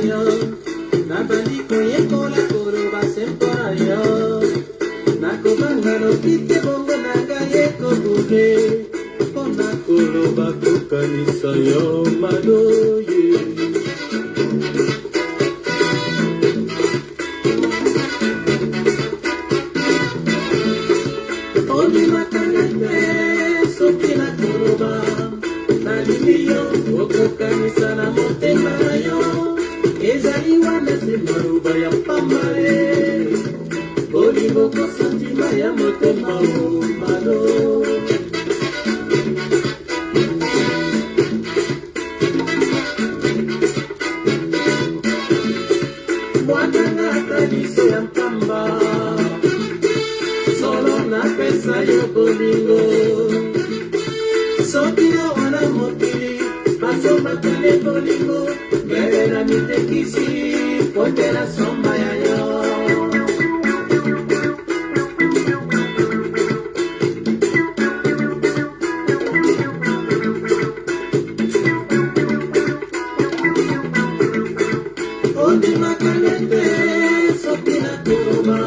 yo. Nabali koye kola koro basempora yo. Nakobanga no kite bongo naga ye kobuge. Ona koro bakukanisa yo madoye. Oni makanete sokina koroba. Nalimiyo okokanisa na motema yo. Ezali wana se maruba ya pambare. Bolingo kosantima ya motema o malo. Mwana tradiso ya mpamba. Solo na pesa yo bolingo. Sokina wana mokili. Basomba tale bolingo. Gavera mitekisi. Ponte la somba ya yo. Ondi makanete sokina kuruma.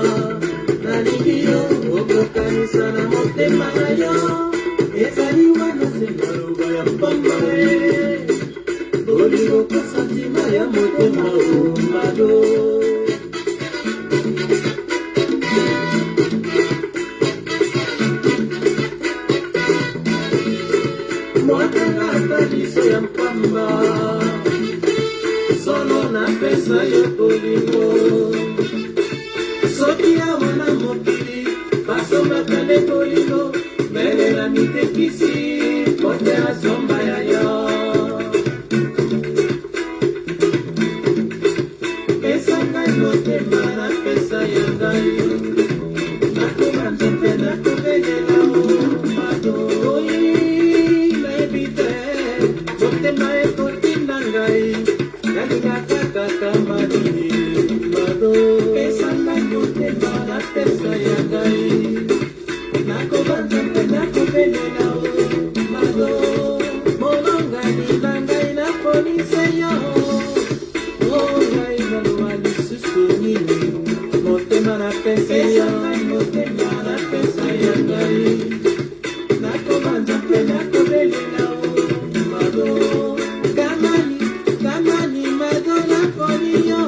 Naligiyo okokanisa na motema yo. Ezali wana se maruba ya pambare. Bolingo kosantima ya motema umado. Mwakanga tradiso ya mpamba. Solo na pesa yo bolingo. Soki ya wana mokili. Basomba tale bolingo. Mele na mitekisi. Pote la somba ya yo. Pesa ngai motema na pesa ya ngai. Nakobanza mpe nakobelela o mado. Oyi naebite. Motema ekotinda ngai. Nalingaka kaka madini mado. Pesa ngai motema na pesa ya ngai. Nakobanza mpe nakobelela o mado. Mono ngai na ngai na polise yo. Oh ngai nalwa lisusu nini. Motema na pesa ya ngai. Motema na pesa ya ngai. Nakobanza mpe nakobelela o mado. Kamani mado na poli yo.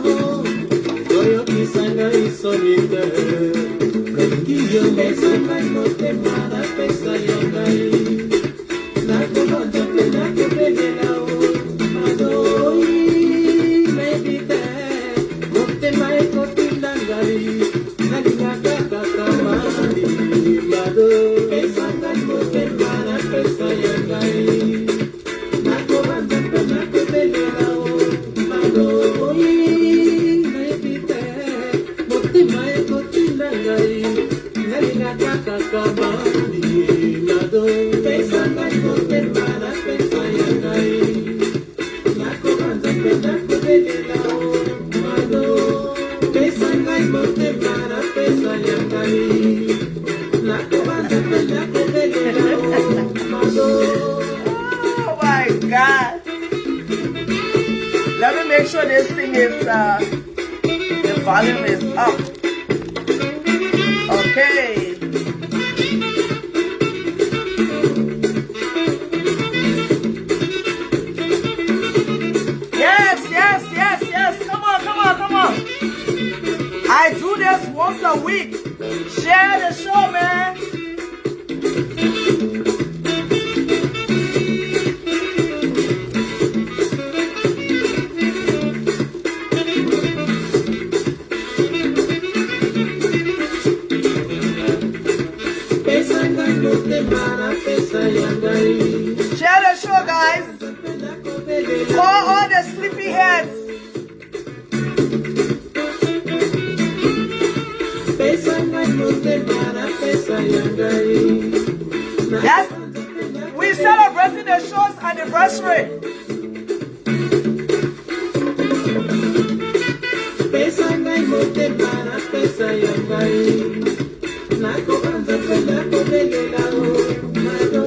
Oyo kisanga isonite. Kiyo pesa ngai motema na pesa ya ngai. Nakobanza mpe nakobelela o mado. Oyi mebite. Motema ekotinda ngai. Nalingaka kaka madini mado. Pesa ngai motema na pesa ya ngai. Nakobanza mpe nakobelela o mado. Oyi mebite. Motema ekotinda ngai. Nalingaka kaka madini mado. Pesa ngai motema na pesa ya ngai. Nakobanza mpe nakobelela o mado. Pesa ngai motema na pesa ya ngai. Nakobanza mpe nakobelela o mado. Oh my God. Let me make sure this thing is, the volume is up. Okay. Yes. Come on. I do this once a week. Share the show, man. Pesa ngai motema na pesa ya ngai. Share the show, guys. Call all the sleepy heads. Pesa ngai motema na pesa ya ngai. Yes, we're celebrating the show's anniversary. Pesa ngai motema na pesa ya ngai. Nakobanza mpe nakobelela o mado.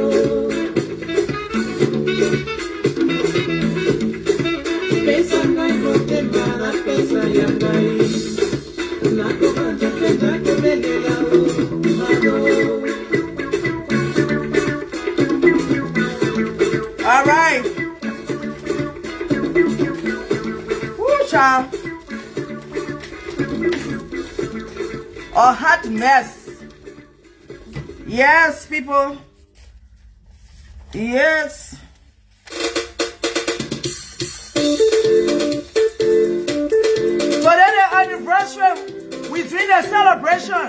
Pesa ngai bote para pesa ya gai. Nako banza pesa kubelela o mado. All right. Woo, child. A hot mess. Yes, people. Yes. Today the anniversary. We doing a celebration.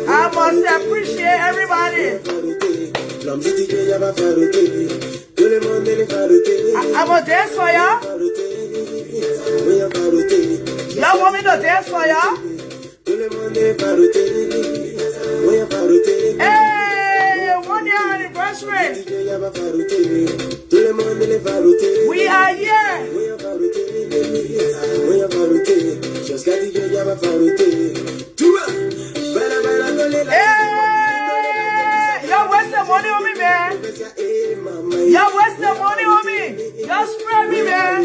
I must appreciate everybody. I'm gonna dance for y'all. Y'all want me to dance for y'all? Hey, 1 year anniversary. We are here. Hey, y'all waste the money on me, man. Y'all waste the money on me. Y'all spray me, man.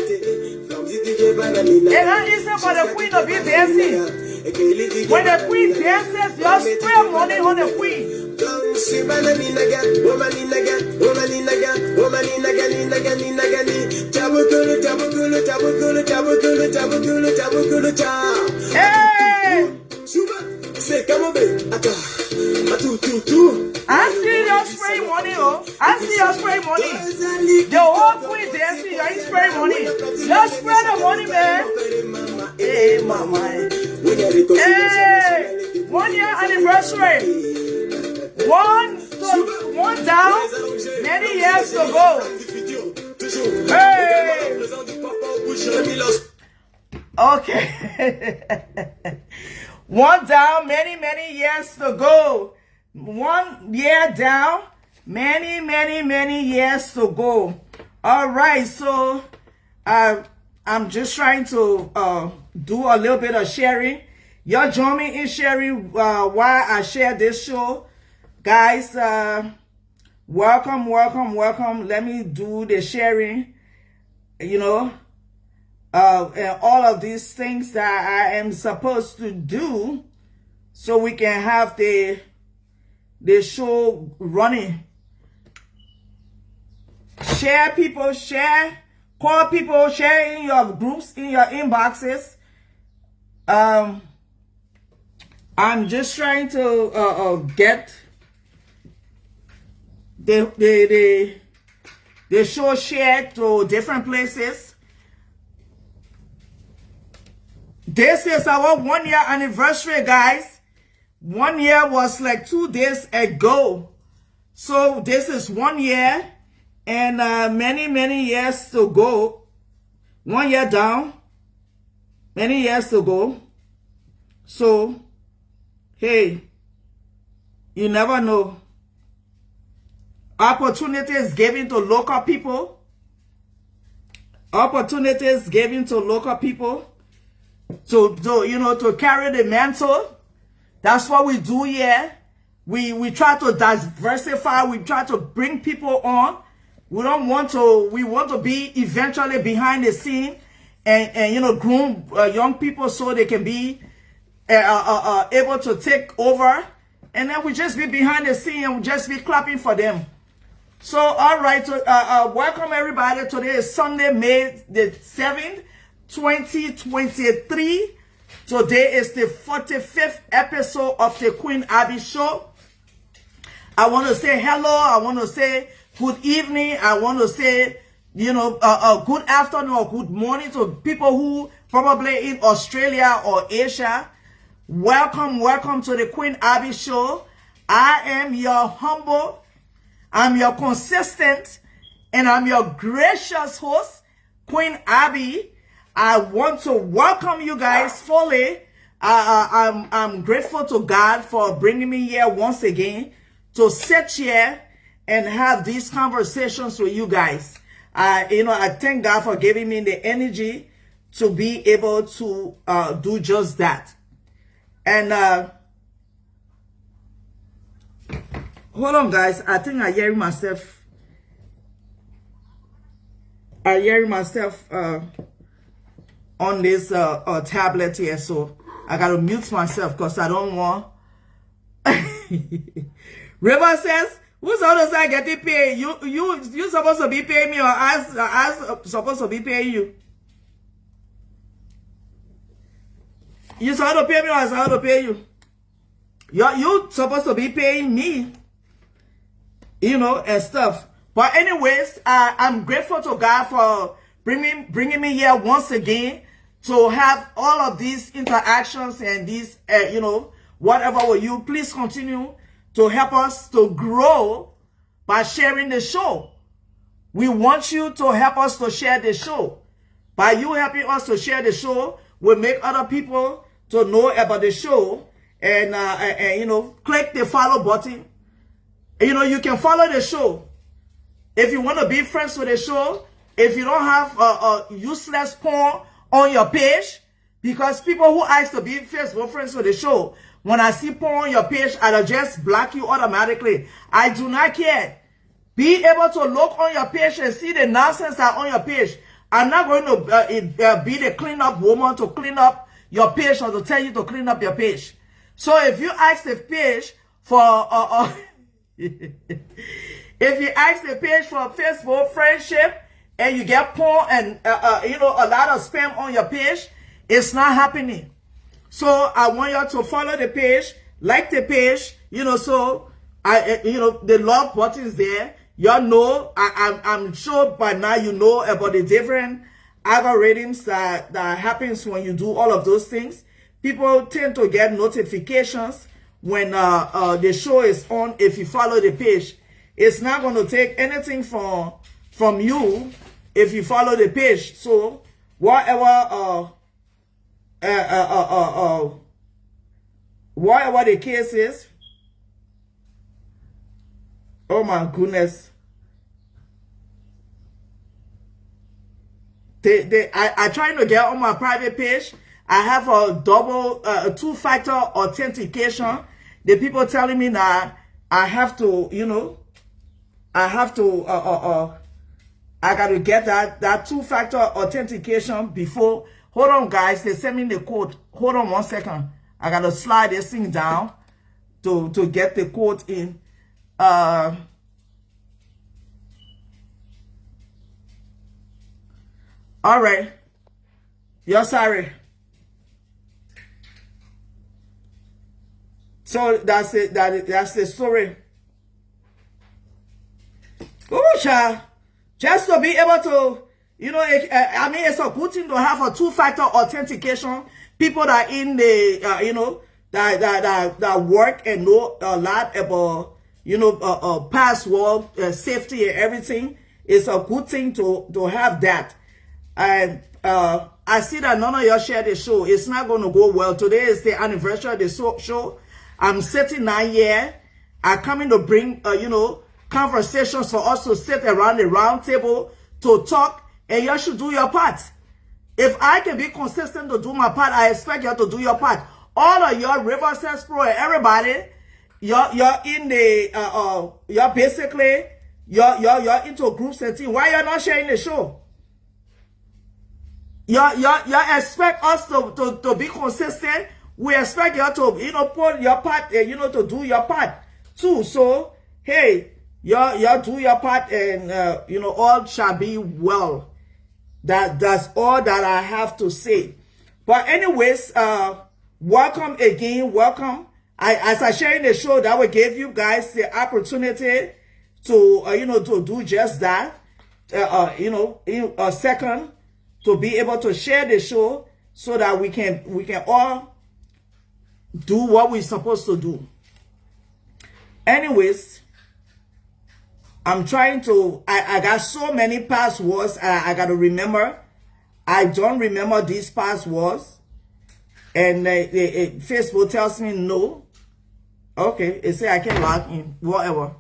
It's not easy for the queen to be dancing. When the queen dances, y'all spray money on the queen. Hey! I see y'all spray money, oh. I see y'all spray money. The whole queen dancing, y'all spray money. Y'all spray the money, man. Hey, mama. Hey! 1 year anniversary. One down, many years to go. Hey! Okay. One down, many years to go. 1 year down, many years to go. All right, so I'm just trying to do a little bit of sharing. Y'all join me in sharing while I share this show. Guys, welcome. Let me do the sharing, you know. And all of these things that I am supposed to do so we can have the show running. Share, people, share. Call people, share in your groups, in your inboxes. I'm just trying to get the show shared to different places. This is our 1 year anniversary, guys. 1 year was like 2 days ago. So this is 1 year and many years to go. 1 year down, many years to go. So, hey, you never know. Opportunities given to local people. Opportunities given to local people. To carry the mantle. That's what we do here. We try to diversify. We try to bring people on. We want to be eventually behind the scene and groom young people so they can be able to take over. And then we just be behind the scene and we just be clapping for them. So, all right. Welcome everybody. Today is Sunday, May the 7th. 2023. Today is the 45th episode of the Queen Abby Show. I want to say hello. I want to say good evening. I want to say, good afternoon or good morning to people who probably in Australia or Asia. Welcome to the Queen Abby Show. I am your humble, I'm your consistent, and I'm your gracious host, Queen Abby. I want to welcome you guys fully. I'm grateful to God for bringing me here once again to sit here and have these conversations with you guys. I thank God for giving me the energy to be able to do just that. And hold on, guys. I think I'm hearing myself. I hear myself on this tablet here, so I gotta mute myself because I don't want. River says, who's supposed to get it paid? You supposed to be paying me, or I supposed to be paying you? You supposed to pay me, or I supposed to pay you? You supposed to be paying me, you know, and stuff. But anyways, I'm grateful to God for bringing me here once again to have all of these interactions and these, you know, whatever with you. Please continue to help us to grow by sharing the show. We want you to help us to share the show. By you helping us to share the show, we'll make other people to know about the show. And you know, click the follow button. You know, you can follow the show. If you want to be friends with the show, if you don't have a useless porn on your page, because people who ask to be Facebook friends with the show, when I see porn on your page, I'll just block you automatically. I do not care. Be able to look on your page and see the nonsense that on your page. I'm not going to be the cleanup woman to clean up your page or to tell you to clean up your page. So if you ask the page for if you ask the page for Facebook friendship and you get porn and you know, a lot of spam on your page, it's not happening. So I want you to follow the page, like the page, you know. So you know, the love button is there. Y'all know, I'm sure by now you know about the different algorithms that happens when you do all of those things. People tend to get notifications when the show is on. If you follow the page, it's not going to take anything from you if you follow the page. So whatever whatever the case is, oh my goodness, I trying to get on my private page. I have a double, two-factor authentication. The people telling me that I have to, you know, I have to, I got to get that two-factor authentication before. Hold on, guys. They sent me the code. Hold on 1 second. I got to slide this thing down to get the code in. All right. You're sorry. So that's it. That's the story. Oh, child. Just to be able to, you know, I mean, it's a good thing to have a two-factor authentication. People that in the, you know, that work and know a lot about, you know, password, safety and everything. It's a good thing to have that. And I see that none of y'all share the show. It's not going to go well. Today is the anniversary of the show. I'm sitting down here. I'm coming to bring, you know, conversations for us to sit around the round table to talk, and you should do your part. If I can be consistent to do my part, I expect you to do your part. All of your Riverside Pro and everybody, you're in the, you're basically, you're into groups and teams. Why you're not sharing the show? You expect us to be consistent. We expect you to, you know, put your part, you know, to do your part too. So, hey, you do your part, and you know, all shall be well. That's all that I have to say. But anyways, welcome again, welcome. As I share in the show, that will give you guys the opportunity to, you know, to do just that. You know, in a second, to be able to share the show so that we can all do what we're supposed to do. Anyways, I'm trying to, I got so many passwords I got to remember. I don't remember these passwords. And Facebook tells me no. Okay, it says I can log in, whatever.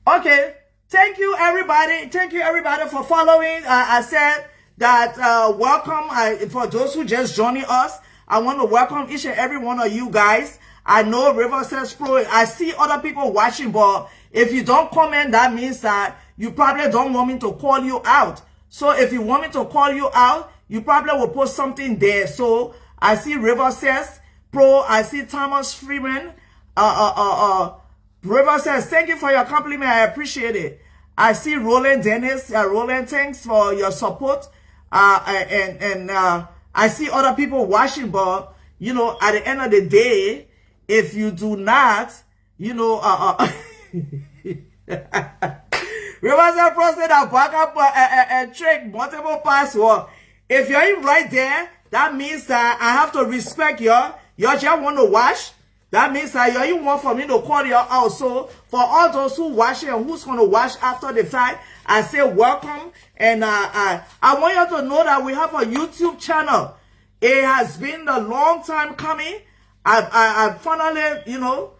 Okay, thank you everybody. Thank you everybody for following. I said that welcome. For those who just joining us, I want to welcome each and every one of you guys. I know Riverside Pro. I see other people watching, but if you don't comment, that means that you probably don't want me to call you out. So if you want me to call you out, you probably will post something there. So I see River says, Pro, I see Thomas Freeman. River says, thank you for your compliment. I appreciate it. I see Roland Dennis. Roland, thanks for your support. I see other people watching, but, you know, at the end of the day, if you do not, you know, Riverside Pro said that back up and check multiple password. If you're in right there, that means that I have to respect you. You just want to watch. That means that you're in one for me to call you out. So for all those who watch it and who's going to watch after the fact, I say welcome. And I want you to know that we have a YouTube channel. It has been a long time coming. I finally, you know,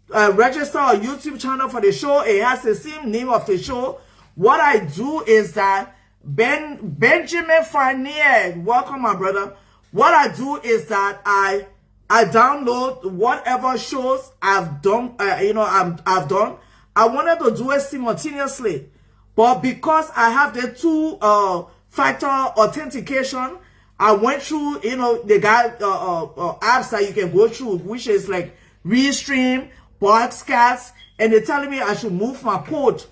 register a YouTube channel for the show. It has the same name of the show. What I do is that Benjamin Farnier, welcome my brother. What I do is that I download whatever shows I've done, I've done. I wanted to do it simultaneously, but because I have the two-factor authentication, I went through, you know, the apps that you can go through, which is like Restream, Boxcast, and they're telling me I should move my code.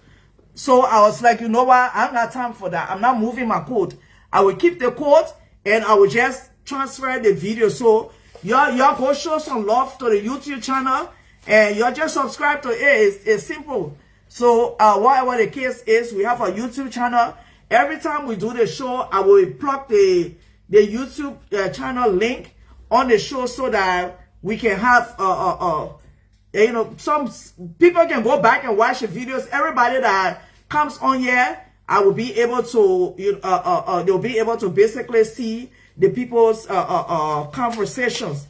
So I was like, you know what? I haven't got time for that. I'm not moving my code. I will keep the code and I will just transfer the video. So y'all go show some love to the YouTube channel and y'all just subscribe to it. It's simple. So whatever the case is, we have a YouTube channel. Every time we do the show, I will plug the YouTube channel link on the show so that we can have you know, some people can go back and watch the videos. Everybody that comes on here, I will be able to they'll be able to basically see the people's conversations.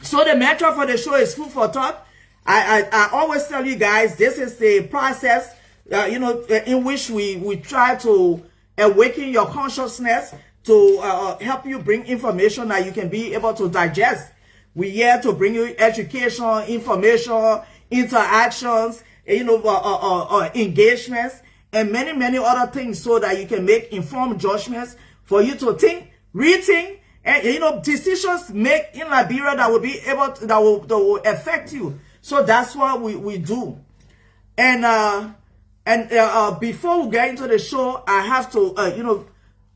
So the mantra for the show is food for thought. I always tell you guys, this is the process you know, in which we try to awaken your consciousness to help you bring information that you can be able to digest. We're here to bring you education, information, interactions, you know, engagements, and many other things so that you can make informed judgments for you to think, rethink, and, you know, decisions make in Liberia that will be able to, that will affect you. So that's what we do. And before we get into the show, I have to, you know,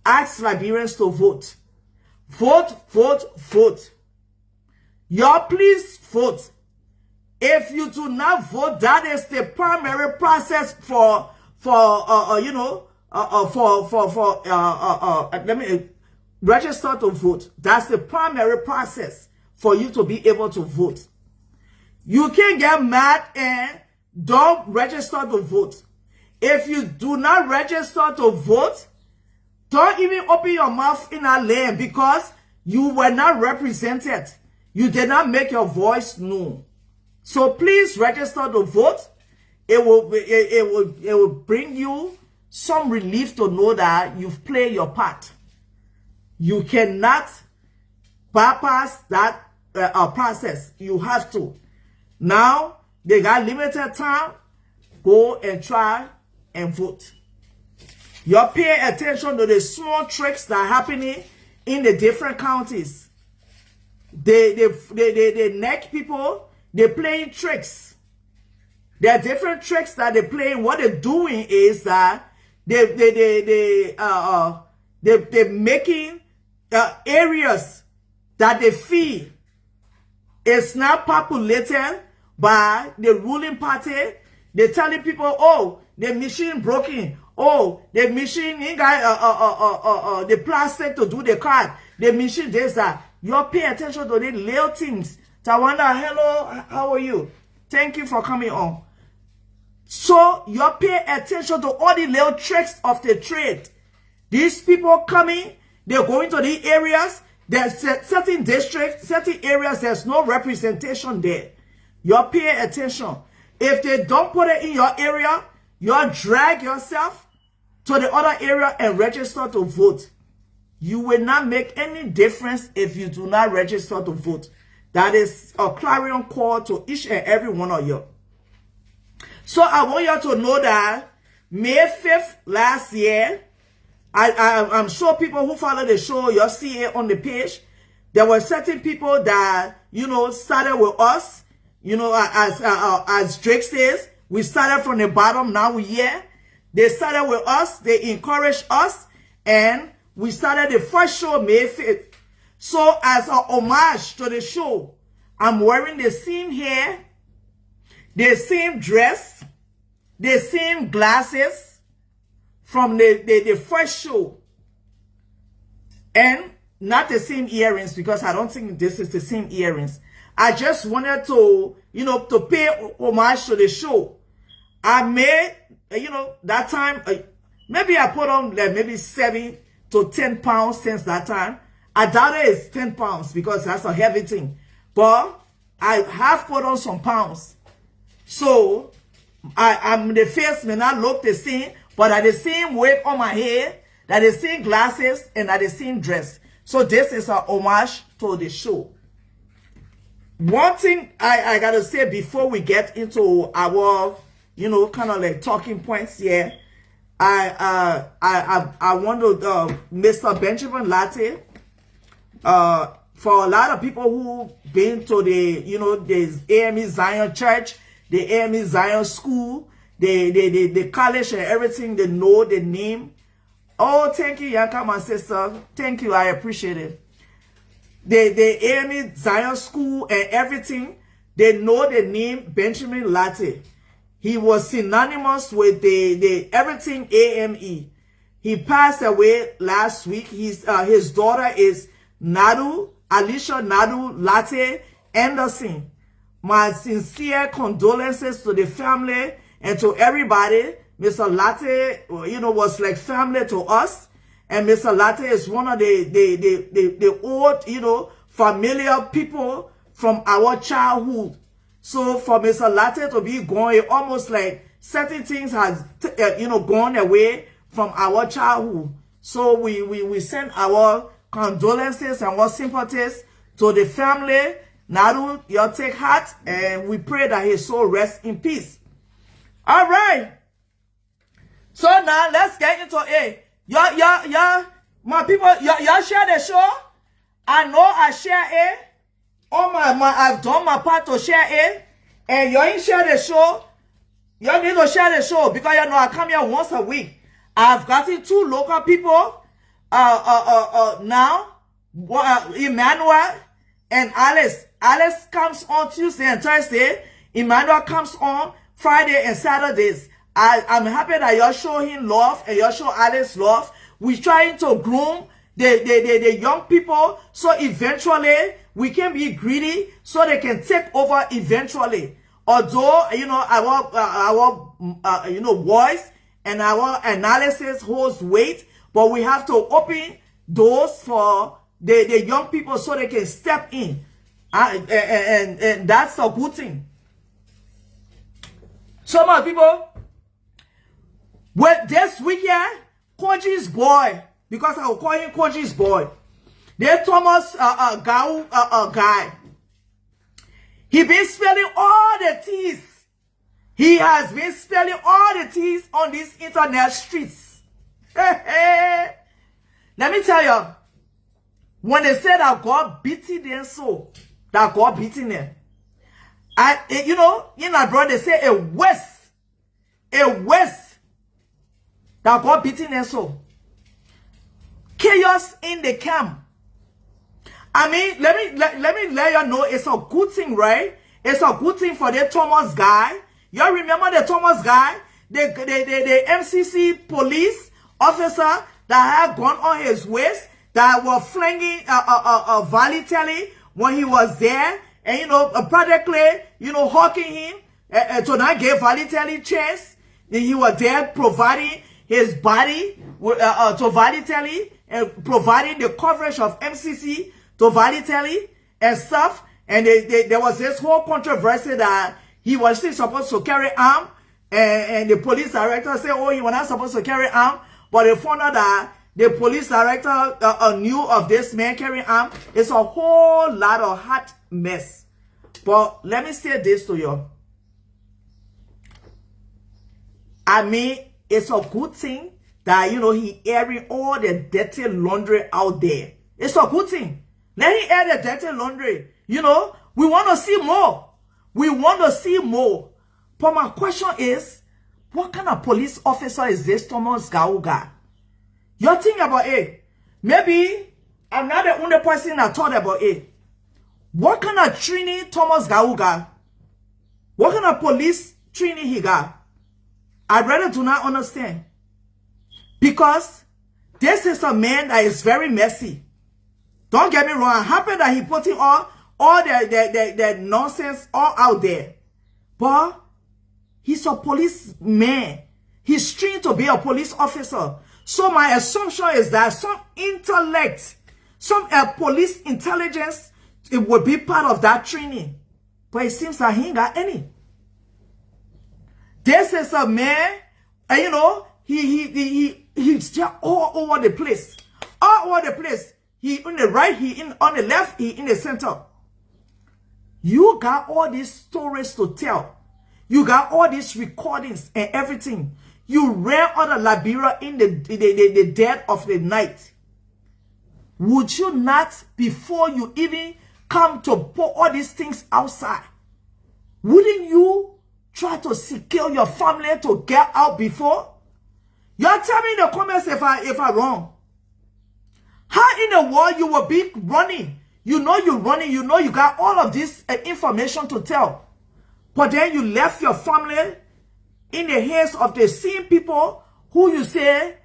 ask Liberians to vote. Vote. Y'all please vote. If you do not vote, that is the primary process for you know, let me register to vote. That's the primary process for you to be able to vote. You can't get mad and don't register to vote. If you do not register to vote, don't even open your mouth in our land because you were not represented. You did not make your voice known. So please register to vote. It will bring you some relief to know that you've played your part. You cannot bypass that process. You have to. Now, they got limited time. Go and try and vote. You're paying attention to the small tricks that are happening in the different counties. They neck people. They're playing tricks. There are different tricks that they're playing. What they're doing is that they're making areas that they feel is not populated by the ruling party. They're telling people, oh, the machine broken. Oh, the machine ain't got the plastic to do the card. The machine does that. You're paying attention to the little things. Tawanda, hello, how are you? Thank you for coming on. So you're paying attention to all the little tricks of the trade. These people coming, they're going to the areas. There's certain districts, certain areas, there's no representation there. You're paying attention. If they don't put it in your area, you'll drag yourself to the other area and register to vote. You will not make any difference if you do not register to vote. That is a clarion call to each and every one of you. So I want you to know that May 5th last year, I'm sure people who follow the show, you'll see it on the page. There were certain people that, you know, started with us. You know, as Drake says, we started from the bottom, now we're here. They started with us, they encouraged us, and we started the first show May 5th. So as a homage to the show, I'm wearing the same hair, the same dress, the same glasses from the first show. And not the same earrings, because I don't think this is the same earrings. I just wanted to, you know, to pay homage to the show. I made, you know, that time, maybe I put on like maybe 7 to 10 pounds since that time. I doubt it's 10 pounds because that's a heavy thing. But I have put on some pounds. So, the face may not look the same, but I the same wig on my head, that the same glasses, and that the same dress. So this is a homage to the show. One thing I gotta say before we get into our, you know, kind of like talking points here, I want to, Mr. Benjamin Latte, for a lot of people who been to the, you know, the AME Zion Church, the AME Zion School, the college and everything, they know the name. Oh, thank you, Yanka, my sister. Thank you, I appreciate it. The AME Zion School and everything, they know the name Benjamin Latte. He was synonymous with the everything AME. He passed away last week. His daughter is Alicia Nadu Latte Anderson. My sincere condolences to the family and to everybody. Mr. Latte, you know, was like family to us. And Mr. Latte is one of the old, you know, familiar people from our childhood. So for Mr. Latte to be gone, it almost like certain things has, you know, gone away from our childhood. So we send our condolences and our sympathies to the family. Nadu, you take heart, and we pray that his soul rests in peace. All right. So now let's get into it. Y'all, my people, y'all share the show. I know I share it. I've done my part to share it. And y'all ain't share the show. Y'all need to share the show because you know I come here once a week. I've gotten 2 local people now. Emmanuel and Alice. Alice comes on Tuesday and Thursday. Emmanuel comes on Friday and Saturdays. I'm happy that y'all show him love and y'all show Alice love. We're trying to groom the young people so eventually we can be greedy so they can take over eventually. Although, you know, our you know, voice and our analysis holds weight, but we have to open doors for the young people so they can step in. And that's a good thing. Some of people, with this weekend, Koji's boy, because I will call him Koji's boy, the Thomas guy, he been spelling all the T's. He has been spelling all the T's on these internet streets. Let me tell you, when they say that God beating them so, that God beating them, you know, in abroad they say a West, that God beating them so. Chaos in the camp. I mean, let me let you know it's a good thing, right? It's a good thing for the Thomas guy. You remember the Thomas guy? The MCC police officer that had gone on his waist, that were flinging Valitelli when he was there, and you know, practically, you know, hawking him to not give Valitelli chance. He was there providing his body to Valitelli and providing the coverage of MCC to Valitelli and stuff. And there was this whole controversy that he was still supposed to carry arm, and the police director said, oh, he was not supposed to carry arm, but they found out that the police director knew of this man carrying arm. It's a whole lot of hot mess. But let me say this to you. I mean, it's a good thing that, you know, he airing all the dirty laundry out there. It's a good thing. Let him air the dirty laundry. You know, we want to see more. We want to see more. But my question is, what kind of police officer is this Thomas Gauga? You're thinking about it. Maybe I'm not the only person that thought about it. What kind of training Thomas Gauga? What kind of police training he got? I really do not understand. Because this is a man that is very messy. Don't get me wrong. I'm happy that he putting all the nonsense all out there. But he's a policeman. He's trained to be a police officer. So my assumption is that some intellect, some police intelligence, it would be part of that training. But it seems that he ain't got any. This is a man, and you know, he's just all over the place. All over the place. He on the right, on the left, he in the center. You got all these stories to tell. You got all these recordings and everything. You ran out of Liberia in the dead of the night. Would you not, before you even come to put all these things outside, wouldn't you try to secure your family to get out before? Y'all tell me in the comments if I'm wrong. How in the world you will be running? You know you're running. You know you got all of this information to tell. But then you left your family in the hands of the same people who you say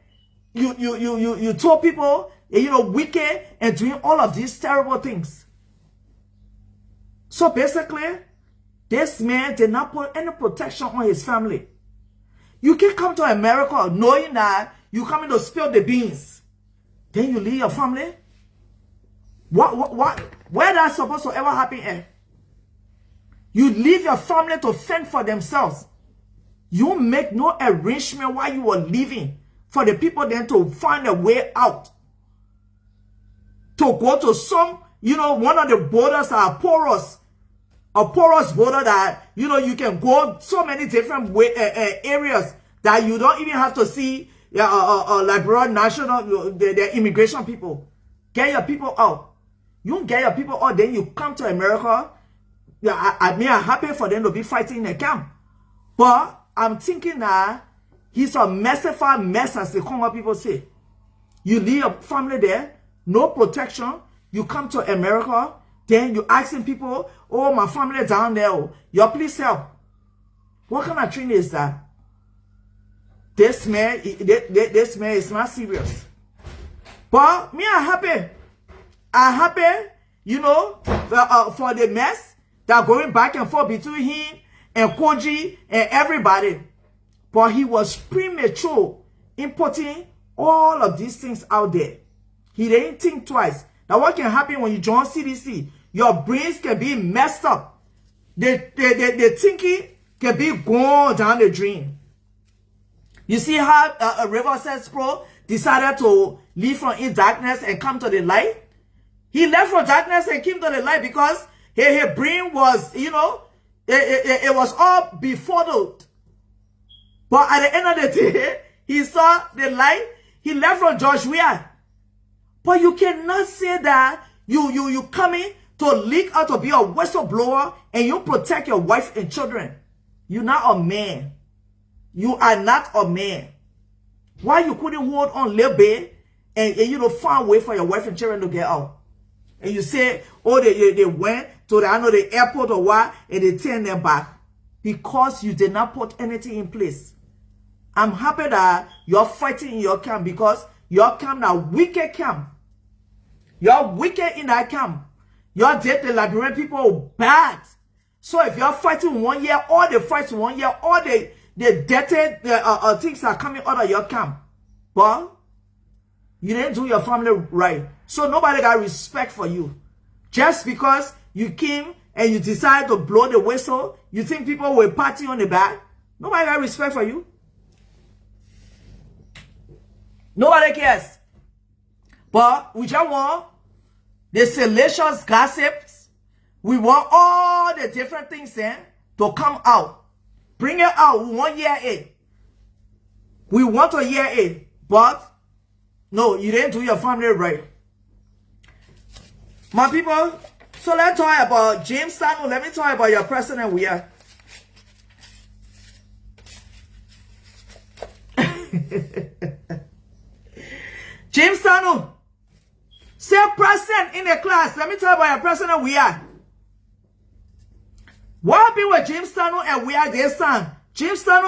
you told people, you know, wicked and doing all of these terrible things. So basically, this man did not put any protection on his family. You can come to America knowing that you're coming to spill the beans. Then you leave your family? Where that's supposed to ever happen at? You leave your family to fend for themselves. You make no arrangement while you were leaving for the people then to find a way out. To go to some, you know, one of the borders that are porous. A porous border that, you know, you can go so many different areas that you don't even have to see Liberia national, the immigration people. Get your people out. You get your people out, then you come to America. Yeah, I'm happy for them to be fighting in a camp. But I'm thinking that he's a merciful mess, as the Congo people say. You leave your family there, no protection. You come to America, then you asking people, oh, my family down there, oh, you please help. What kind of training is that? This man is not serious. But me, I'm happy. I'm happy, you know, for the mess that going back and forth between him and Koji and everybody. But he was premature in putting all of these things out there. He didn't think twice. Now what can happen when you join CDC? Your brains can be messed up. The thinking can be gone down the drain. You see how a Riverside Pro decided to leave from in darkness and come to the light? He left from darkness and came to the light because his brain was, you know, it was all befuddled. But at the end of the day, he saw the light. He left from Joshua. But you cannot say that you coming to leak out to be a whistleblower and you protect your wife and children. You're not a man. You are not a man. Why you couldn't hold on a little bit and you know, find a way for your wife and children to get out? And you say, oh, they went to the airport or what, and they turned them back. Because you did not put anything in place. I'm happy that you're fighting in your camp because your camp now wicked camp. You're wicked in that camp. You're dead the Liberian people bad. So if you're fighting 1 year, all the fights 1 year, all the dirty things are coming out of your camp. But you didn't do your family right. So nobody got respect for you. Just because you came and you decided to blow the whistle, you think people will pat you on the back? Nobody got respect for you. Nobody cares. But we just want the salacious gossips. We want all the different things to come out. Bring it out. We want hear it. We want to hear it. But, no, you didn't do your family right. My people, so let's talk about James Sano. Let me talk about your president we are. James Sano, say present in the class. Let me tell you about your president we are. What happened with James Sano and we are this time? James Sano,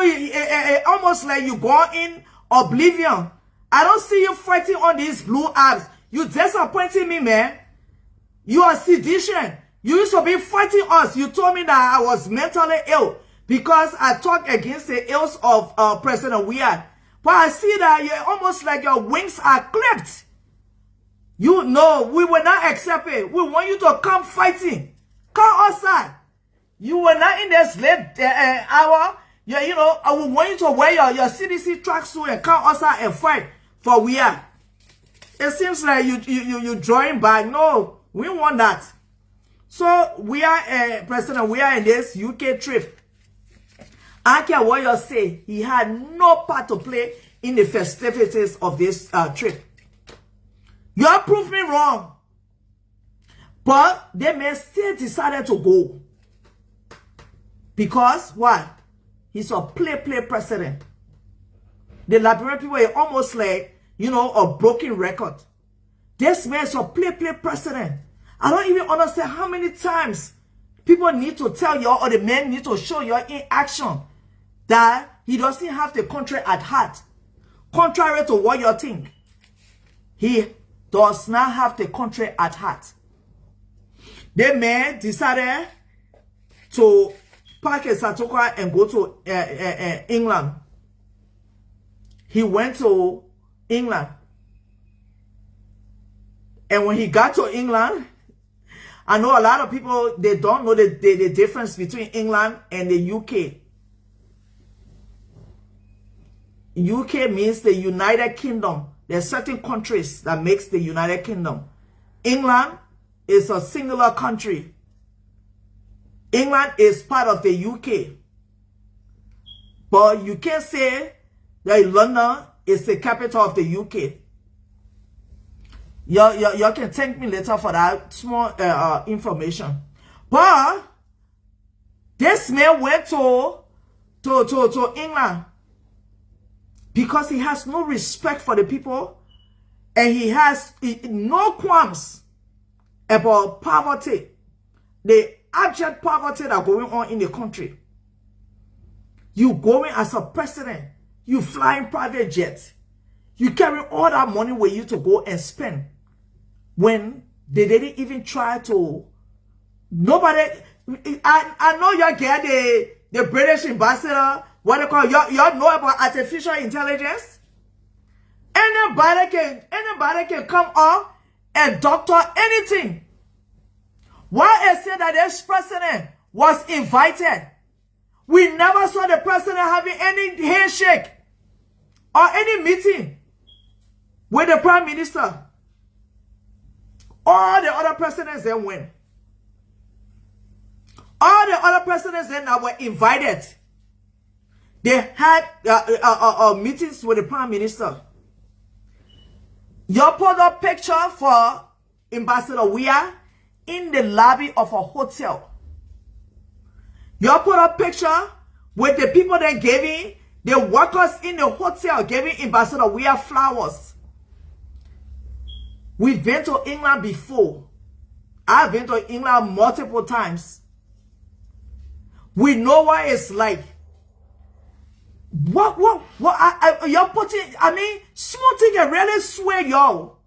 almost like you go in oblivion. I don't see you fighting on these blue apps. You disappointing me, man. You are sedition. You used to be fighting us. You told me that I was mentally ill because I talked against the ills of President Weir. But I see that you're almost like your wings are clipped. You know, we will not accept it. We want you to come fighting. Come outside. You were not in this late hour. Yeah, you know, I will want you to wear your CDC tracksuit and come outside and fight for Weir. It seems like you drawing back. No, we want that. So we are President. We are in this UK trip. I don't care what you say. He had no part to play in the festivities of this trip. You have proved me wrong, but they may still decided to go because why? He's a play president. The Liberian people are almost like, you know, a broken record. This man is a play president. I don't even understand how many times people need to tell you or the men need to show you in action that he doesn't have the country at heart. Contrary to what you think, he does not have the country at heart. The man decided to pack his Satoka and go to England. He went to England. And when he got to England, I know a lot of people, they don't know the difference between England and the UK. UK means the United Kingdom. There are certain countries that makes the United Kingdom. England is a singular country. England is part of the UK. But you can't say that London is the capital of the UK. Y'all can thank me later for that small information. But this man went to England because he has no respect for the people and he has no qualms about poverty, the abject poverty that going on in the country. You going as a president, you flying private jets, you carry all that money with you to go and spend when they didn't even try to. Nobody. I know you get the British ambassador. What they call y'all know about artificial intelligence? Anybody can come up and doctor anything. Why is it that this president was invited? We never saw the president having any handshake or any meeting with the prime minister. All the other presidents then went. All the other presidents then that were invited, they had meetings with the prime minister. You put a picture for Ambassador Weir in the lobby of a hotel. You put a picture with the people that giving, the workers in the hotel giving Ambassador Weir flowers. We've been to England before. I've been to England multiple times. We know what it's like. What you're putting, I mean, small thing I really swear, y'all.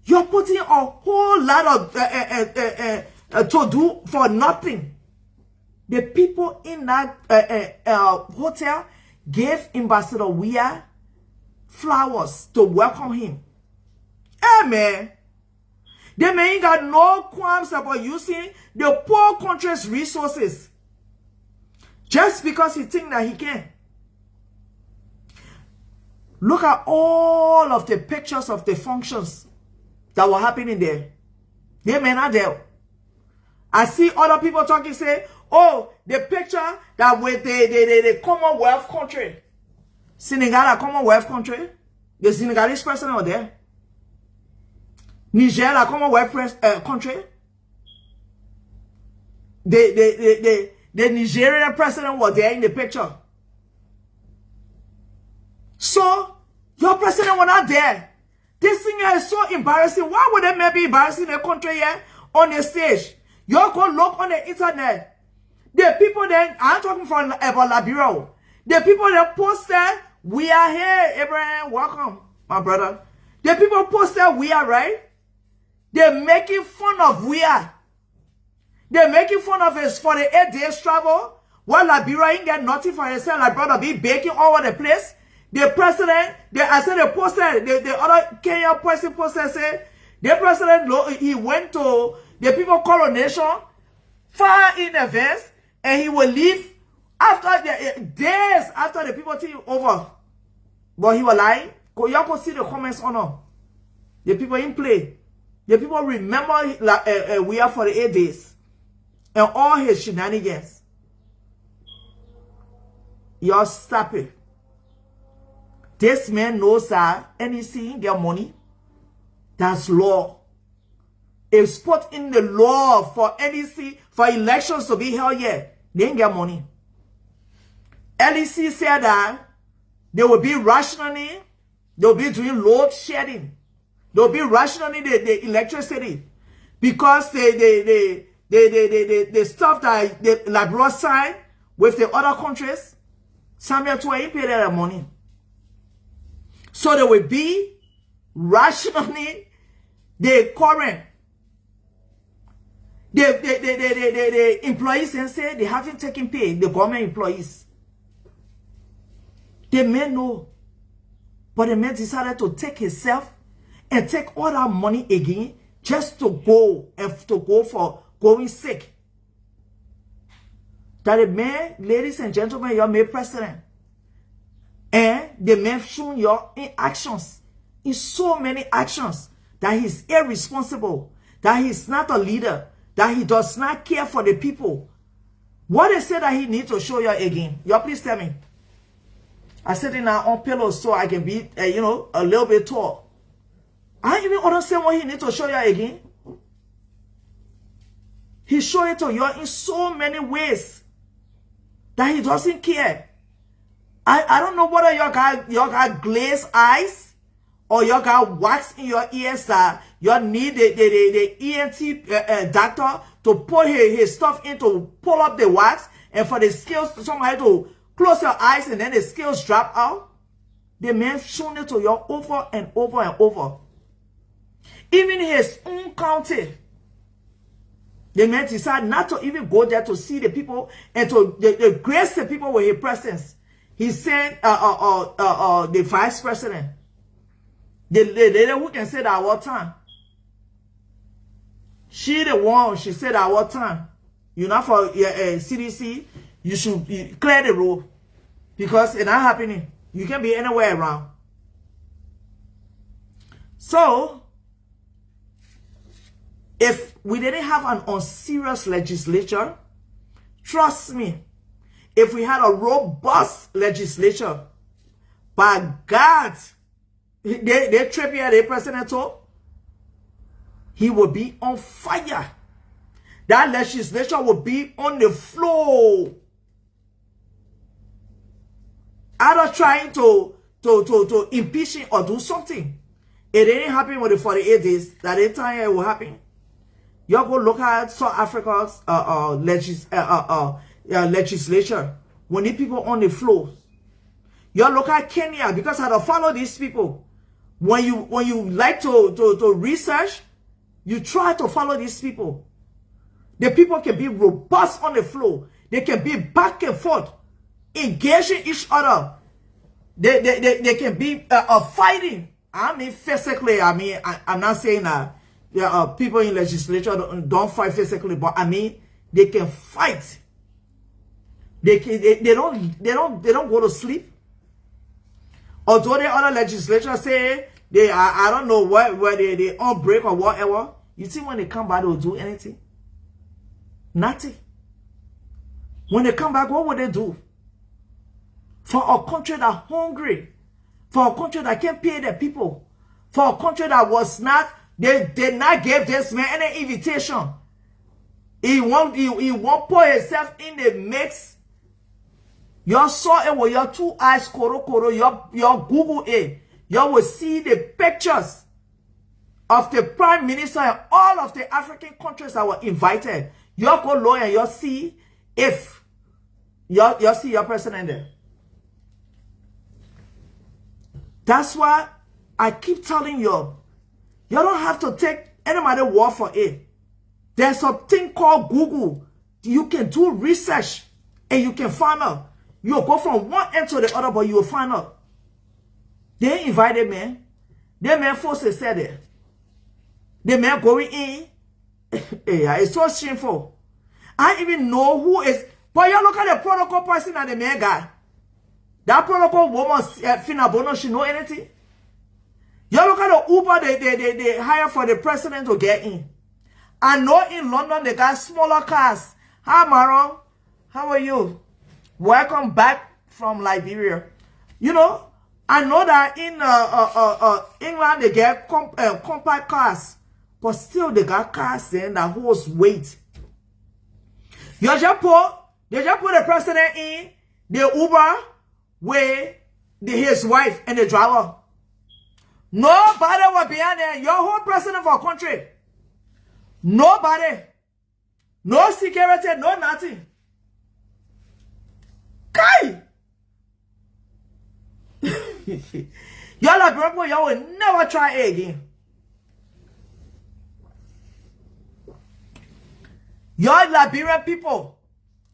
You're putting a whole lot of to do for nothing. The people in that hotel gave Ambassador Weir flowers to welcome him. Hey, man. They may ain't got no qualms about using the poor country's resources just because he think that he can. Look at all of the pictures of the functions that were happening there. They may not there. I see other people talking, say, oh, the picture that with the Commonwealth country. Senegal, a Commonwealth country. The Senegalese president was there. Niger, a Commonwealth country. The Nigerian president was there in the picture. So, your president was not there. This thing here is so embarrassing. Why would they be embarrassing the country here on the stage? You go look on the internet. The people then, I'm talking about Liberia. The people that posted, we are here, Abraham, welcome, my brother. The people posted, we are, right? They're making fun of we are. They're making fun of us for the 8 days travel. While Liberia ain't get nothing for herself, like brother be baking all over the place. The president, I said the poster, the other Kenyan person poster said, the president, he went to the people coronation far in advance, and he will leave after days after the people thing over. But he was lying. Y'all can see the comments on them. The people in play. The people remember we are for the 8 days. And all his shenanigans. Y'all stop it. This man knows that anything get money. That's law. It's put in the law for anything, for elections to be held here. They ain't get money. LEC said that they will be rationing, they will be doing load shedding. They will be rationing the electricity. Because the stuff that the Liberia signed with the other countries, Samuel to ain't pay their money. So they will be rationing the current. The employees and say they haven't taken pay, the government employees. The men know. But the man decided to take himself and take all that money again just to go and to go for going sick. That the man, ladies and gentlemen, you're made president. And the man shown your in actions, in so many actions, that he's irresponsible, that he's not a leader, that he does not care for the people. What they say that he needs to show you again? Y'all please tell me. I sit in our own pillow so I can be, a little bit tall. I don't even understand what he needs to show you again. He showed it to you in so many ways that he doesn't care. I don't know whether you got glazed eyes or you got wax in your ears that you need the ENT doctor to put his stuff in to pull up the wax and for the scales somebody to close your eyes and then the scales drop out. The man shown it to you over and over and over. Even his own county, the man decided not to even go there to see the people and to grace the people with his presence. He sent the vice president, the lady who can say that our time. She the one, she said at what time. You're not for CDC, you should clear the road. Because it's not happening. You can be anywhere around. So, if we didn't have an unserious legislature, trust me, if we had a robust legislature, by God, they trip here, the president told, he will be on fire. That legislature will be on the floor. Either trying to impeach him or do something. It didn't happen with the 48 days. That the time it will happen. You go look at South Africa's legislature. When the people on the floor. You look at Kenya, because I don't follow these people. When you like to research, you try to follow these people. The people can be robust on the floor. They can be back and forth, engaging each other. They can be fighting. I mean, physically. I mean, I'm not saying that people in legislature don't fight physically, but I mean, they can fight. They don't go to sleep. Although the other legislature say I don't know where they on break or whatever. You see, when they come back, they'll do anything. Nothing. When they come back, what would they do? For a country that hungry. For a country that can't pay the people. For a country that was not, they did not give this man any invitation. He won't put himself in the mix. You saw it with your 2 eyes, koro, your Google it. You will see the pictures of the prime minister and all of the African countries that were invited. You go low and you see if you see your president there. That's why I keep telling you, you don't have to take anybody's word for it. There's something called Google. You can do research and you can find out. You'll go from one end to the other, but you'll find out. They invited me. The man forces said it. The man going in. Yeah, it's so shameful. I don't even know who is. But you look at the protocol person and the man guy. That protocol woman, Fina Bono, she know anything? You look at the Uber they hire for the president to get in. I know in London they got smaller cars. Hi Maron, how are you? Welcome back from Liberia. You know, I know that in England they get compact cars, but still they got cars then that holds weight. They just put the president in the Uber with his wife and the driver. Nobody will be in there. Your whole president for a country. Nobody. No security, no nothing. Kai! Y'all like people, y'all will never try it again. Y'all Liberian people,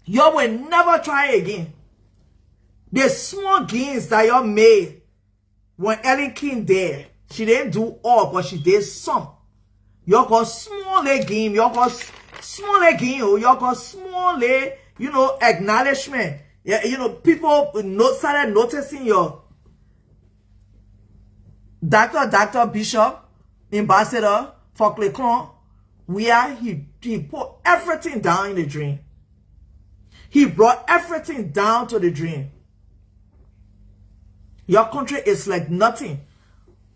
y'all will never try it again. The small gains that y'all made when Ellen King there, she didn't do all, but she did some. Y'all got small game, y'all got small game, y'all got small, you know, acknowledgement. Yeah, you know, people started noticing your Dr. Bishop, ambassador for Clecon, where he put everything down in the dream. He brought everything down to the dream. Your country is like nothing.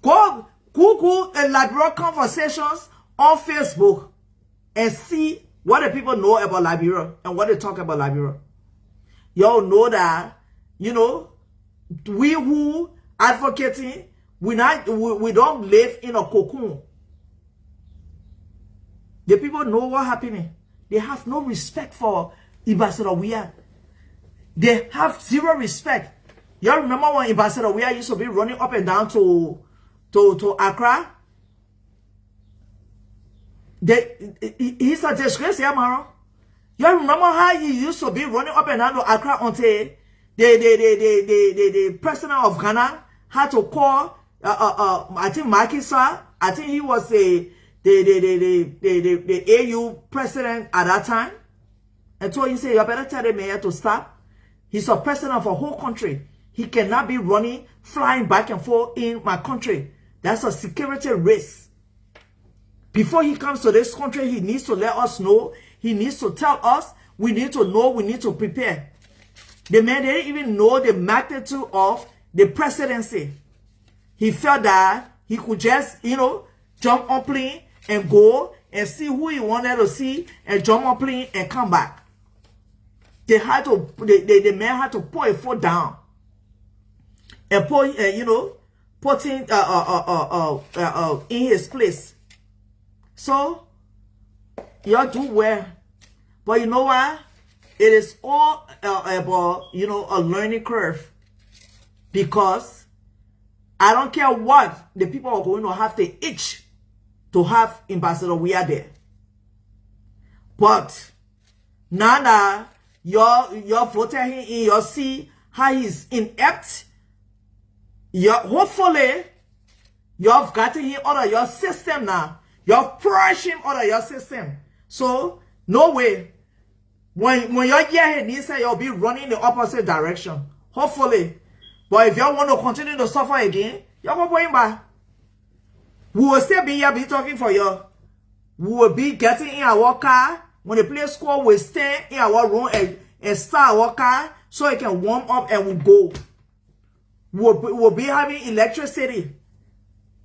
Go Google and Liberia conversations on Facebook and see what the people know about Liberia and what they talk about Liberia. Y'all know that, you know, we who advocating, we don't live in a cocoon. The people know what's happening. They have no respect for Ambassador Weah. They have zero respect. You remember when Ambassador Weah used to be running up and down to Accra? He's a disgrace, yeah, Mara. You remember how he used to be running up and down to Accra until the president of Ghana had to call I think Macky Sall. I think he was the AU president at that time. And told him, say, you better tell the mayor to stop. He's a president of a whole country. He cannot be running, flying back and forth in my country. That's a security risk. Before he comes to this country, he needs to let us know. He needs to tell us. We need to know. We need to prepare. The man didn't even know the magnitude of the presidency. He felt that he could just, you know, jump on plane and go and see who he wanted to see and jump on plane and come back. They had to, the man had to put a foot down and put, you know, putting in his place. So, y'all do well. But you know what? It is all about, you know, a learning curve. Because I don't care what the people are going to have to itch to have Ambassador Weah there. But now that you're voting him in, you see how he's inept. Hopefully, you've gotten him out of your system now. You've pushed him out of your system. So, no way. When you're here, he said you'll be running the opposite direction. Hopefully. But if you want to continue to suffer again, you're going to put him back. We will still be here, be talking for you. We will be getting in our car. When the play score, we'll stay in our room and start our car so it can warm up and we'll go. we'll be having electricity.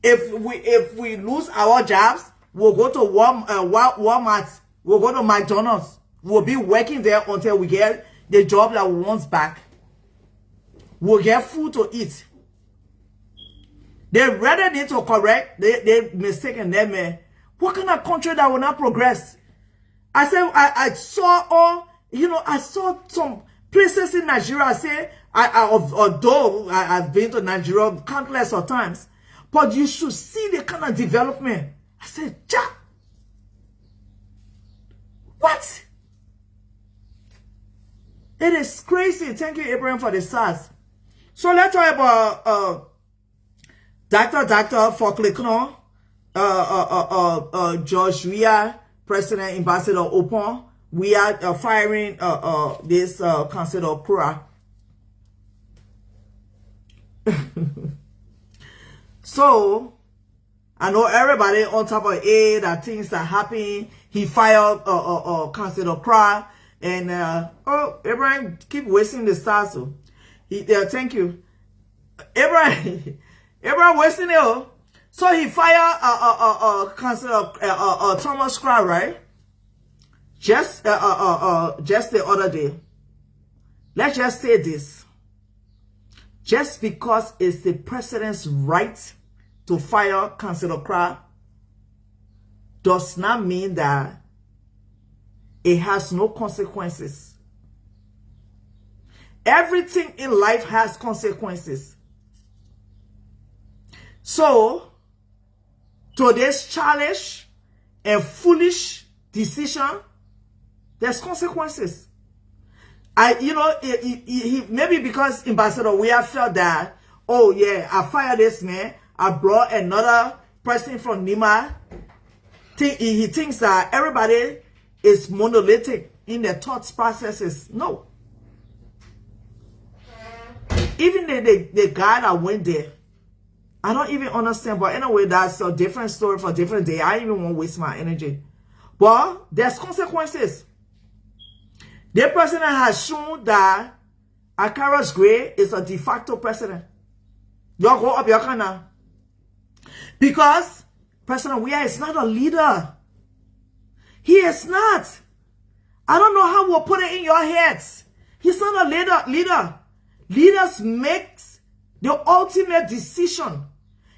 If we lose our jobs, we'll go to Walmart, we'll go to McDonald's. We'll be working there until we get the job that we want back. We'll get food to eat. They rather need to correct they mistake and them. What kind of country that will not progress? I said I saw all, I saw some places in Nigeria. I say although I've been to Nigeria countless of times, but you should see the kind of development. I said, Jack, what? It is crazy. Thank you, Abraham, for the stars. So let's talk about Dr. Foklikno, George Weah, President Ambassador Opon. We are firing this Councilor Kura. So I know everybody on top of it that things that happen. He fired Councilor Kura. And Abraham keep wasting the stars. So thank you, Abraham. Abraham wasting it. So he fired Councilor Thomas Kra, right? Just the other day. Let's just say this: just because it's the president's right to fire Councilor Kra does not mean that it has no consequences. Everything in life has consequences. So, today's childish and foolish decision, there's consequences. Maybe because Ambassador Weah felt that, oh yeah, I fired this man, I brought another person from Nima. He thinks that everybody is monolithic in their thoughts processes. No. Even the guy that went there, I don't even understand. But anyway, that's a different story for a different day. I don't even want to waste my energy. But there's consequences. The president has shown that Akaras Gray is a de facto president. Y'all go up your corner. Because President Weah is not a leader. He is not. I don't know how we'll put it in your heads. He's not a leader. Leaders make the ultimate decision.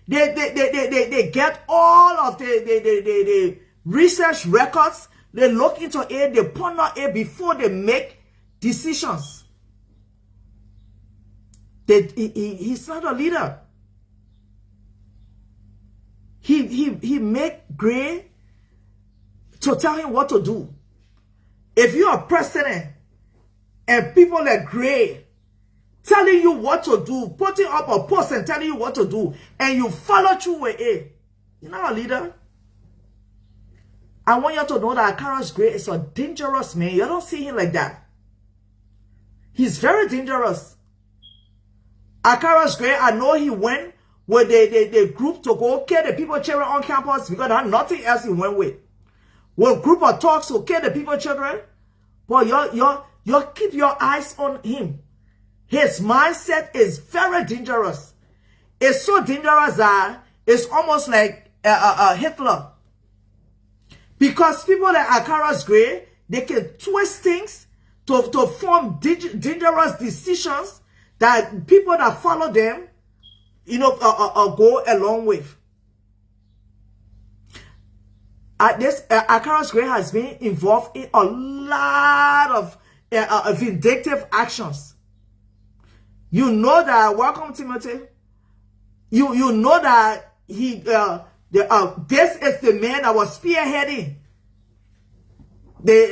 They get all of the research records. They look into it. They ponder it before they make decisions. He's not a leader. He make Gray to tell him what to do. If you are president and people like Gray telling you what to do, putting up a post and telling you what to do, and you follow through with it, you're not a leader. I want you to know that Akaras Gray is a dangerous man. You don't see him like that. He's very dangerous. Akaras Gray, I know he went with the group to go kill the people children on campus because there's nothing else he went with. With group of talks to kill the people children, but you keep your eyes on him. His mindset is very dangerous. It's so dangerous that it's almost like Hitler. Because people like Akaras Gray, they can twist things to form dangerous decisions that people that follow them, go along with. Akaras Gray has been involved in a lot of vindictive actions. You know that, welcome Timothy, you know that this is the man that was spearheading the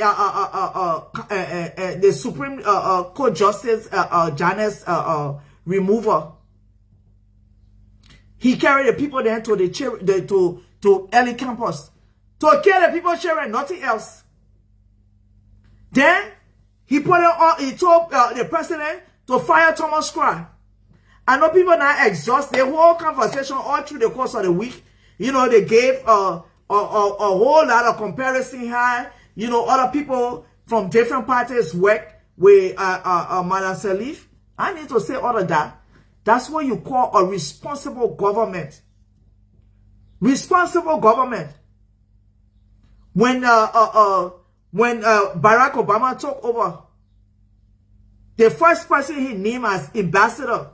Supreme Court Justice Janice removal. He carried the people then to early campus to kill the people children, nothing else. Then he put it on. He told the president to fire Thomas Kra. I know people now exhaust the whole conversation all through the course of the week. They gave a whole lot of comparison here. Other people from different parties work with Madam Salif. I need to say all of that. That's what you call a responsible government. Responsible government. When Barack Obama took over, the first person he named as ambassador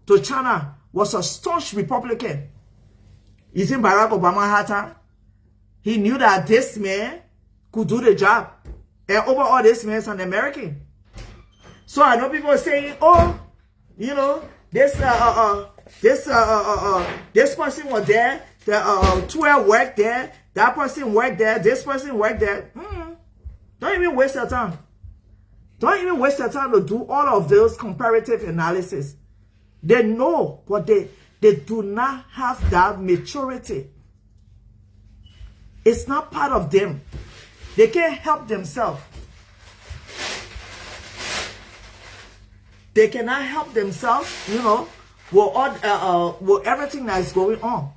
to China was a staunch Republican. You think Barack Obama had time? He knew that this man could do the job. And overall, this man is an American. So I know people saying, oh, you know, this person was there, the 12 worked there, that person worked there, this person worked there. Don't even waste your time. Don't even waste your time to do all of those comparative analysis. They know, but they do not have that maturity. It's not part of them. They can't help themselves. They cannot help themselves, you know, with everything that is going on.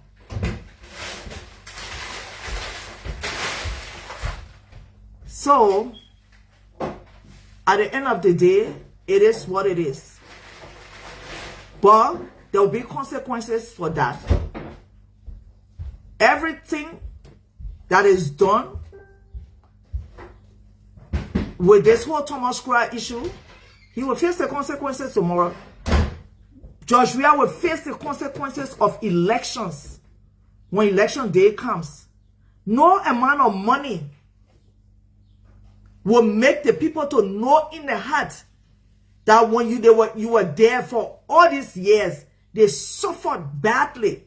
So, at the end of the day, it is what it is. But there will be consequences for that. Everything that is done with this whole Thomas Crowe issue, he will face the consequences tomorrow. George Weah will face the consequences of elections when election day comes. No amount of money will make the people to know in the heart that when you were there for all these years, they suffered badly.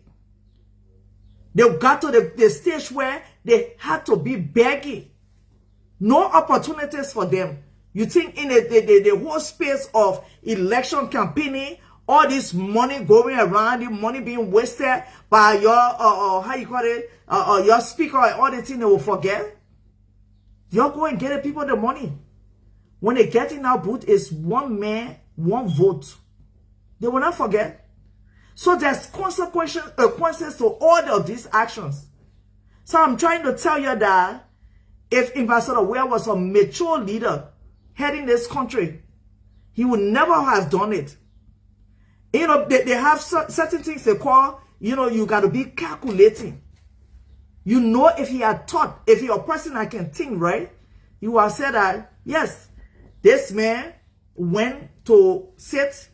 They got to the stage where they had to be begging. No opportunities for them. You think in the whole space of election campaigning, all this money going around, the money being wasted by your, how you call it, your speaker and all the things they will forget? You're going to get the people the money. When they get in our booth, it's one man, one vote. They will not forget. So there's consequences to all of these actions. So I'm trying to tell you that if Ambassador Weah was a mature leader heading this country, he would never have done it. You know, they have certain things they call, you know, you got to be calculating. You know, if he had thought, if you're a person that can think, right? You will have said that, yes, this man went to sit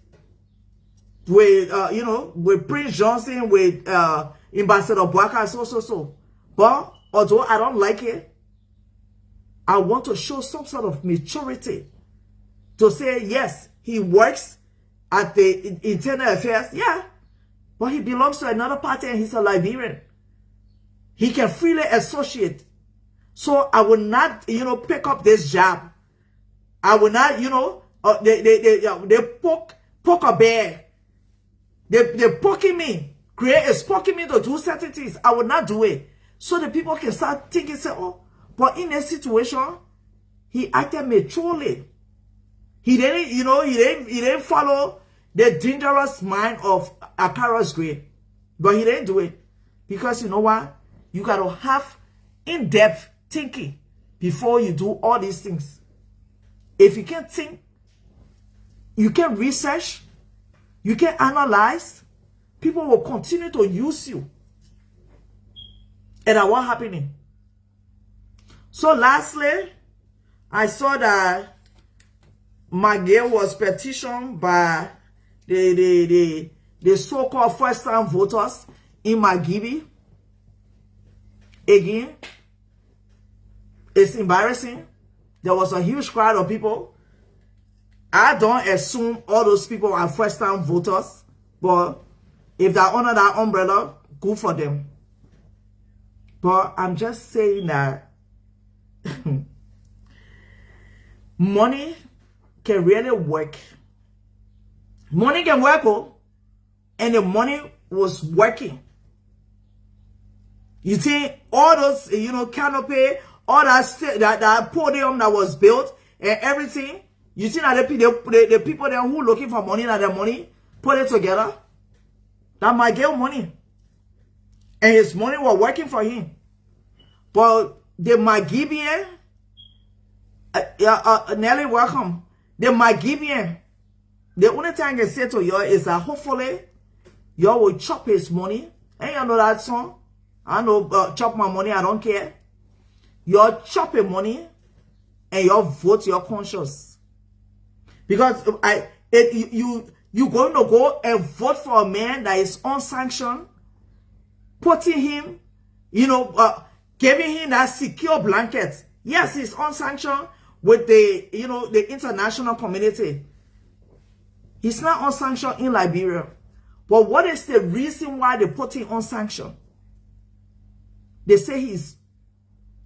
with, you know, with Prince Johnson, with Ambassador Bwaka, so. But although I don't like it, I want to show some sort of maturity to say, yes, he works at the internal affairs, yeah, but he belongs to another party and he's a Liberian. He can freely associate. So I will not, you know, pick up this job. I will not, you know, they poke a bear. They poking me. Is poking me to do certain things. I will not do it. So the people can start thinking, say, oh, but in this situation, he acted maturely. He didn't, you know, he didn't follow the dangerous mind of Akara's grave. But he didn't do it. Because you know what? You got to have in-depth thinking before you do all these things. If you can't think, you can research, you can analyze, people will continue to use you. And what happening? So lastly, I saw that Maggie was petitioned by the so-called first-time voters in Magibi. Again, it's embarrassing. There was a huge crowd of people. I don't assume all those people are first-time voters, but if they're under that umbrella, good for them. But I'm just saying that money can really work. Money can work, and the money was working. You see, all those, you know, canopy, all that podium that was built and everything, you see that the people there who looking for money, that the money, put it together, that might get money. And his money was working for him. But the Magibian, Nelly, welcome. The Magibian, The only thing I can say to you is that hopefully y'all will chop his money. And you know that song? I know chop my money, I don't care. Y'all chop your money and y'all vote your conscience. Because you going to go and vote for a man that is unsanctioned, putting him, giving him that secure blanket. Yes, he's unsanctioned with the, the international community. He's not unsanctioned in Liberia. But what is the reason why they put him unsanctioned? They say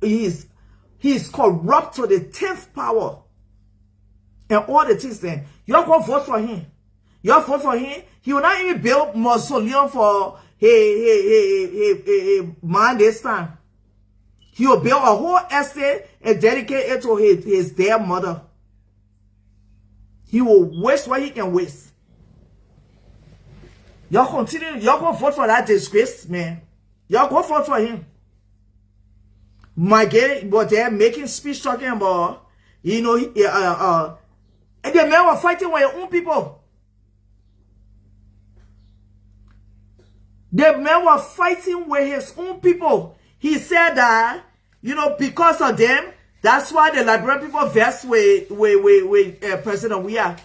he's corrupt to the 10th power. And all the things then. You're going to vote for him. You're vote for him. He will not even build mausoleum for hey man this time. He will build a whole estate and dedicate it to his dear mother. He will waste what he can waste. Y'all continue. Y'all gonna vote for that disgrace, man. Y'all go vote for him. But they're making speech talking about, and the men were fighting with your own people. The men were fighting with his own people. He said that, because of them, that's why the Liberian people vex with President Weah.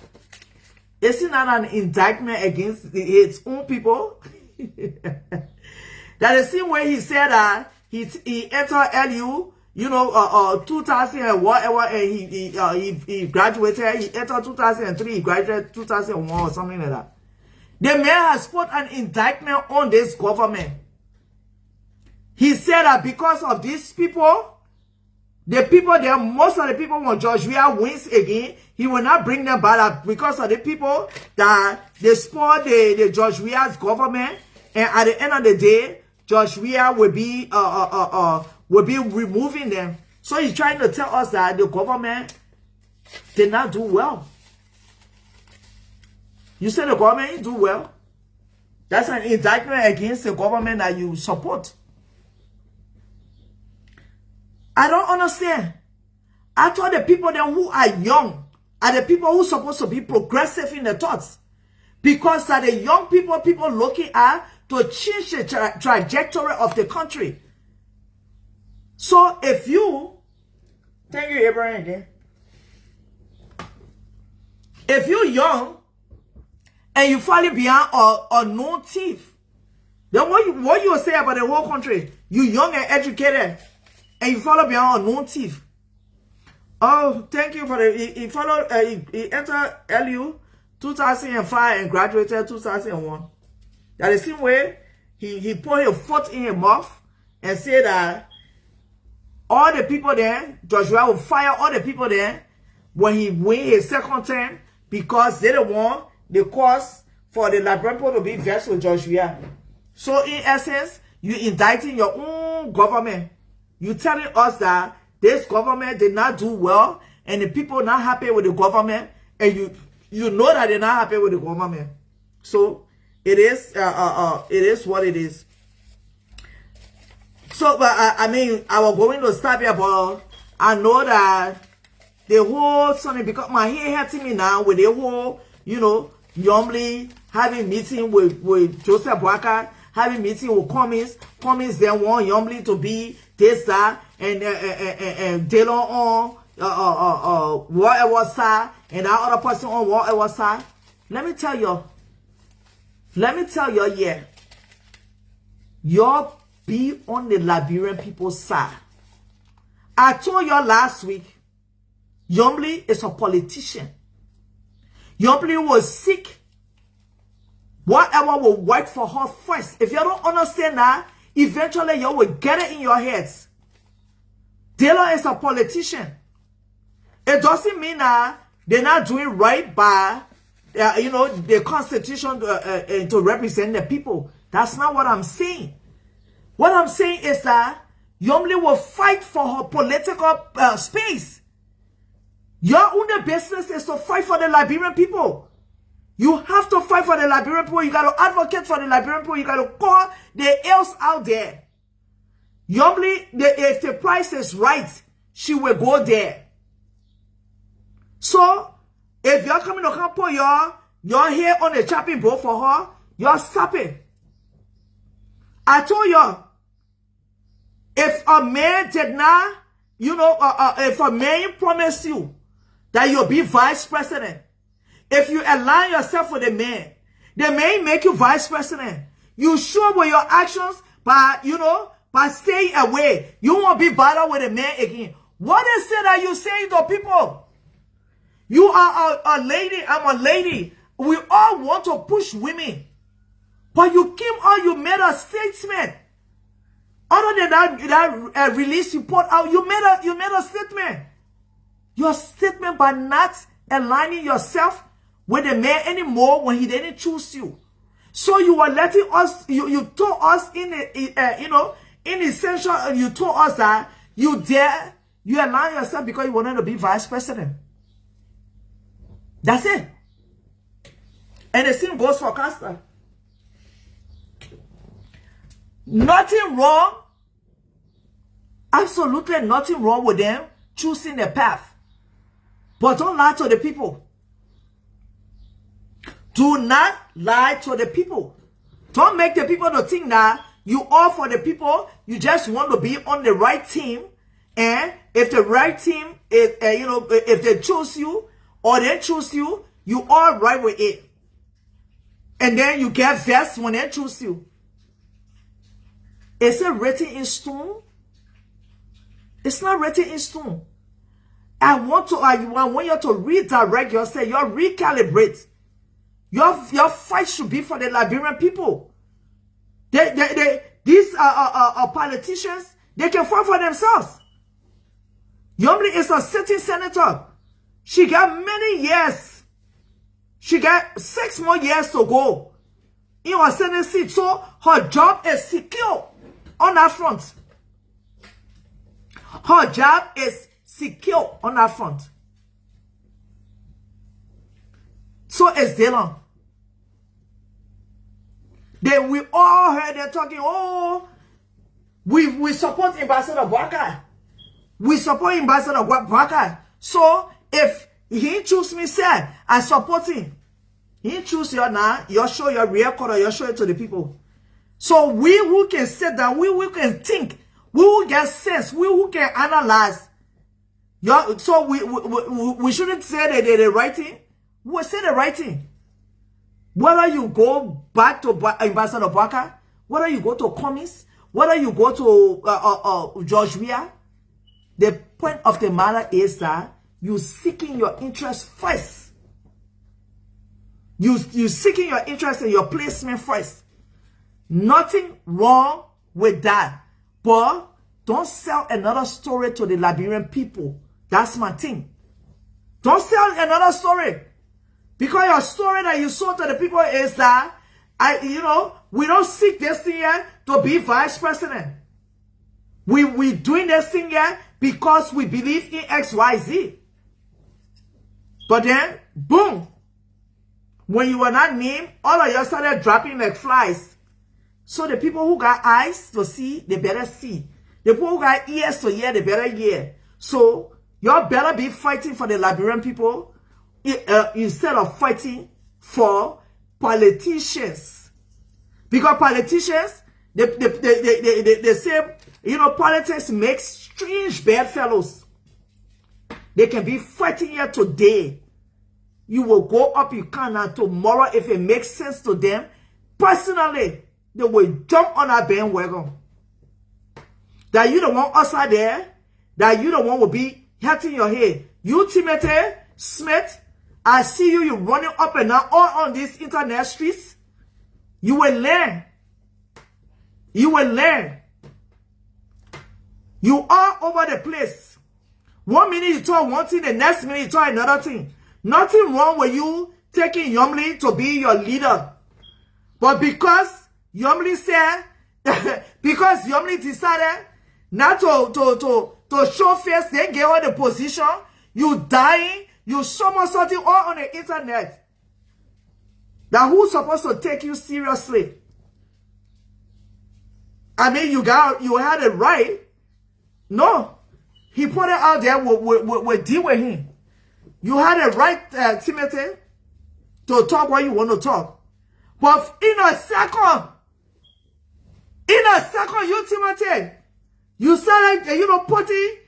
Isn't that an indictment against his own people? That the same way he said that he entered LU, 2000 and whatever, and he graduated. He entered 2003, he graduated 2001 or something like that. The man has put an indictment on this government. He said that because of these people, most of the people when George Weah wins again, he will not bring them back because of the people that they spoiled the George Weah's government, and at the end of the day, George Weah will be removing them. So he's trying to tell us that the government did not do well. You say the government didn't do well. That's an indictment against the government that you support. I don't understand. I thought the people then who are young are the people who are supposed to be progressive in their thoughts. Because are the young people looking at to change the trajectory of the country. So if you, thank you Abraham again. If you're young and you falling behind a known thief, then what you say about the whole country? You young and educated, and you follow behind a known thief. Oh, thank you for the. He entered LU 2005 and graduated 2001. That the same way he put his foot in his mouth and said that all the people there, Joshua will fire all the people there when he win his second term because they don't want the cause for the Liberian people to be vexed with Joshua. So in essence, you indicting your own government. You telling us that this government did not do well and the people not happy with the government, and you know that they're not happy with the government. So it is what it is. So but I mean I was going to stop here, but I know that the whole something because my hair hurting me now with the whole, Yomli having meeting with Joseph Waka, having meeting with Cummins then want Yomli to be this, that, and Delon on whatever side, and that other person on whatever side. Let me tell you, yeah, y'all be on the Liberian people's side. I told y'all last week, Yomli is a politician. Yomli will seek whatever will work for her first. If you don't understand that, eventually you will get it in your heads. Taylor is a politician. It doesn't mean that they're not doing right by, the constitution to represent the people. That's not what I'm saying. What I'm saying is that Yomli will fight for her political space. Your only business is to fight for the Liberian people. You have to fight for the Liberian people. You got to advocate for the Liberian people. You got to call the ills out there. Yomli, if the price is right, she will go there. So, if you're coming to come put your hair on the chopping board for her, you're stopping. I told you, if a man did not, if a man promised you that you'll be vice president, if you align yourself with the man make you vice president. You show with your actions by staying away. You won't be bothered with the man again. What is it that you saying to people? You are a lady, I'm a lady. We all want to push women. But you came on, you made a statement. Other than that release you put out, you made a statement. Your statement by not aligning yourself with the man anymore when he didn't choose you. So you were letting us, you told us in essential, you told us that you align yourself because you wanted to be vice president. That's it. And the same goes for Castor. Nothing wrong, absolutely nothing wrong with them choosing the path. But don't lie to the people. Do not lie to the people. Don't make the people to think that you all for the people. You just want to be on the right team. And if the right team, if they choose you or they choose you, you all right with it. And then you get vexed when they choose you. Is it written in stone? It's not written in stone. I want you to redirect yourself. You recalibrate. Your fight should be for the Liberian people. These politicians, they can fight for themselves. Yomli is a sitting senator. She got many years. She got 6 more years to go in her Senate seat. So her job is secure on that front. Her job is secure on that front. So is Dylan. Then we all heard them talking, oh, we support Ambassador Bwaka. We support Ambassador Bwaka. So if he choose me, say, I support him. He choose you now, you show your real color, you show it to the people. So we who can sit down, we who can think, we who get sense, we who can analyze. So we shouldn't say that they're the right thing. We say the right thing. Whether you go back to Ambassador Bwaka, whether you go to Commies, whether you go to George Weah, the point of the matter is that you seeking your interest first. You seeking your interest in your placement first. Nothing wrong with that. But don't sell another story to the Liberian people. That's my thing. Don't sell another story. Because your story that you sold to the people is that, we don't seek this thing here to be vice president. We doing this thing here because we believe in X, Y, Z. But then, boom. When you were not named, all of you started dropping like flies. So the people who got eyes to see, they better see. The people who got ears to hear, they better hear. So, y'all better be fighting for the Liberian people instead of fighting for politicians. Because politicians, they say, politics makes strange bedfellows. They can be fighting here today. You will go up, you can, and tomorrow, if it makes sense to them, personally, they will jump on that bandwagon. That you don't want us out there, that you don't want to be hurting your head. You, Timothy Smith, I see you running up and down all on these internet streets. You will learn. You will learn. You are over the place. 1 minute you talk one thing, the next minute you talk another thing. Nothing wrong with you taking Yomli to be your leader. But because Yomli said, because Yomli decided not to show face, then get her the position, you dying, you somersaulting all on the internet. Now who's supposed to take you seriously? I mean, you had it right. No. He put it out there, we'll deal with him. You had it right, Timothy. to talk what you want to talk. But in a second, you, Timothy, you start like, putting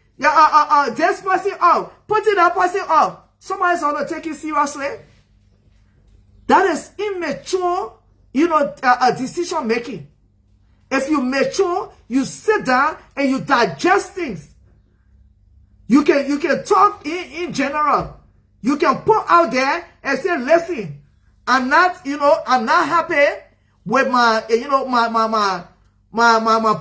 this person up, putting that person up. Somebody's going to take you seriously. That is immature, decision making. If you mature, you sit down and you digest things. You can talk in general. You can put out there and say, listen, I'm not happy with my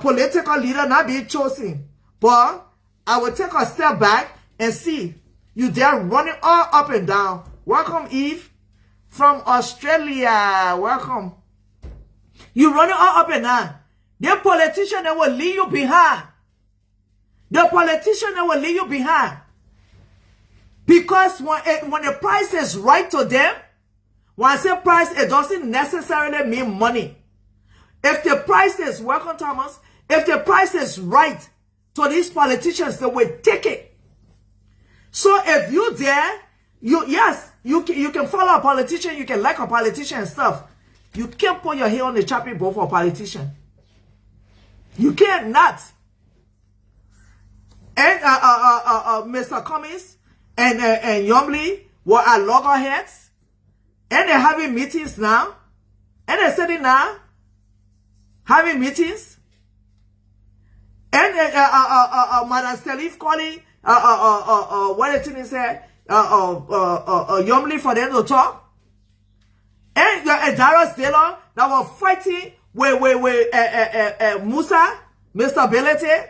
political leader not being chosen. But I will take a step back and see you there running all up and down. Welcome, Eve, from Australia. Welcome. You running all up and down. The politician that will leave you behind. The politician that will leave you behind. Because when the price is right to them, when I say price, it doesn't necessarily mean money. If the price is, welcome Thomas, if the price is right to these politicians, they will take it. So if you there, you can follow a politician, you can like a politician and stuff. You can't put your hair on the chopping board for a politician. You can't not. And Mr. Cummings and Yomley were at loggerheads, and they're having meetings now, and they're sitting now having meetings, and Madam Stelif calling what the thing is said Yomley for them to talk, and Darius Dillon that were fighting with Musa, Mr. Belete,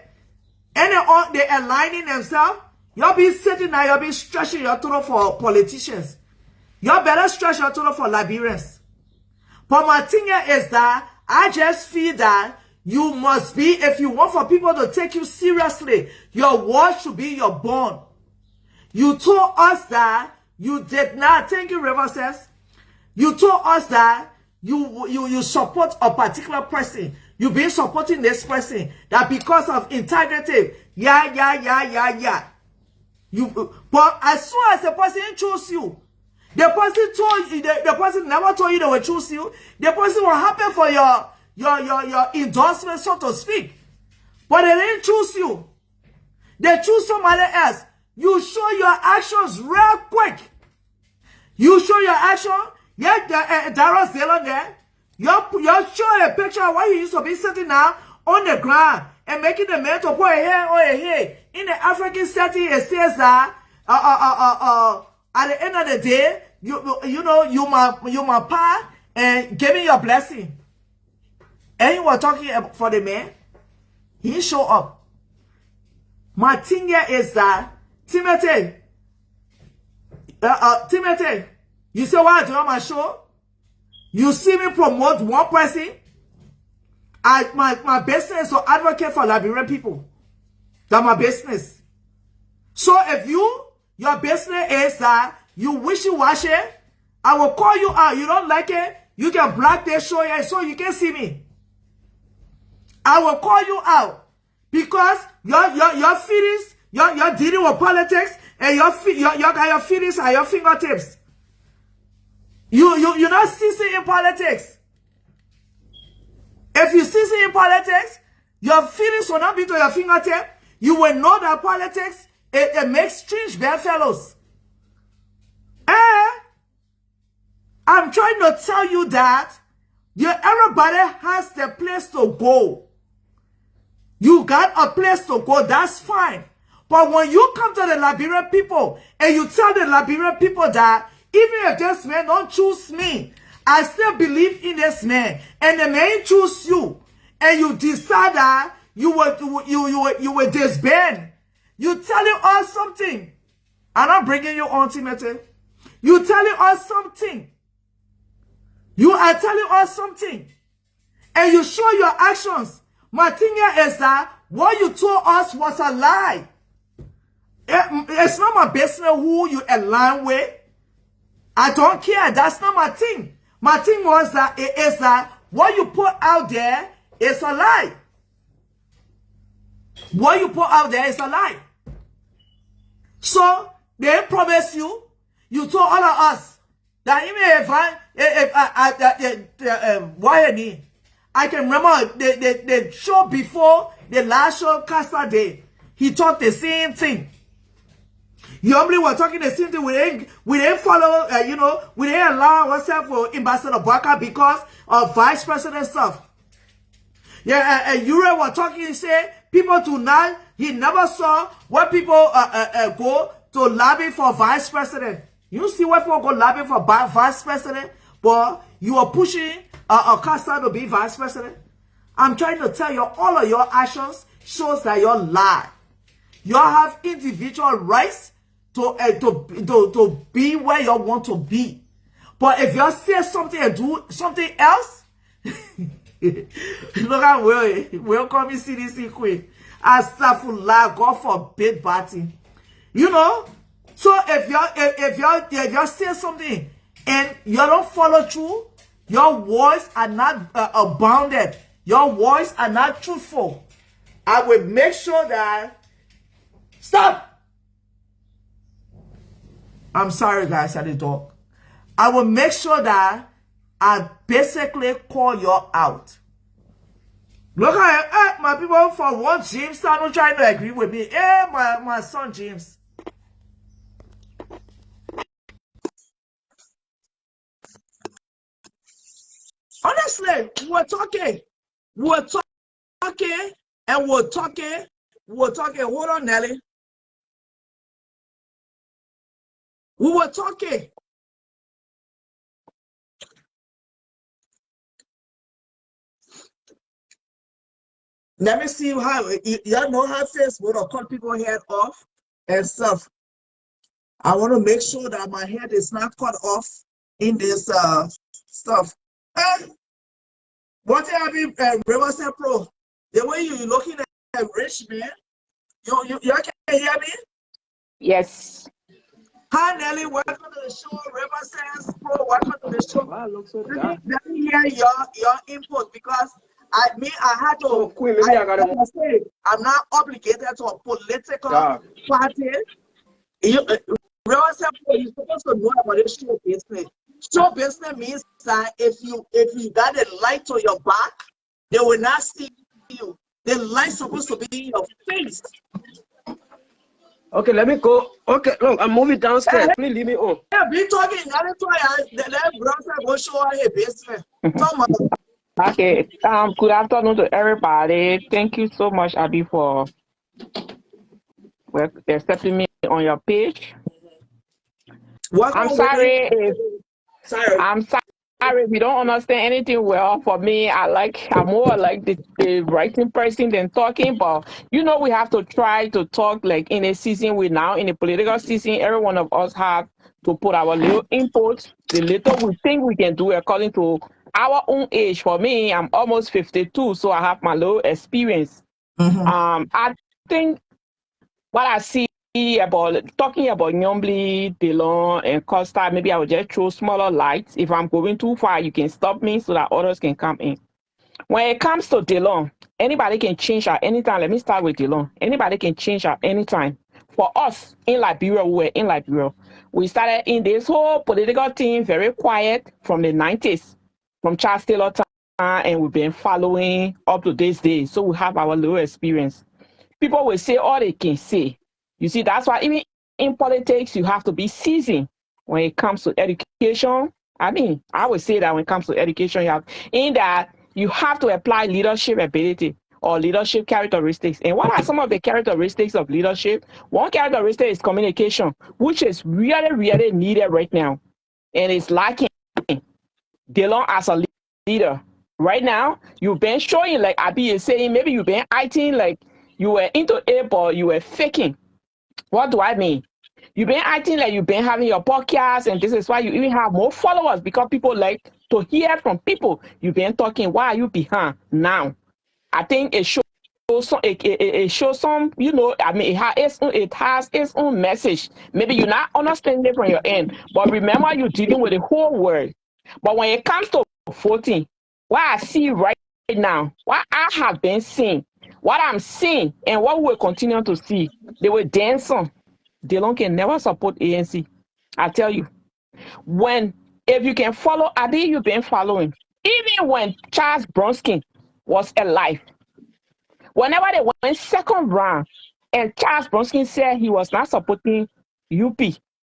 and they aligning themselves. Y'all be sitting now, y'all be stretching your throat for politicians. Y'all better stretch your throat for Liberians. But my thing is that I just feel that you must be, if you want for people to take you seriously, your word should be your bond. You told us that you did not, thank you, River says. You told us that you support a particular person. You've been supporting this person. That because of integrity, yeah. But as soon as the person chose you, the person told you, the person never told you they will choose you. The person will happy for your endorsement, so to speak. But they didn't choose you. They choose somebody else. You show your actions real quick. You show your action. Yeah, Darius Dillon there. You're showing a picture of why he used to be sitting now on the ground and making the man to put a hair. In the African setting, it says that at the end of the day, you my pa and give me your blessing. And he was talking for the man. He show up. My thing here is that Timothy, you say what I do on my show? You see me promote one person. My business is to advocate for Liberian people. That's my business. So if your business is that you wishy-washy, I will call you out. You don't like it, you can block this show here so you can see me. I will call you out because your feelings, you're dealing with politics, and your feelings are your fingertips. You're not ceasing in politics. If you cease in politics, your feelings will not be to your fingertip. You will know that politics, it makes strange bedfellows. I'm trying to tell you that everybody has the place to go. You got a place to go, that's fine. But when you come to the Liberian people and you tell the Liberian people that even if this man don't choose me, I still believe in this man, and the man choose you, and you decide that you will disband. You telling us something. I'm not bringing you on, Timothy. You telling us something. You are telling us something, and you show your actions. My thing here is that what you told us was a lie. It's not my business who you align with. I don't care. That's not my thing. My thing was that it is that what you put out there is a lie. What you put out there is a lie. So they promise you. You told all of us That even if I can remember the show before the last show, Casa Day. He taught the same thing. Yombly were talking the same thing. We didn't follow, we didn't allow ourselves for Ambassador Barker because of vice president stuff. Yeah, Europe were talking, he said, people tonight, he never saw where people go to lobby for vice president. You see where people go lobby for vice president, but you are pushing a Costa to be vice president. I'm trying to tell you, all of your actions shows that you're lie. You have individual rights to be where you want to be. But if you say something and do something else, look at we'll call me CDC queen. Astaghfirullah, God forbid batting. You know? So if you say something and you don't follow through, your words are not bounded. Your words are not truthful. I will make sure that stop. I'm sorry, guys, I did talk. I will make sure that I basically call you out. Look at my people for one James are not trying to agree with me. My son James. Honestly, we're talking. We're talking and we're talking. We're talking. Hold on, Nelly. We were talking. Let me see how y'all know how Facebook will cut people head off and stuff. I want to make sure that my head is not cut off in this stuff. What happened, Riverside Pro? The way you looking at rich man, you can hear me? Yes. Hi Nelly, welcome to the show. Riverside Pro, welcome to the show. Wow, looks so Let me hear your input because I had to. So, Queen, maybe I gotta say, I'm not obligated to a political party. Riverside Pro, you're supposed to know about this show business. Show business means that if you got a light to your back, they will not see you. The light's supposed to be in your face. Okay, let me go. Okay, look, I'm moving downstairs. Please leave me on. Yeah, be talking. Let brother go show her a business. Okay. Good afternoon to everybody. Thank you so much, Abby, for accepting me on your page. I'm sorry if we don't understand anything well. For me, I'm more like the writing person than talking, but we have to try to talk like in a season. We're now in a political season. Every one of us have to put our little input, the little we think we can do according to our own age. For me, I'm almost 52, so I have my little experience. I think what I see about talking about Nyombli, Delon, and Costa, maybe I will just throw smaller lights. If I'm going too far, you can stop me so that others can come in. When it comes to Delon, anybody can change at any time. Let me start with Delon. Anybody can change at any time. For us in Liberia, we were in Liberia. We started in this whole political thing very quiet from the 90s, from Charles Taylor time, and we've been following up to this day. So we have our little experience. People will say all they can say. You see, that's why even in politics, you have to be seasoned when it comes to education. I would say that when it comes to education, you have to apply leadership ability or leadership characteristics. And what are some of the characteristics of leadership? One characteristic is communication, which is really, really needed right now. And it's lacking. Delon as a leader. Right now, you've been showing, like Abi is saying, maybe you've been acting like you were into it, but you were faking. What do I mean? You've been acting like you've been having your podcast, and this is why you even have more followers, because people like to hear from people. You've been talking. Why are you behind now? I think it shows some, it shows some, it has its own message. Maybe you're not understanding it from your end, but remember, you're dealing with the whole world. But when it comes to voting, what I see right now, what I have been seeing, what I'm seeing, and what we will continue to see, they were dancing. Delon can never support ANC. I tell you, when If you can follow Adi, you've been following. Even when Charles Bronski was alive, whenever they went second round, and Charles Bronski said he was not supporting UP,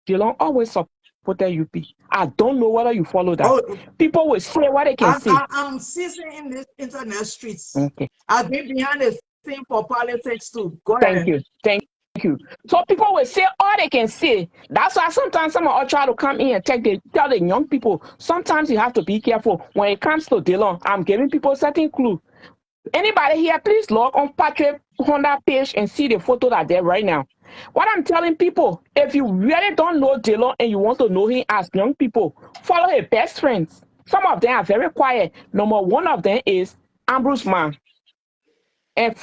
Dylan always supported UP. I don't know whether you follow that. Oh, People will say what they can say. I'm seasoned in this internet streets. Okay. I've been behind the scene for politics too. Go Thank ahead. you. Thank you. So people will say all they can say. That's why sometimes some of us try to come in and tell the young people. Sometimes you have to be careful. When it comes to Dylan, I'm giving people certain clue. Anybody here, please log on Patrick Honda page and see the photo that there right now. What I'm telling people, if you really don't know Dylan and you want to know him as young people, follow his best friends. Some of them are very quiet. Number one of them is Ambrose Man. And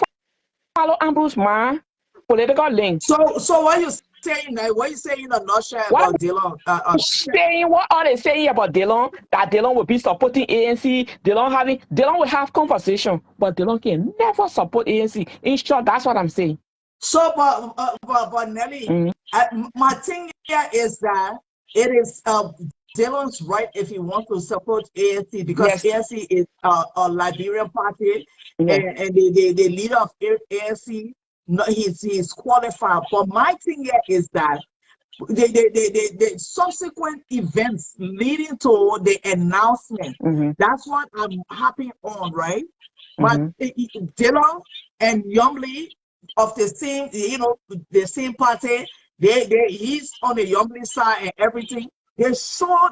follow Ambrose Man political link. So what you saying now? What you saying in a nutshell What about Dylan? saying, what are they saying about Dylan? That Dylan will be supporting ANC. Dylan will have conversation, but Dylan can never support ANC. In short, that's what I'm saying. So, but Nelly, my thing here is that it is Dylan's right if he wants to support ANC, because Yes. ANC is a Liberian party, Yeah. and the leader of ANC, no, he's qualified. But my thing here is that the subsequent events leading to the announcement, that's what I'm happy on, right? But Dylan and Yumley of the same, the same party, he's on the Yumley side and everything. They show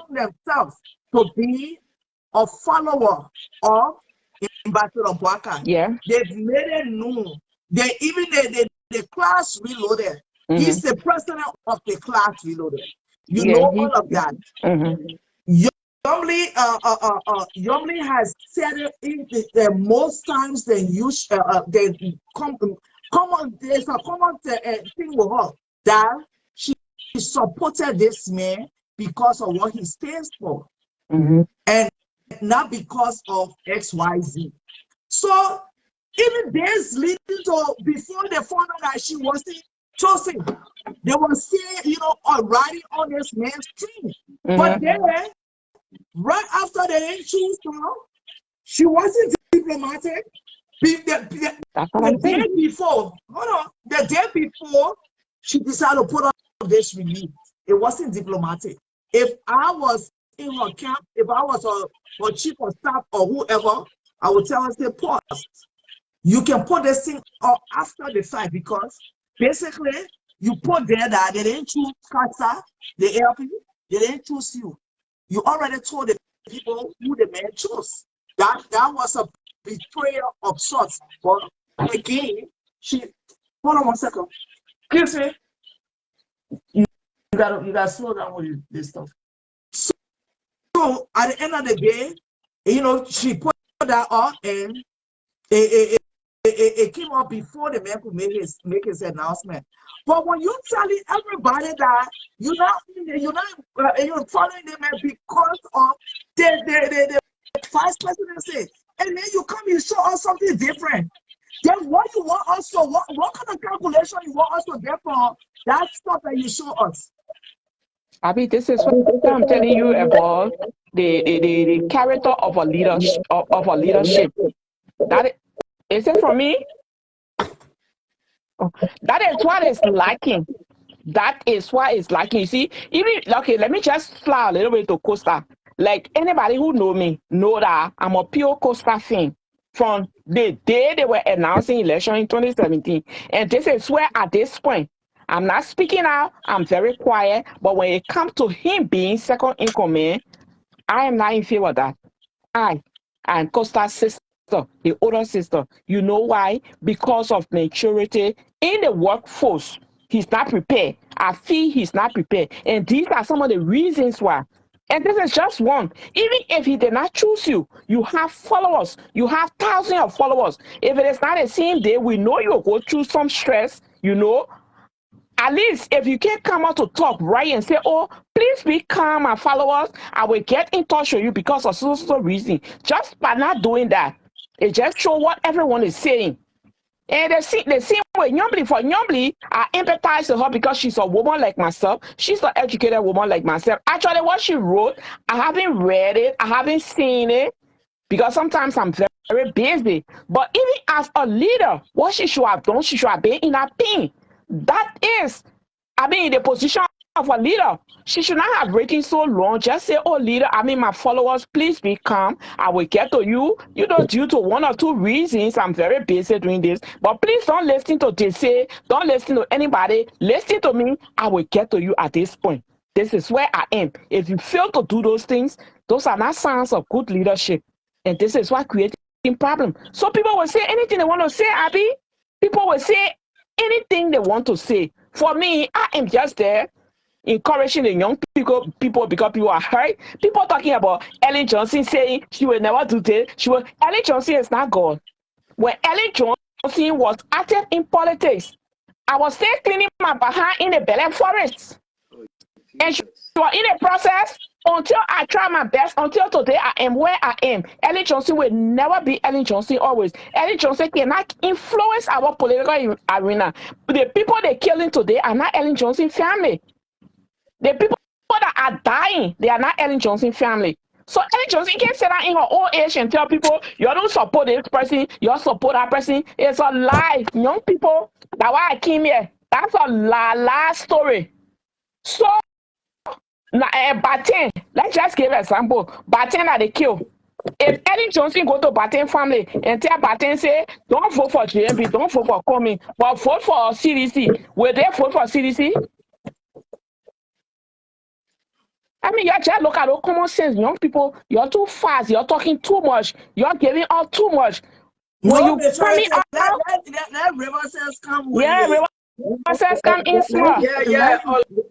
themselves to be a follower of Ambassador Boaka. Yeah. They've made it known. They even the class reloaded. He's the president of the class reloaded. You know all of that. Yumley has said it most times than usual. There's a common thing with her that she supported this man because of what he stands for, and not because of XYZ. So even days leading to before they found out that she wasn't chosen, they were still, riding on this man's team. But then, right after they choose her, she wasn't diplomatic. The day before, the day before, she decided to put on this release. It wasn't diplomatic. If I was in her camp, if I was her chief of staff or whoever, I would tell her, say, pause. You can put this thing up after the fact, because basically you put there that they didn't choose Kasa, the LP, they didn't choose you. You already told the people who the man chose. That was a betrayal of sorts. But again, hold on one second. Excuse me. You gotta slow down with this stuff. So at the end of the day, she put that up, and it came up before the man could make his announcement. But when you're telling everybody that you're following them because of the vice presidency, and then you show us something different, then what you want us to, what kind of calculation you want us to get from that stuff that you show us? Abi, this is what I'm telling you about the character of a leadership That is it for me? Oh, that is what is lacking. That is what is lacking. You see, even okay, let me just fly a little bit to Costa. Like anybody who know me know that I'm a pure Costa fan from the day they were announcing election in 2017. And this is where at this point, I'm not speaking out, I'm very quiet, but when it comes to him being second in command, I am not in favor of that. I am Costa's sister, the older sister. You know why? Because of maturity in the workforce. He's not prepared. I feel he's not prepared. And these are some of the reasons why. And this is just one. Even if he did not choose you, you have followers. You have thousands of followers. If it is not the same day, we know you'll go through some stress, At least if you can't come out to talk right and say, oh, please be calm and followers, I will get in touch with you because of so reason. Just by not doing that, it just shows what everyone is saying. And the same way, Nyambly, for Nyambly, I empathize with her because she's a woman like myself. She's an educated woman like myself. Actually, what she wrote, I haven't read it. I haven't seen it because sometimes I'm very, very busy. But even as a leader, what she should have done, she should have been in her pin. That is, I mean, in the position of a leader, she should not have written so long. Just say, oh, leader, I mean, my followers, please be calm. I will get to you. You know, due to one or two reasons, I'm very busy doing this. But please don't listen to this. Don't listen to anybody. Listen to me. I will get to you at this point. This is where I am. If you fail to do those things, those are not signs of good leadership. And this is what creating problem. So people will say anything they want to say, Abby. People will say anything they want to say. For me, I am just there encouraging the young people because people are hurt. People talking about Ellen Johnson saying she will never do this. Ellen Johnson is not God. When Ellen Johnson was active in politics, I was still cleaning my behind in the Belen forest. And she was in a process until I tried my best. Until today, I am where I am. Ellen Johnson will never be Ellen Johnson always. Ellen Johnson cannot influence our political arena. The people they're killing today are not Ellen Johnson family. The people that are dying, they are not Ellen Johnson family. So Ellen Johnson can't sit down in her old age and tell people, you don't support this person, you support that person. It's a lie. Young people, that's why I came here. That's a lie story. So, Batin, let's just give an example. Batin that they kill. If Ellen Johnson go to Batin family and tell Batin say, don't vote for JMP, don't vote for Coming, but vote for CDC, will they vote for CDC? I mean, you just look at all common sense. Young people, you're too fast. You're talking too much. You're giving out too much. When you let River Says come. Yeah, River Says come in small. Yeah.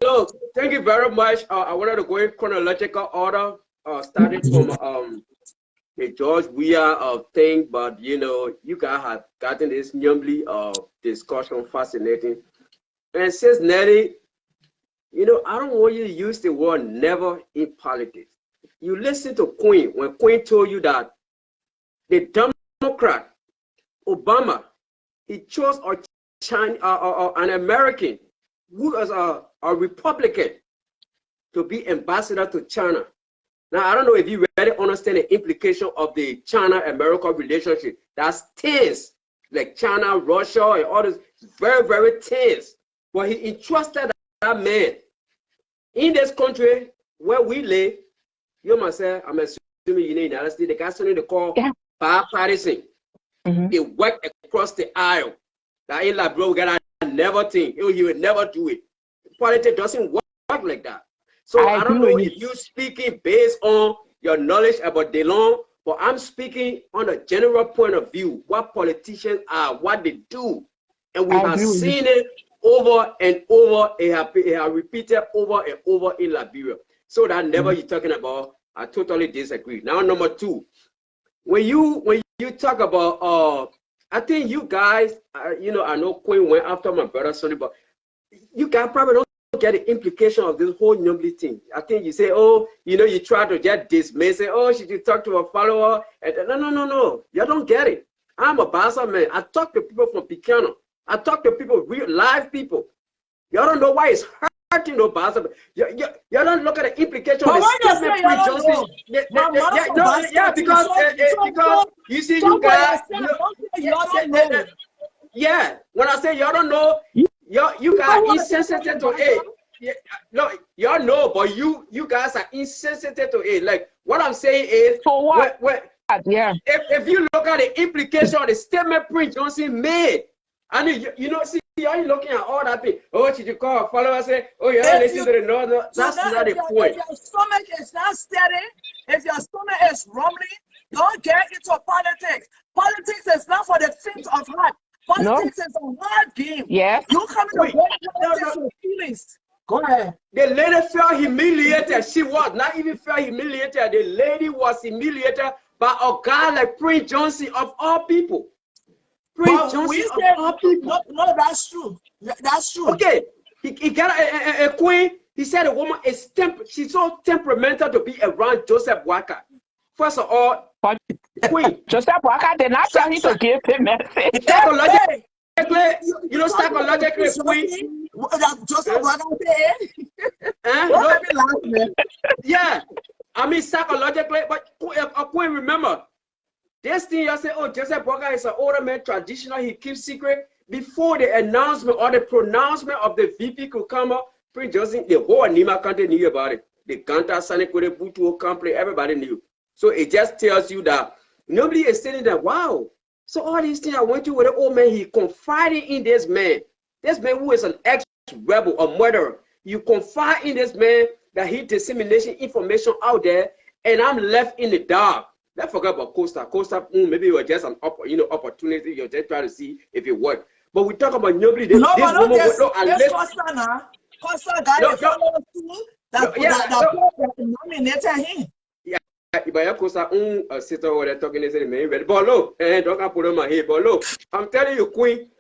Look, thank you very much. I wanted to go in chronological order, starting from the George Weah thing, but you know, you guys have gotten this Nyambly discussion fascinating. And says Nelly, you know, I don't want you to use the word never in politics. You listen to Queen when Queen told you that the Democrat, Obama, he chose an American who is a Republican to be ambassador to China. Now, I don't know if you really understand the implication of the China-America relationship. That's tense, like China, Russia, and all this. Very, very tense. But he entrusted that man in this country where we live. You must say, I'm assuming you know in the United States, they got something they call bipartisan. They work across the aisle. That in Liberia, we got never think he would never do it. Politics doesn't work like that. So I don't know if you're speaking based on your knowledge about Delon, but I'm speaking on a general point of view, what politicians are, what they do. And we have seen it over and over. It have repeated over and over in Liberia. So that never you're talking about, I totally disagree. Now, number two, when you talk about, I think you guys, you know, I know Queen went after my brother Sonny, but you guys probably don't get the implication of this whole Nyambly thing. I think you say, oh, you know, you try to just dismiss it. Oh, should you talk to a follower? And no. You don't get it. I'm a Bassa man. I talk to people from Picano. I talk to people, real live people. Y'all don't know why it's hurting no Bassa. You don't look at the implication of the statement. Because you see, you guys. Yeah, when I say y'all don't know, you guys are insensitive to it. Yeah, no, y'all know, but you guys are insensitive to it. Like what I'm saying is, for what? Yeah. If you look at the implication of the statement Prince Johnson made, and you know, see, y'all looking at all that thing. Oh, should you call a follower say, oh, you don't listen to the northern? That's not the point. If your stomach is not steady, if your stomach is rumbling, don't get into politics. Politics is not for the faint of heart. Politics is a hard game. Yes. You come to politics with feelings. Go ahead. The lady felt humiliated. She was not even felt humiliated. The lady was humiliated by a guy like Prince Johnson of all people. Prince Johnson of all people. No, that's true. That's true. Okay. He got a queen. He said a woman is she's so temperamental to be around Joseph Walker. First of all, Queen. Joseph Walker did not tell him to give him message. Psychological you know, psychologically, Queen. Joseph, what I say? Yeah, I mean psychologically, but Queen, remember this thing. You say, oh, Joseph Walker is an older man, traditional. He keeps secret. Before the announcement or the pronouncement of the VP could come up, Prince Joseph, the whole Nima country knew about it. The Kanta Sanekure Butu company, everybody knew. So it just tells you that nobody is saying that, wow. So all these things I went through with the old man, he confided in this man who is an ex-rebel or murderer. You confide in this man that he dissemination information out there, and I'm left in the dark. Let's forget about Costa. Costa, maybe it was just an opportunity. You're just trying to see if it worked. But we talk about nobody. This woman would look unless Costa now. Costa got a follow too. That nominated him. Yeah, but Costa, sister, what they're talking is the main. But look, and don't put on my head. But look, I'm telling you, Queen.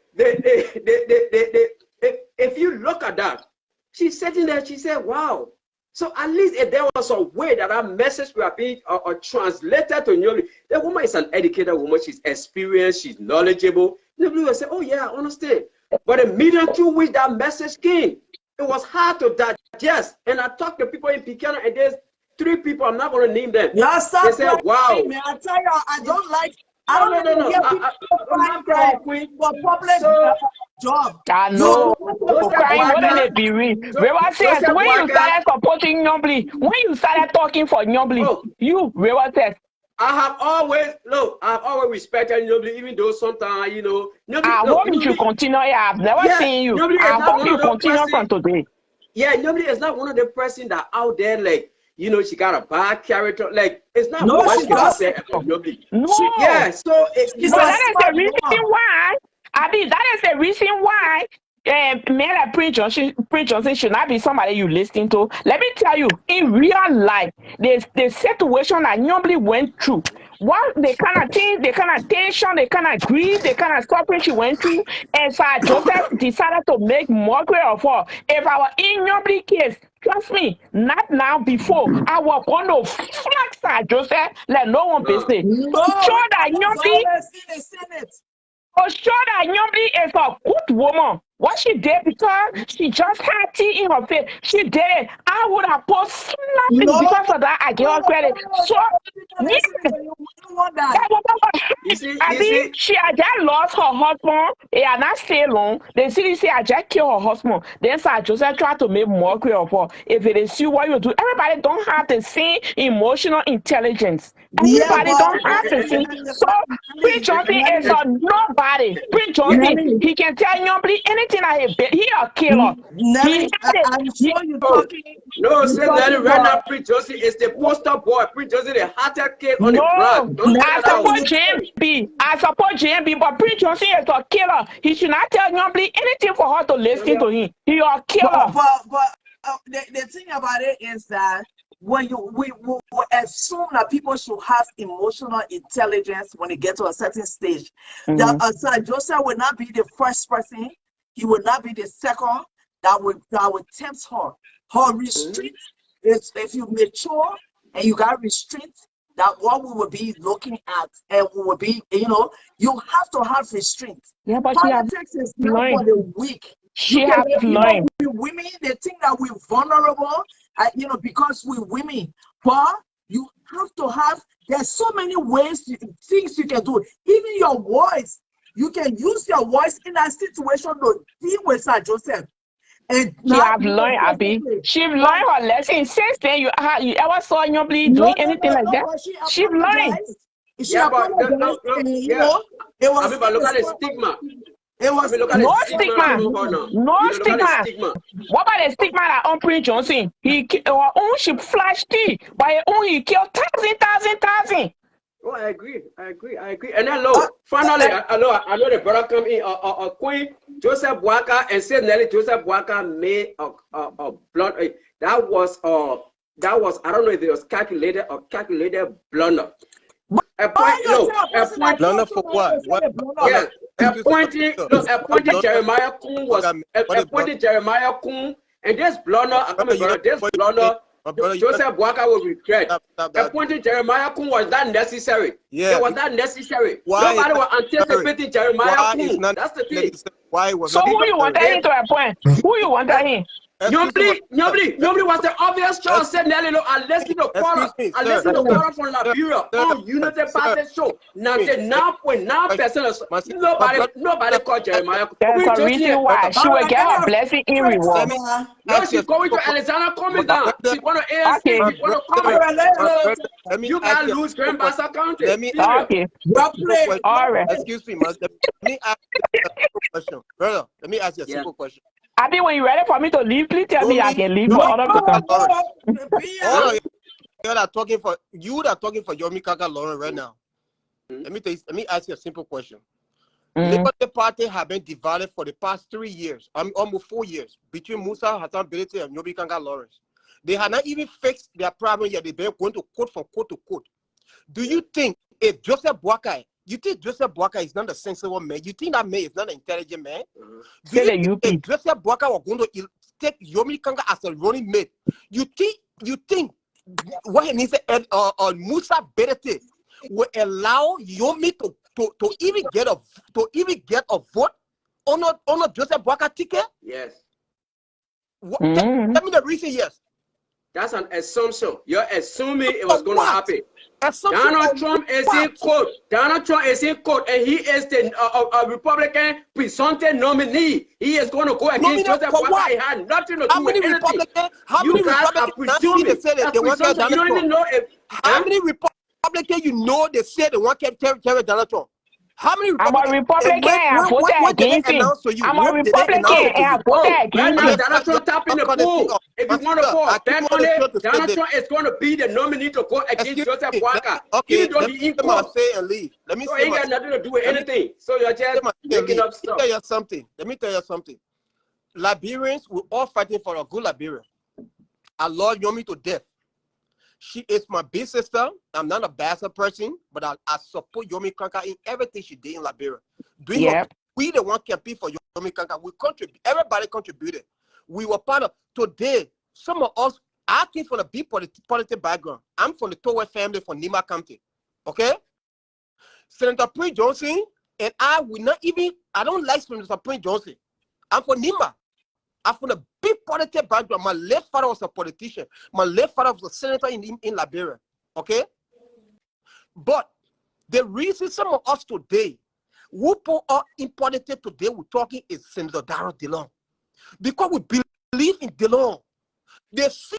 If you look at that, she's sitting there. She said, "Wow." So at least if there was a way that our message would be translated to Nyobi, the woman is an educated woman. She's experienced. She's knowledgeable. Nobody will say, "Oh yeah, I understand." But the medium through which that message came, it was hard to digest. And I talked to people in Pecan, and there's 3 people. I'm not going to name them. Yeah, they said, "Wow." Man, I tell you, I don't like. I don't no. I'm not crying, Queen. For public job. I know. Crying more than a bereave. Rewa says, when you started supporting Nyombli, when you started talking for Nyombli, you, Rewa says, I have always respected Nyombli, even though sometimes, you know. I hope you should continue. I've never seen you. I hope you continue from today. Yeah, Nyombli is not one of the person that out there, like, you know, she got a bad character. Like, it's not what she can say about Nyombli. No. Yeah, so that is the reason why. I mean, that is the reason why men like Prince Johnson should not be somebody you listen to. Let me tell you, in real life, the situation that Nyombli went through, what the kind of things, the kind of tension, the kind of grief, the kind of suffering she went through, and so Joseph decided to make mockery of her. If I were in Nyombli case, trust me, not now, before, I was going to flex at Joseph like no one business. No, sure that Nyombli. For sure that Nyombli is a good woman. What she did, because she just had tea in her face, she did it. I would have put slapping because of that. I give her credit. So, yes, she had just lost her husband. It had not stayed long. Then CDC had just killed her husband. Then Sir Joseph tried to make mockery of her. If it is you, what you do, everybody don't have the same emotional intelligence. Everybody don't have the same. So, Prince Johnson is a nobody. Prince Johnson, he can tell Nyombli anything that he a killer. I'm sure you're talking. No, say that right now, Prince Johnson is the poster boy. Prince Johnson is the hottest kid on the block. I support JMB. I support JMB, but Prince Johnson is a killer. He should not tell Nyombli anything for her to listen to him. He a killer. But the thing about it is that when we assume that people should have emotional intelligence when they get to a certain stage, that Sir Joseph will not be the first person. He will not be the second that would tempt her. Her restraint is, if you mature and you got restraint, that what we will be looking at, and we will be, you know, you have to have restraint. Yeah, but politics is not for the weak. She has learned. Women, they think that we're vulnerable, you know, because we're women. But you have to have. There's so many ways, things you can do. Even your voice. You can use your voice in that situation to deal with Sir Joseph. And she have learned, Abby. She learned her lesson. Since then, you ever saw Nyombli doing anything like that? She learned. She apologized. You know, it was. But look at the stigma. It was no stigma. No stigma. What about the stigma that on Prince Johnson? She flashed tea, but he killed thousand. Oh, I agree. And then, look, finally, I know the brother come in, Queen Joseph Walker, and said Nelly Joseph Walker made a blood. That was, I don't know if it was calculated blunder. Blunder for what? Yeah, appointing Jeremiah Kuhn was appointing Jeremiah Kuhn, and this blunder, this blunder Joseph Boaka will regret. Appointing Jeremiah Kun, was that necessary? Yeah. Was that necessary? Why Nobody was anticipating Jeremiah Kun. That's the thing. Why was so who you wanted him to appoint? Who you wanted him? Nobody was the obvious choice. Said Nelly, look, I listen to Paula. I listen to Paula from Liberia on Unity Party show. Now personal. Nobody called Jeremiah. There's a reason why she will get a blessing in reward. No, she's going to Alexander coming down. She's going to ASC. She's going to come. You can't lose Grand Bassa County. Let me ask you All right. Excuse me, man. Let me ask you a simple question. Brother, let me ask you a simple question. I think when you're ready for me to leave, please tell me I can leave for other people. All of you are talking for Yomi Kaka Lauren right now. Let me ask you a simple question. Liberty Party have been divided for the past 3 years, almost 4 years, between Musa Hassan Belete and Yomi Kaka Lawrence. They have not even fixed their problem yet. They've been going to quote from quote to quote. Do you think if Joseph Boakai, you think Joseph Boakai is not a sensible man? You think that man is not an intelligent man? Do you think if Joseph Boakai was going to take Yomi Kanga as a running mate, you think what he needs on Musa Belete will allow Yomi to even get a vote on a Joseph Boakai ticket? Yes. Tell me the reason. Yes. That's an assumption. You're assuming it was going to happen. Donald Trump is in court. Donald Trump is in court, and he is the Republican presumptive nominee. He is going to go against Joseph Boakai. It had nothing to do with anything. You guys are presuming. You don't even know if. How many Republicans you know they said they want to carry Donald Trump? How many I'm a Republican and I voted against him. I'm a Republican and I voted against him. Donald Trump tapping the pool. If you want to go back on it, Donald Trump is going to be the nominee to go against Joseph Boakai. Okay, let me say and leave. Let me say ain't got nothing to do with anything. So you're just making up stuff. Let me tell you something. Liberians, we're all fighting for a good Liberia. I love Yomi to death. She is my big sister. I'm not a bastard person, but I support Yomi Kanka in everything she did in Liberia. We the one compete for Yomi Kanka. We contribute. Everybody contributed. We were part of. Today, some of us, I came from a big political background. I'm from the Tower family from Nima County. Okay? Senator Prince Johnson and I will not even, I don't like Senator Prince Johnson. I'm from Nima. I'm from a big political background. My late father was a politician. My late father was a senator in Liberia. Okay? But the reason some of us today, who put our in politics today, we're talking is Senator Darrell Dillon. Because we believe in Dillon. They see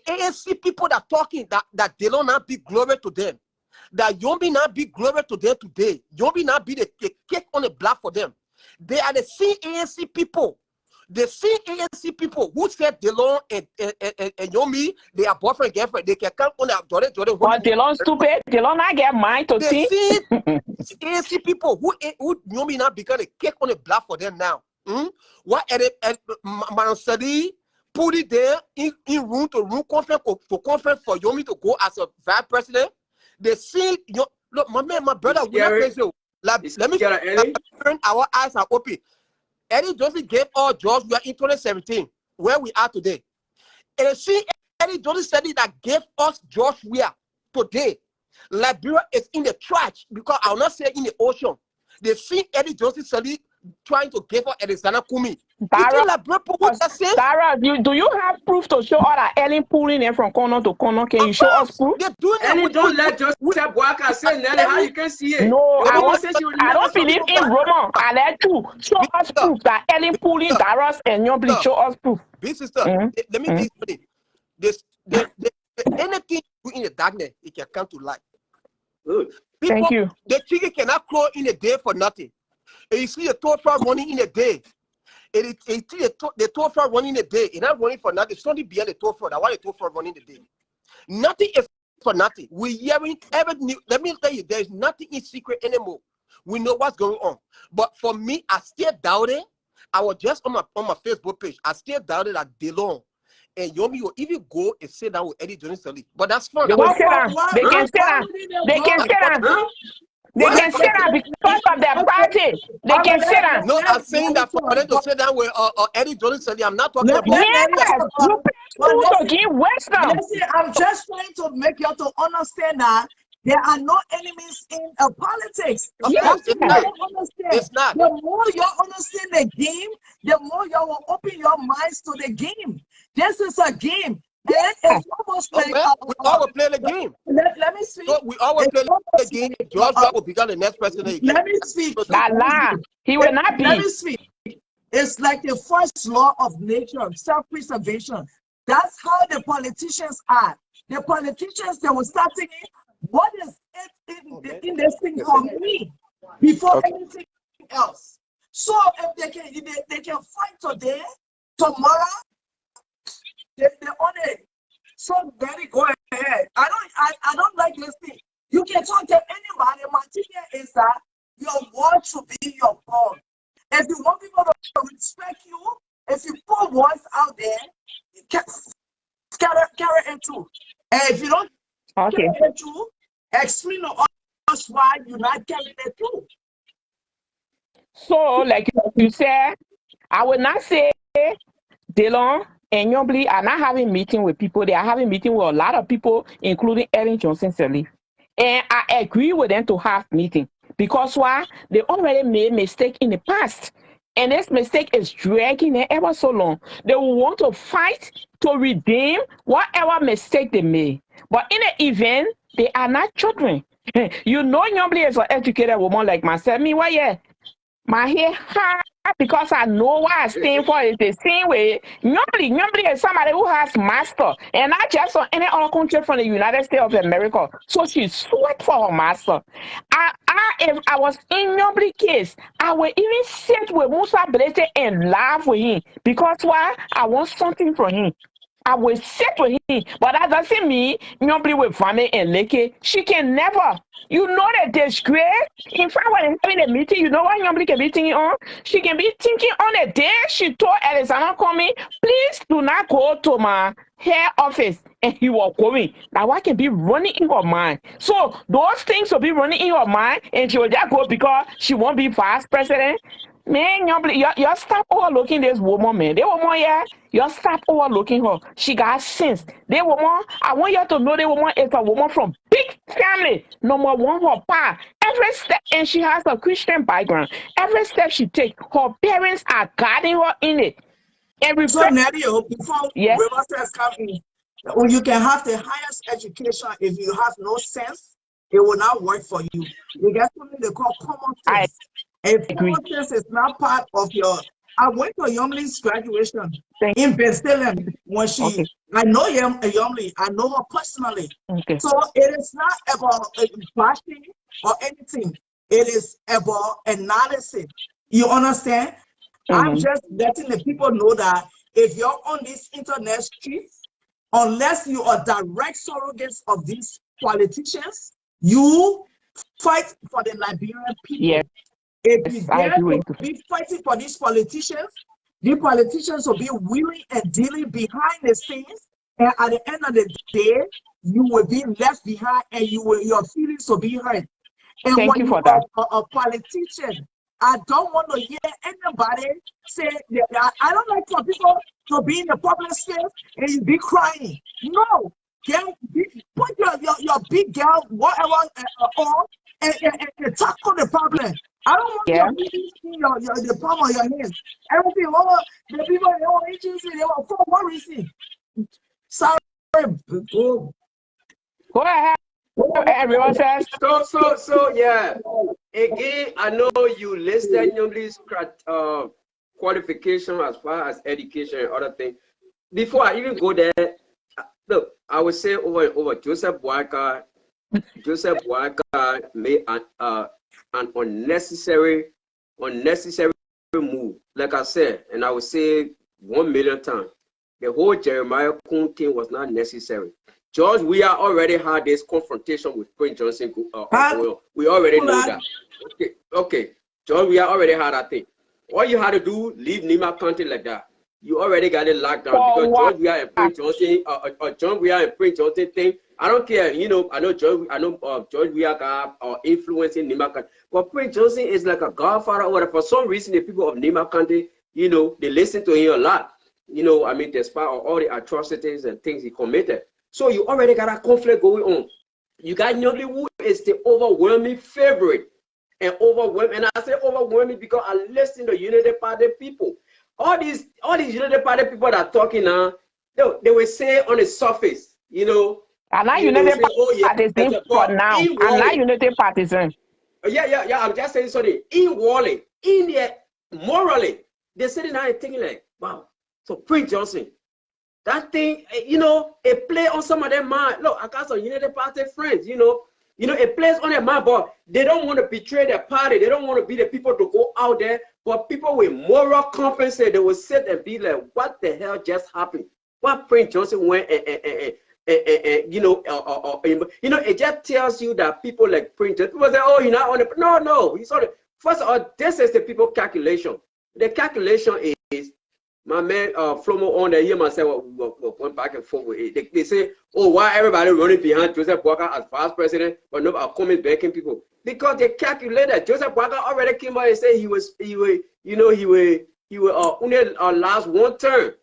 ANC people that are talking that Dillon not be glory to them. That Yomi not be glory to them today. Yomi not be the cake on the block for them. They are the same ANC people. The same ANC people who said Dillon and Yomi, they are boyfriend girlfriend. They can come on the Jordan. But Dillon stupid. Dillon not get mine to see. The same ANC people who Yomi not become a cake on the block for them now. What Mansadi put it there in room to room conference for Yomi to go as a vice president. They see look, my brother, we're not crazy. Let me turn our eyes are open. Eddie Johnson gave all jobs. We are in 2017, where we are today. And see, Eddie Johnson said it that gave us George Weah today. Liberia is in the trash because I will not say in the ocean. They see Eddie Johnson said it trying to give us Alexander Kumi. Sarah, do you have proof to show all that Ellen pulling in from corner to corner? Can you show us proof? They're doing Ellen don't let Joseph Boakai say Nelly how you can see it. No, I don't believe in Roman. I let you show us proof that Ellen pulling Darius and Yombli. Show us proof. Big sister, let me tell you something. Anything you do in the darkness, it can come to light. Thank you. The chicken cannot crow in a day for nothing. And you see the total running in a day. The total running in a day. It's not running for nothing. It's something beyond the total. I want the total running in a day. Nothing is for nothing. We're hearing everything. Let me tell you, there's nothing in secret anymore. We know what's going on. But for me, I still doubt it. I was just on my Facebook page. I still doubted that Dillon and Yomi will even go and sit down with Eddie Johnson. But that's fine. They can sit down. They can sit down. They can sit down. They can sit down because of their party. They can sit down. No, I'm saying that for them to sit down with Eddie Johnson, I'm not talking about. Yes, you pay But to listen, give wisdom. listen, I'm just trying to make you to understand that there are no enemies in politics. Of Yeah. course, That's it's what you not. don't understand. It's not. The more you understand the game, the more you will open your minds to the game. This is a game. And it's almost Oh, like well, we all will play the game. let me speak. So we all will It's play the almost game. like, George Bush will become the next president again. let me speak. So That lie. He will not Let be. me speak. It's like the first law of nature, self-preservation. That's how the politicians are. The politicians, they will start thinking, what is it in this thing for me before anything else? So if they can fight today, tomorrow, they own it. So very go ahead. I don't like listening. You can talk to anybody. My thing here is that your word should be your bond. If you want people to respect you, if you put words out there, you can carry it through. And if you don't Okay. carry it through, explain to us why you're not carrying it through. So, like you said, I will not say Delon and Yombly are not having meeting with people. They are having meeting with a lot of people, including Ellen Johnson Sirleaf. And I agree with them to have meeting. Because why? They already made mistake in the past. And this mistake is dragging them ever so long. They will want to fight to redeem whatever mistake they made. But in the event, they are not children. You know, Yombly is an educated woman like myself. Me, why, yeah. My hair hard because I know what I stand for is the same way. Normally is somebody who has master and not just on any other country from the United States of America. So she sweat for her master. If I was in Normally case, I would even sit with Musa Belete and laugh with him because why? I want something from him. I will sit with him, but that doesn't mean nobody with family and Leke. She can never. You know that disgrace. In fact, when having a meeting, you know what nobody can be thinking on? She can be thinking on the day she told Alexander Comey, please do not go to my hair office. And he was going. Now, what can be running in her mind? So, those things will be running in her mind, and she will just go because she won't be vice president. Man, you stop overlooking this woman, man. This woman, yeah, you stop overlooking her. She got sense. This woman, I want you to know this woman is a woman from big family. Number one, her pa. Every step, and she has a Christian background. Every step she takes, her parents are guiding her in it. So, Nadia, before yeah. River says come in, you can have the highest education if you have no sense, it will not work for you. You get something they call common sense. If common sense is not part of your, I went to Yomli's graduation in Bethlehem when she, I know Yomli, I know her personally. So it is not about bashing or anything. It is about analysis. You understand? I'm just letting the people know that if you're on these internet streets, unless you are direct surrogates of these politicians, you fight for the Liberian people. Yeah. If you dare to be fighting for these politicians will be wheeling and dealing behind the scenes, and at the end of the day, you will be left behind, and your feelings will be hurt. And Thank when you for that. A politician, I don't want to hear anybody say, I don't like for people to be in the public space and you be crying. No, put your big girl, whatever, on and tackle the problem. I don't want your babies in the palm of your hands. Everything, the people, they want agency, they want for one reason. Sorry, go ahead. Everyone says. So yeah. Again, I know you listed Yomli's qualification as far as education and other things. Before I even go there, look, I would say over and over, Joseph Boyka made an unnecessary move. Like I said, and I would say 1 million times, the whole Jeremiah Kuhn thing was not necessary. George, we are already had this confrontation with Prince Johnson. We already know that. Okay. George, we already had that thing. All you had to do, leave Nima County like that. You already got it locked down because George, we are in Prince Johnson. John, we are in Prince Johnson thing. I don't care. You know, I know George. George, we are influencing Nima County. But Prince Johnson is like a godfather or whatever. For some reason, the people of Nima County, you know, they listen to him a lot. You know, I mean, despite all the atrocities and things he committed. So you already got a conflict going on. You got Nyobli, who is the overwhelming favorite. And overwhelming, and I say overwhelming because I listen to Unity Party people. All these Unity Party people that are talking now, they will say on the surface, you know, I'm not they will United say, oh yeah, partisan for now. I'm not United partisan. Yeah. I'm just saying sorry. Inwardly, in there, morally, they're sitting there and thinking like, wow. So Prince Johnson, that thing, you know, it play on some of their mind. Look, I got some United Party friends, you know, it plays on their mind, but they don't want to betray their party. They don't want to be the people to go out there. But people with moral compass, they will sit and be like, what the hell just happened? What Prince Johnson went it just tells you that people like Prince Johnson, people say, oh, you're not on it. No. First of all, this is the people calculation. The calculation is, my man Flomo on there, he myself went back and forth with it. They say, oh, why everybody running behind Joseph Walker as vice president, but no are coming backing people? Because they calculated Joseph Walker already came out and said he will only last one term.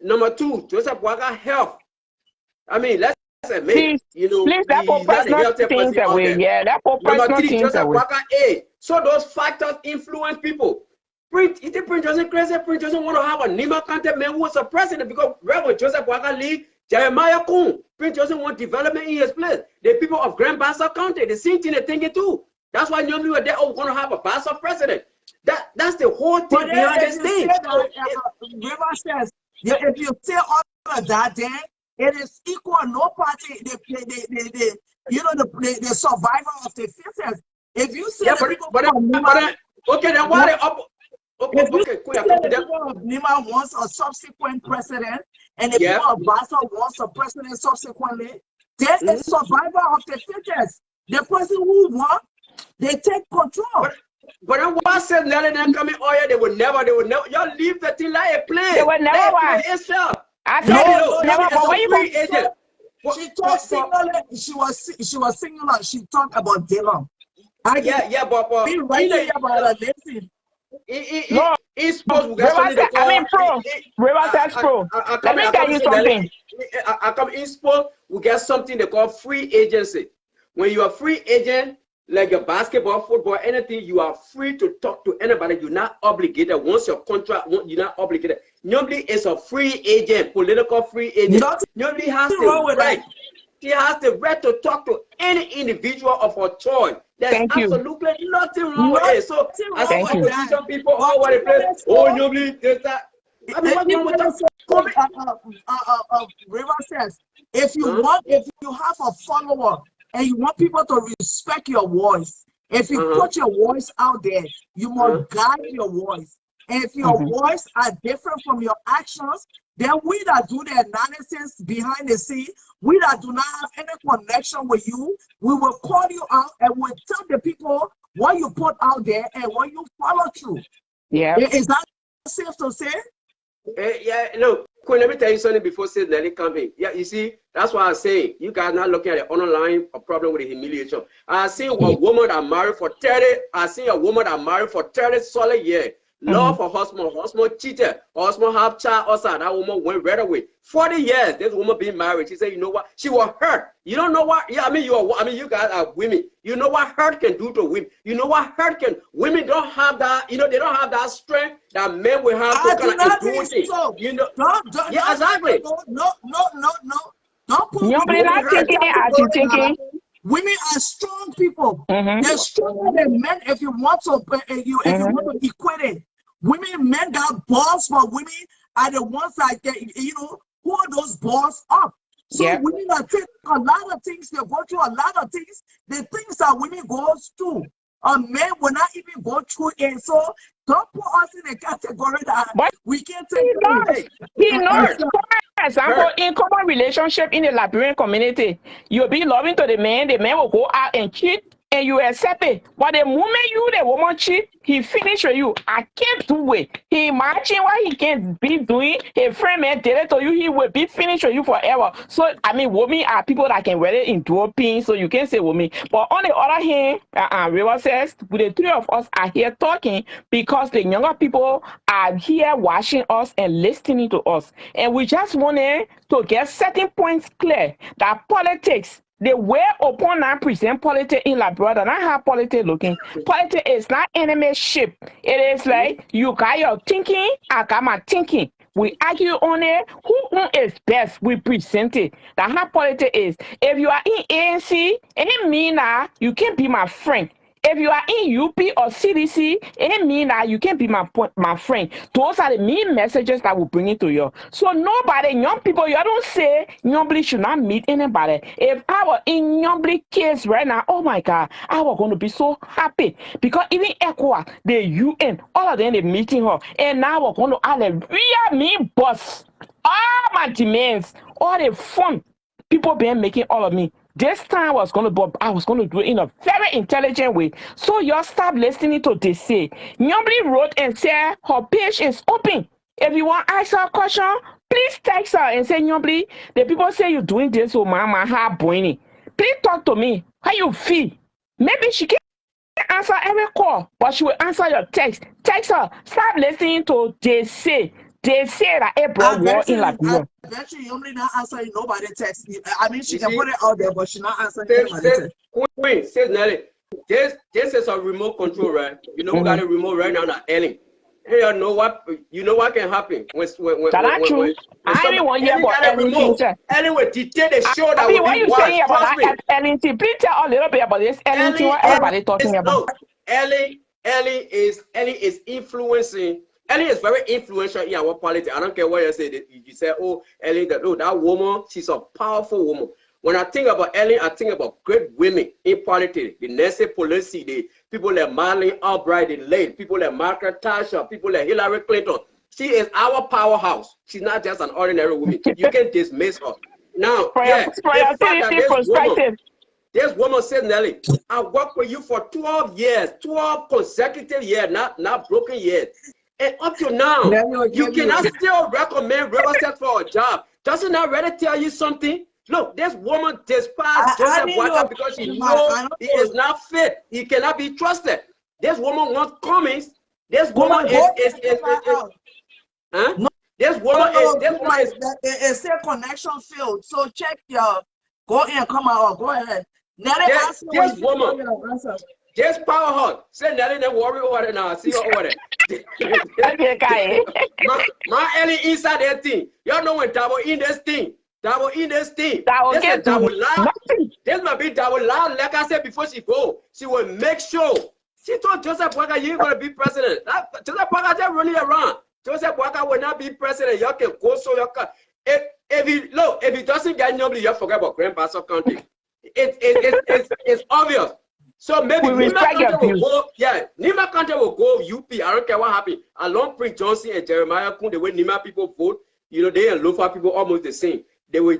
Number two, Joseph Walker health. I mean, let's admit, please, that for personal things away. Yeah, that for personal things Joseph away. Walker age. So those factors influence people. Prince Johnson crazy. Prince Johnson want to have a Nima Kante man who was a president because Reverend Joseph Walker leave Jeremiah Kuhn. Prince Johnson want development in his place. The people of Grand Bassa County, the same thing they're thinking too. That's why normally we're there. Oh, we're going to have a Bassa president. That's the whole thing behind this thing. River says, if you say all of that, then it is equal. No party, the survivor of the fittest. If you say okay, then why they up? Okay, people of Nima wants a subsequent president, and the people of Bassa wants a president subsequently, there is survivor of the fittest. The person who won, they take control. But then why said Nelly them coming oh yeah, they will never, y'all leave the thing like a plane. They will never win. I said never, but when you agent. She talked singular, she was singular, she talked about Dylan. But be right there about listen. It's supposed to get something I mean, pro. River pro. Let me tell you something. I come in sport, we get something they call free agency. When you are free agent, like a basketball, football, anything, you are free to talk to anybody. You're not obligated. Once your contract, you're not obligated. Nobody is a free agent, political free agent. Nobody has the right. She has the right to talk to any individual of her choice. There's absolutely nothing wrong with it. So, as opposition people all over the place, nobody does that. I mean, what's wrong with that? River says, if you have a follower and you want people to respect your voice, if you put your voice out there, you must guide your voice. And if your voice are different from your actions, then we that do the analysis behind the scene, we that do not have any connection with you, we will call you out and we'll tell the people what you put out there and what you follow through. Yeah. Is that safe to say? Look, Queen, let me tell you something before Sid Nelly come in. Yeah, you see, that's why I'm saying you guys not looking at the underlying problem with the humiliation. I see a woman that married for 30 solid years. Love for husband cheated, husband have child outside. That woman went right away. 40 years, this woman being married. She said, you know what? She was hurt. You don't know what? Yeah, you guys are women. You know what hurt can do to women. You know what hurt can. Women don't have that. They don't have that strength that men will have to kind of do things. So. Exactly. No. Don't put women not thinking as you thinking. Women are strong people. They're stronger than men. If you want to, if you want to equate it, men got balls, but women are the ones that hold those balls up. So women are taking a lot of things. They go through a lot of things. The things that women go through, men will not even go through it. So don't put us in a category that we can't take it. He knows. For example, in common relationship in the Liberian community, you'll be loving to the man will go out and cheat and you accept it. But the moment you the woman cheat, he finish with you. I can't do it. He imagine what he can be doing. His friend man did it to you, he will be finished with you forever. So I mean, women are people that can really endure pain, so you can say women. But on the other hand, River says the three of us are here talking because the younger people are here watching us and listening to us. And we just wanted to get certain points clear that politics, the way upon I present politics in Liberia, not how politics looking. Politics is not enemyship. It is like you got your thinking, I got my thinking. We argue on it. Who is best? We present it. That's how politics is. If you are in ANC, it mean that you can be my friend. If you are in UP or CDC, it means that you can be my friend. Those are the main messages that will bring it to you. So nobody, young people, you don't say nobody should not meet anybody. If I were in nobody case right now, oh my God, I was going to be so happy because even ECOWAS, the UN, all of them, they meeting her, and now we're going to have a real me boss. All my demands, all the fun people been making all of me. This time I was going to do it in a very intelligent way. So you stop listening to this say. Nobody wrote and said her page is open. If you want to ask her a question, please text her and say, Nobody, the people say you're doing this, so my heart burning. Please talk to me. How you feel? Maybe she can't answer every call, but she will answer your text. Text her. Stop listening to they say. They say that April war in Liberia. I bet you only not answering nobody text. I mean, she can put it out there, but she not answering anybody text. Queen, says Nelly, this is a remote control, right? You know, we got a remote right now, not Ellen. Hey, you know what can happen when that's true. I didn't want to hear about Ellen. Ellen will dictate the show that will what be you watched. saying about Ellen? Please tell a little bit about this Ellen. What everybody talking about? Ellen is influencing. Ellen is very influential in our politics. I don't care what you say. You say, oh, Ellen, that woman, she's a powerful woman. When I think about Ellen, I think about great women in politics. The Nancy Pelosi, the people like Madeleine Albright, the late people like Margaret Thatcher, people like Hillary Clinton. She is our powerhouse. She's not just an ordinary woman. You can dismiss her. Now, this woman said, Nelly, I worked with you for 12 years, 12 consecutive years, not broken years. And up to now, you cannot still recommend Riverside for a job. Doesn't that really tell you something? Look, this woman despised Joseph Boyka because she knows he is not fit. He cannot be trusted. This woman wants comments. This woman is it's still connection field. So check your go in and come out. Go ahead. This woman. Just power her. Say Nelly, don't worry over it now. I see her over there. My Ellie inside that thing. Y'all know when double in this thing. This might be double loud. Like I said before she go, she will make sure. She told Joseph Boyka, you ain't gonna be president. Joseph Boyka just running around. Joseph Boyka will not be president. Y'all can go so y'all can. If he doesn't get nobody, you forget about Grand Paso County. It's obvious. So maybe Nima County will go UP. I don't care what happened. Along Prince Johnson and Jeremiah Kun, the way Nima people vote, they and Lofa people almost the same. They will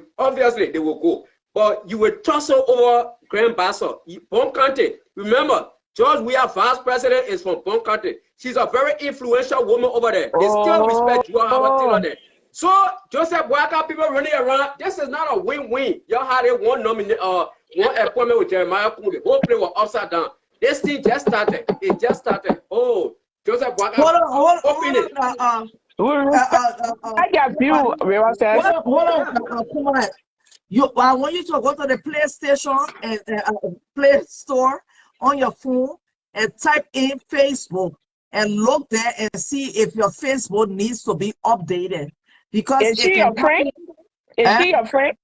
go. But you will tussle over Grand Basso. Bon County. Remember, George Weah, vice president, is from Bon County. She's a very influential woman over there. They still respect you on there. So Joseph Boyka, people running around. This is not a win-win. Y'all had one appointment with Jeremiah Kun. The whole play was upside down. This thing just started. It just started. Oh, Joseph Boyka. Hold on. I got you, Hold on. Come on. I want you to go to the PlayStation and Play Store on your phone and type in Facebook and look there and see if your Facebook needs to be updated. Because is she your friend? Is she your friend?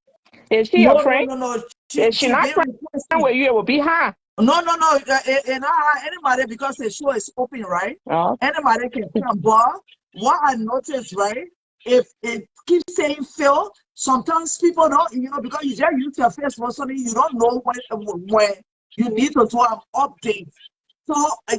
Is she your friend? No. Is she not friend where you will be high? No. And anybody, because the show is open, right? Anybody can come. But what I noticed, right? If it keeps saying Phil, sometimes people don't, because you just use your Facebook, so you don't know when you need to do an update. So I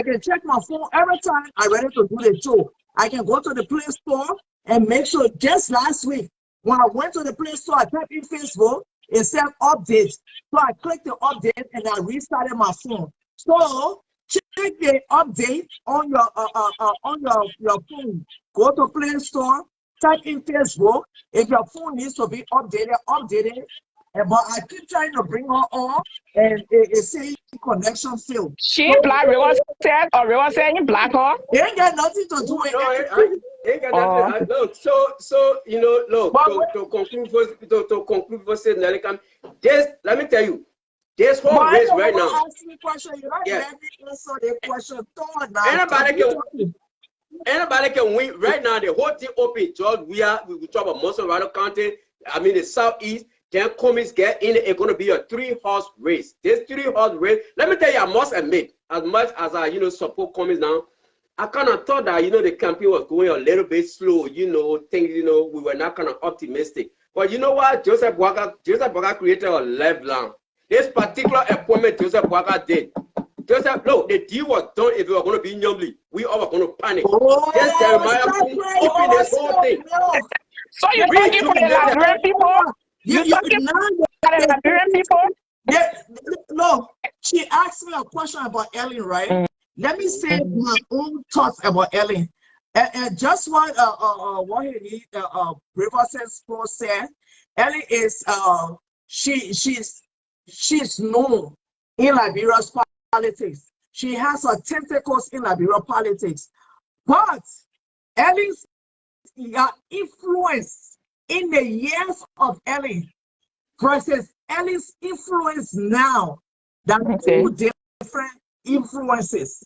can check my phone every time I'm ready to do the show. I can go to the Play Store and make sure. Just last week, when I went to the Play Store, I typed in Facebook it said update. So I clicked the update and I restarted my phone. So check the update on your phone. Go to Play Store, type in Facebook. If your phone needs to be updated, update it. But I keep trying to bring her on, and it's saying connection failed. She black. River said, or River said you black her. It ain't got nothing to do with it. Ain't got nothing. Look, so you know, look, to conclude for saying that, this, let me tell you, this whole race right now. Anybody can win right now. The whole thing open. George, we talk about Muslim Rado County. I mean the southeast. Then Commies get in. It's going to be a 3-horse race. This 3-horse race. Let me tell you, I must admit, as much as I support Commies now, I kind of thought that the campaign was going a little bit slow. Things we were not kind of optimistic. But you know what? Joseph Boakai created a lifeline. This particular appointment Joseph Boakai did. Joseph, look, the deal was done. If we were going to be Nyomli, we all were going to panic. This Jeremiah opened this whole thing. So you're talking for the Liberian people? You're talking for the Liberian people? Yeah, no, she asked me a question about Ellen, right? Let me say my own thoughts about Ellen. And just what Riverside Pro said, Ellen is she's known in Liberia's politics. She has her tentacles in Liberia politics. But Ellen's influence in the years of Ellen versus Ellen's influence now, that two different influences.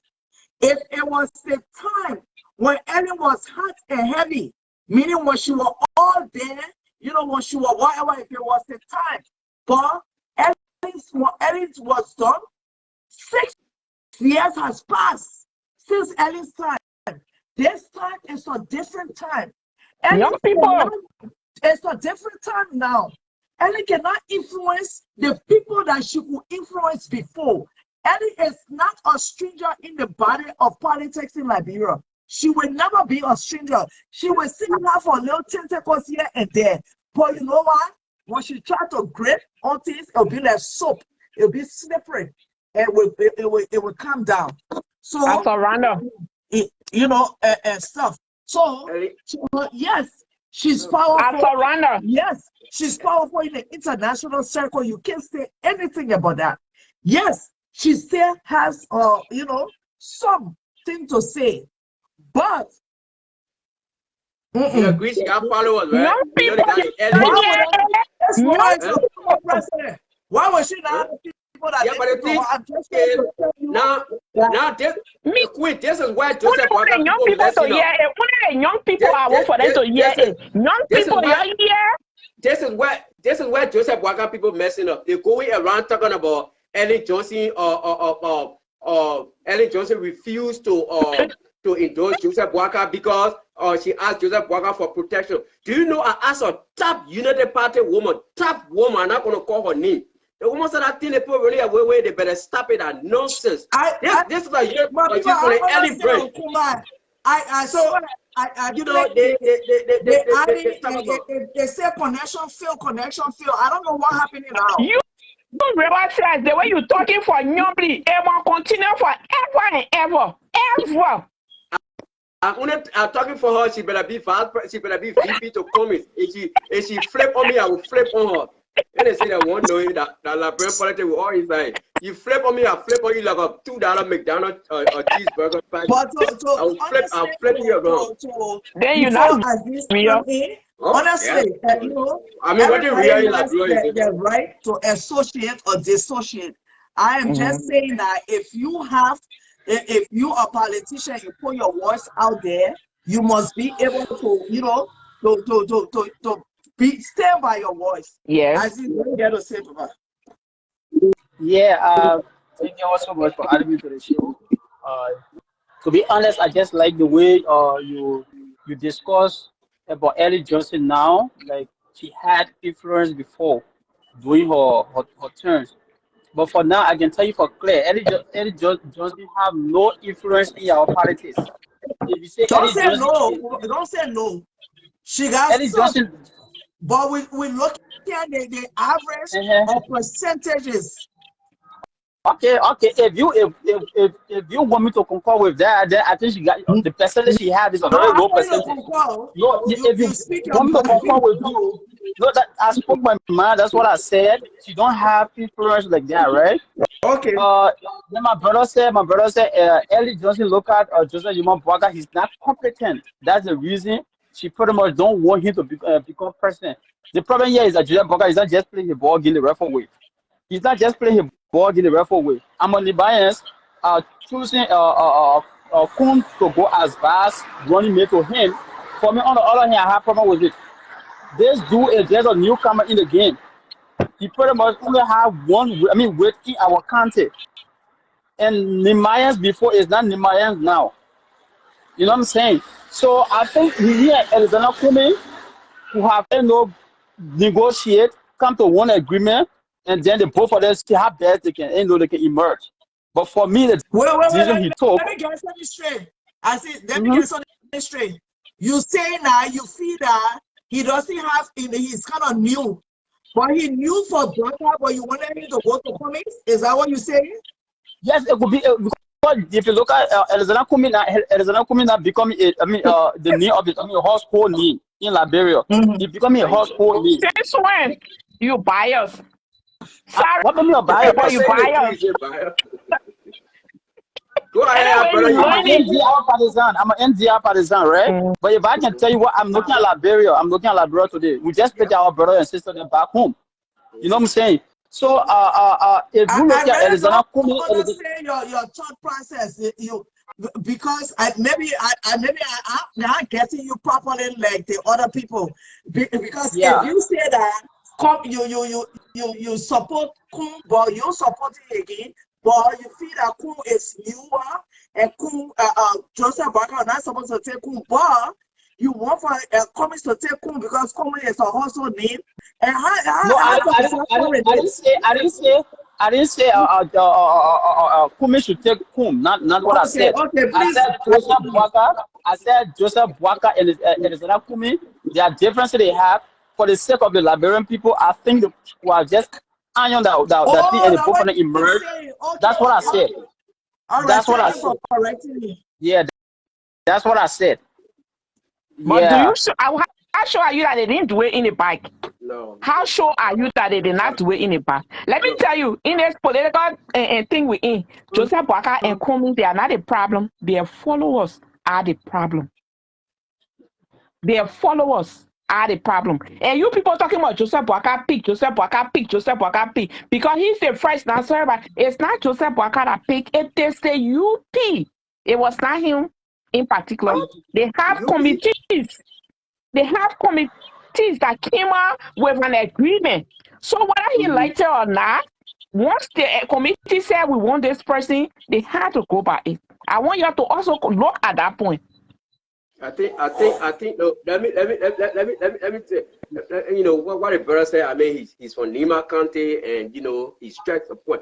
If it was the time when Ellen was hot and heavy, meaning when she was all there, when she was whatever, if it was the time. But Ellen's was done. 6 years has passed since Ellen's time. This time is a different time. Young people. It's a different time now. Ellen cannot influence the people that she could influence before. Ellen is not a stranger in the body of politics in Liberia. She will never be a stranger. She will still have her little tentacles here and there. But you know what? When she tries to grip on things, it'll be like soap. It'll be slippery. And it will come down. So that's a random. And stuff. So yes, she's powerful. That's a random. Yes, she's powerful in the international circle. You can't say anything about that. Yes, she still has something to say. But you agree she got followers, right? Young people, why was she not? Yeah, but the thing is, now this is where Joseph Boakai young people to hear it. Only the young people I want for them to hear it. Young people, this is where Joseph Boakai people messing up. They're going around talking about Ellen Johnson or Ellen Johnson refused to endorse Joseph Boakai because she asked Joseph Boakai for protection. Do you know I asked a top United Party woman, I'm not going to call her name. The woman said, I think they put really away, they better stop it. That nonsense. This is a year for the early break. They say connection fail. I don't know what happened now. You realize the way you're talking for Nyomli, it will continue forever and ever. I'm talking for her. She better be fast. She better be VP to Commies. If she flip on me, I will flip on her. And they say that one knowing that Liberian politics will always like, you flip on me, I flip on you like a $2 McDonald's cheeseburger. But I'll flip you around. Then you know, honestly, I mean, what do you like? The right to associate or dissociate. I am just saying that if you are a politician, you put your voice out there, you must be able to, to stand by your voice. Yes. Yeah, thank you all so much for having me to the show. To be honest, I just like the way you discuss about Ellen Johnson now. Like she had influence before doing her turns. But for now, I can tell you for clear, Ellen Johnson have no influence in our politics. If you say don't say no. She got Ellen Johnson. But we're looking understand the average of percentages. Okay. If you want me to concur with that, then I think she got the percentage she had is a No, very I low want you to percentage. concur. No, if you You speak your want me to concur mind. with you, no, that I spoke my mind. That's what I said. She don't have influence like that, right? Okay. Then my brother said, Ellie Johnson look at Joseph Human Braga, he's not competent. That's the reason she pretty much don't want him to become president. The problem here is that Joseph Braga is not just playing the ball in the referee way. He's not just playing his ball in the referee way. I'm on the bias, choosing Kun to go as vast running mate to him. For me, on the other hand, I have problem with it. This dude is just a newcomer in the game. He pretty much only have one. I mean, waiting our country. And Nehemiah's before is not Nehemiah's now. You know what I'm saying? So I think here Alexander Kumin who have negotiate, come to one agreement, and then the both of them see how best they can they can emerge. But for me, the Wait, decision he took. let me get something straight. I see, let me get something straight. You say now you feel that he doesn't have, he's kind of new. But he knew for Braga, but you wanted him to go to comics? Is that what you're saying? Yes, it would be because if you look at Alexander Kumina becoming the name of it, a household name in Liberia. He becoming a household name. Since when? You bias. Sorry, What made me a bias? but you bias. Go ahead, brother. I'm an NDR partisan. I'm an NDR partisan, right? But if I can tell you what, I'm looking at Liberia. I'm looking at Liberia today. We just picked our brother and sister back home. You know what I'm saying? So, if you look at Alexander Kumi, I understand your thought process. Because I'm not getting you properly like the other people. Because if you say that you support Kun, but you support it again, but you feel that Kun is newer and Kun Joseph Braga are not supposed to take Kun, but you want for Cummings to take Kun because Cummings is a household name. And I didn't say Kumi should take Kum. Not what I said. Okay, please. I said Joseph Boaka and Alexander Kumi. There are differences they have. For the sake of the Liberian people, I think the people are just iron that thing and the both of them emerge. That's what I said. That's what I said. Yeah, that's what I said. But do you how sure are you that they didn't do it in the back? No. How sure are you that they did not do it in the back? Let me tell you, in this political thing we're in, Joseph Boaka and Kumi, they are not a problem. Their followers are the problem. Their followers are the problem. And you people talking about Joseph Boaka pick, Joseph Boaka pick, Joseph Boaka pick, because he's the first now, sir, but it's not Joseph Boaka that pick, it is the UP. It was not him in particular. They have committees. They have committees that came out with an agreement. So whether he liked it or not, once the committee said we want this person, they had to go by it. I want you to also look at that point. I think. No, let me say. You know what the brother said. I mean, he's from Lima County, and you know he strikes a point.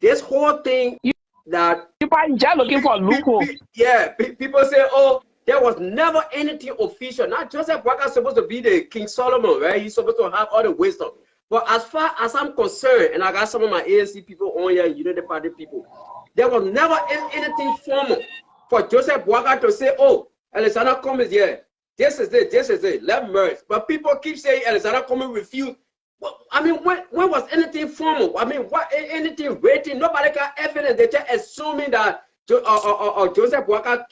This whole thing that people are just looking for a loophole. Yeah, people say, oh, there was never anything official. Not Joseph Boaka supposed to be the King Solomon, right? He's supposed to have all the wisdom. But as far as I'm concerned, and I got some of my ANC people on here, Unity Party people, there was never anything formal for Joseph Boaka to say, oh, Alexander Cummings, yeah, this is it, let merge. But people keep saying Alexander Cummings refused. Well, I mean, when was anything formal? I mean, what anything written? Nobody got evidence. They're just assuming that Joseph Boaka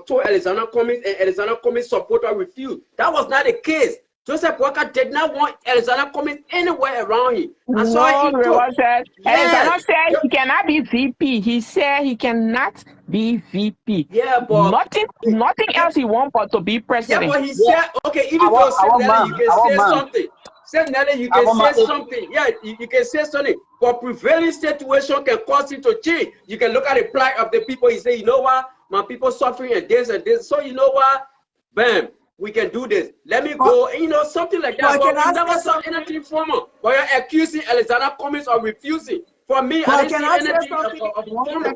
told Alexander Cummings and Alexander Cummings supporter refused. That was not the case. Joseph Boaka did not want Alexander Cummings anywhere around him. Alexander said he cannot be VP. He said he cannot be VP. Yeah, but nothing else he wants but to be president. Yeah, but he said, okay, even though you can say something. Nelly, you can say something. Yeah, you can say something. But prevailing situation can cause it to change. You can look at the plight of the people. You say, you know what? My people suffering and this and this. So you know what? Bam, we can do this. Let me go. And, you know, something like that. But we never saw anything formal. But you're accusing Alexander Cummings of refusing. For me, I didn't see anything of formal.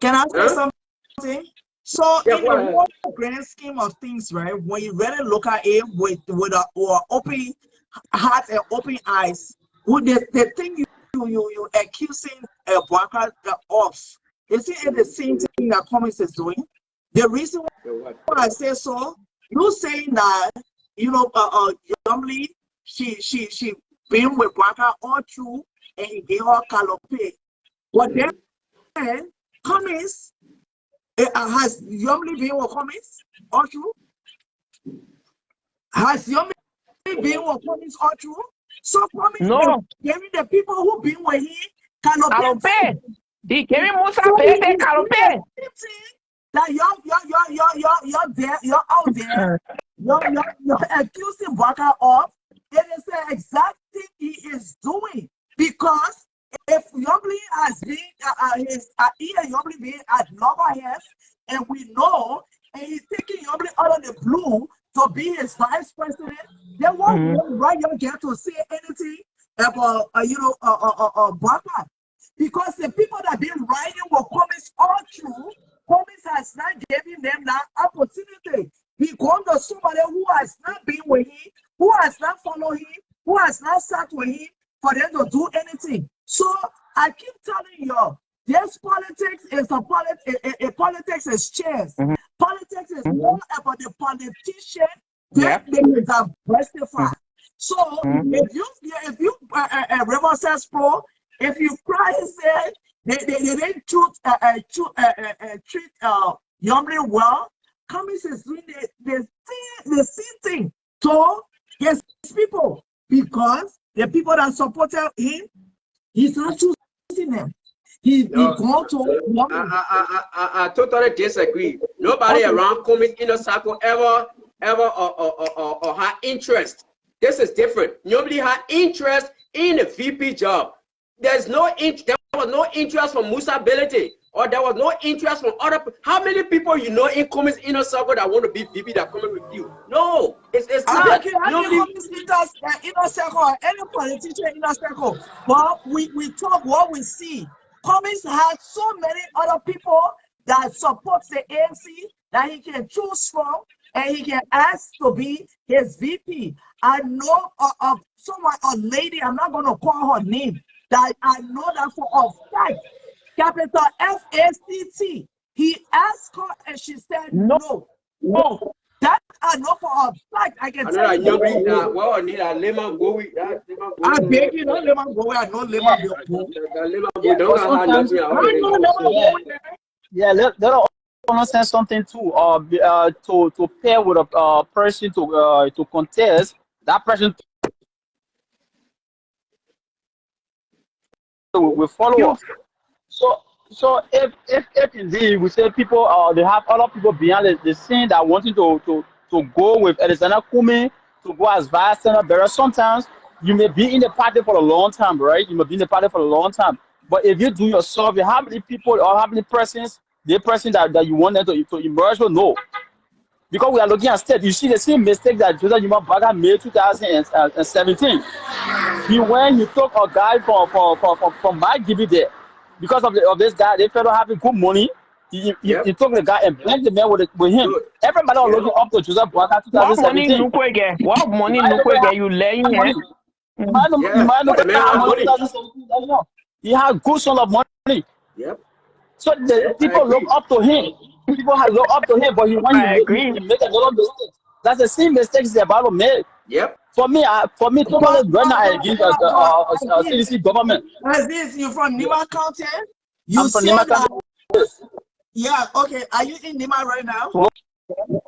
Can I say something? So in the whole grand scheme of things, right? When you really look at it with our open heart and open eyes. Who the thing you accusing Bwaka of, is it the same thing that Cummings is doing? The reason why I say so, you saying that Yumli, she been with Bwaka all through and he gave her calope. But then Cummings has Yumli been with Cummings all through? Has Yumli been with Cummings all through? So Cummings giving the people who been with him calope. He gave him Musa Pete calope. That you're there, you're out there, you're accusing Bwaka of. It is the exact thing he is doing, because if Yumli has been Yumli being at loggerheads, and we know, and he's taking Yumli out of the blue to be his vice president, then why you get to say anything about Bwaka? Because the people that have been riding with Cummings all through, Cummings has not given them that opportunity. He gone to somebody who has not been with him, who has not followed him, who has not sat with him for them to do anything. So I keep telling you, this politics is politics is chess. Politics is more about the politician that they diversify. So if you River says pro, if you cry and say they didn't treat Yumli well, Cummings is doing the same thing to his people, because the people that supported him, he's not choosing them. He go to Yumli. I totally disagree. Nobody around Cummings in the circle ever had interest. This is different. Nobody had interest in the VP job. There was no interest from Musa Belete, or there was no interest from other. How many people you know in Cummings inner circle that want to be VP that coming with you? No, it's not. Inner circle, any politician inner circle. But we talk what we see. Cummings has so many other people that support the ANC that he can choose from, and he can ask to be his VP. I know of someone, a lady, I'm not going to call her name, that I know that for a fact, capital FACT. He asked her and she said no. That I know for a fact. I can tell you. I beg you, don't let man go. I know Lemon go. Yeah, let understand something too. To pair with a person to contest, that person will follow up. So if indeed we say people they have other people behind the scene that wanting to go with Alexander Kume to go as vice senator, there are sometimes you may be in the party for a long time, right? You may be in the party for a long time. But if you do your survey, how many people or how many persons that you want them to emerge will know? Because we are looking at state, you see the same mistake that Joseph Yuma Baga made 2017. He took a guy from my GB there. Because of this guy, they felt having good money. He took the guy and blended the man with him. Everybody was looking up to Joseph Baga 2017. What money you laying here? He had good sort of money. Yep. So the people look up to him. People have looked up to him, but he make a lot of mistakes. That's the same mistakes the Bible made. Yep. For me, totally right now against the CDC government. Aziz, you from Nima County? I'm from Nima County. Yeah, okay. Are you in Nima right now?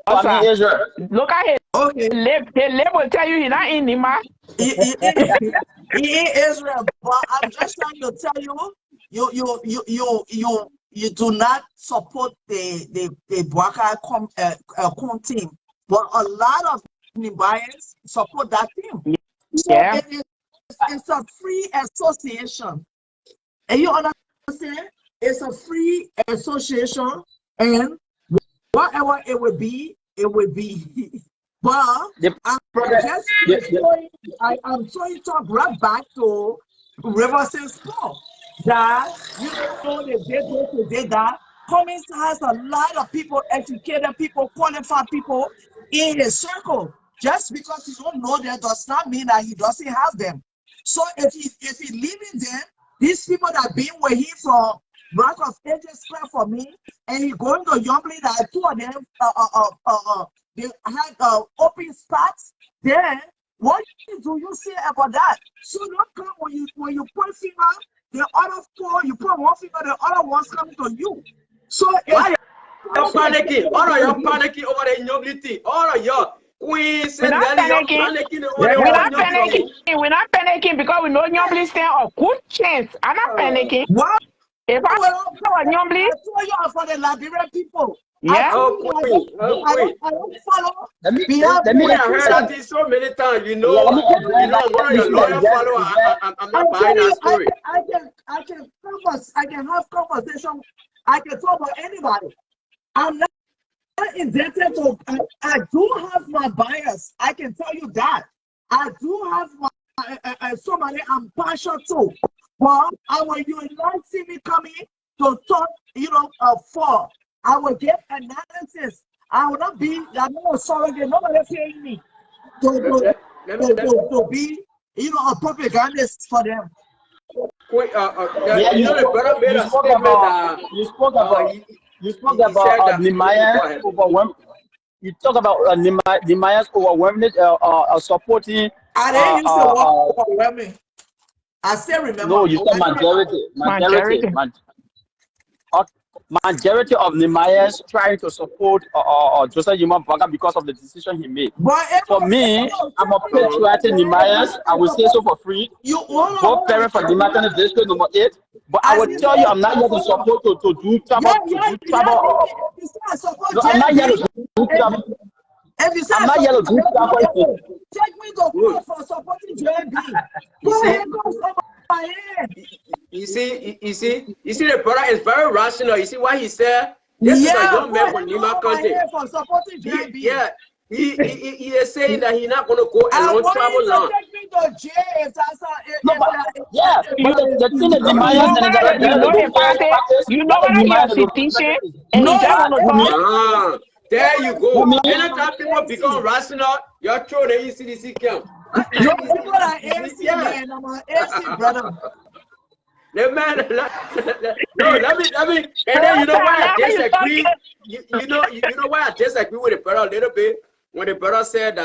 I'm in Israel. Look at him. Okay. The will tell you he's not in Nima. He in Israel, but I'm just trying to tell you do not support the Bwaka team, but a lot of Nibayans support that team. So it's a free association, and you understand? It's a free association, and whatever it will be, it will be. But I'm trying to talk right back to Riverside Sport. That they did that. Cummings has a lot of people, educated people, qualified people in his circle. Just because you don't know them does not mean that he doesn't have them. So if he leaving them, these people that been with him from Rock of Ages Square for me, and he going to Yombly, that two of them they had open spots. Then what do you say about that? So don't come when you put finger, the other four, you put one finger, the other one's coming to you. So why you're panicking? All of y'all panicking over the Yoblity. All of y'all. Queens We're and not Nelly, y'all panicking. panicking We're over not the panicking. Yoblity. We're not panicking because we know Nyombli stand a good chance. I'm not panicking. wow. If I know Nyombli, I told you I'm for the Liberian people. I yeah. told Oh, you Queen. Oh, Queen. I don't follow. Let me We have let me Queen, I heard that let, thing so many times. You yeah, let know, me address I'm one of that your issue loyal followers. that I'm I not buying tell that you, story. I can have conversation. I can talk about anybody. I'm not indebted to. I do have my bias. I can tell you that. I do have my somebody I'm partial to. But when you not see me coming to talk, for, I will give analysis. I will not be. I'm not sorry. Nobody paying me to be, a propagandist for them. Queen, yeah, you know, the brother made a statement that you spoke about he said that. Nehemiah Go ahead. overwhelmed. You talk about Nehemiah's overwhelming supporting. I didn't use the word overwhelming. I still remember. No, you said Majority. Majority of Nehemiah's trying to support Joseph Yuma Baga because of the decision he made. But For me, I'm a patriotic Nehemiah's. I will say so for free. Both parents from Nehemiah District number 8. But I will tell you, I'm not here to support to do trouble. No, I'm not here to do trouble. If you say I'm not here to do trouble. take me to court for supporting JB. Go ahead, go over my head. You see, the brother is very rational. You see what he said? This is a young man from Nima County. For supporting JB. He is saying that he's not going to go alone travel now. Take me to jail if that's Yeah, but the thing is, Nehemiah You know what you're teaching, and you just want to talk. There you go. Anytime people become rational, you're thrown the ECDC camp. Your people are AC, man. I'm an AC, brother. The man, no, let me. And then you know why I disagree. You know why I disagree with the brother a little bit when the brother said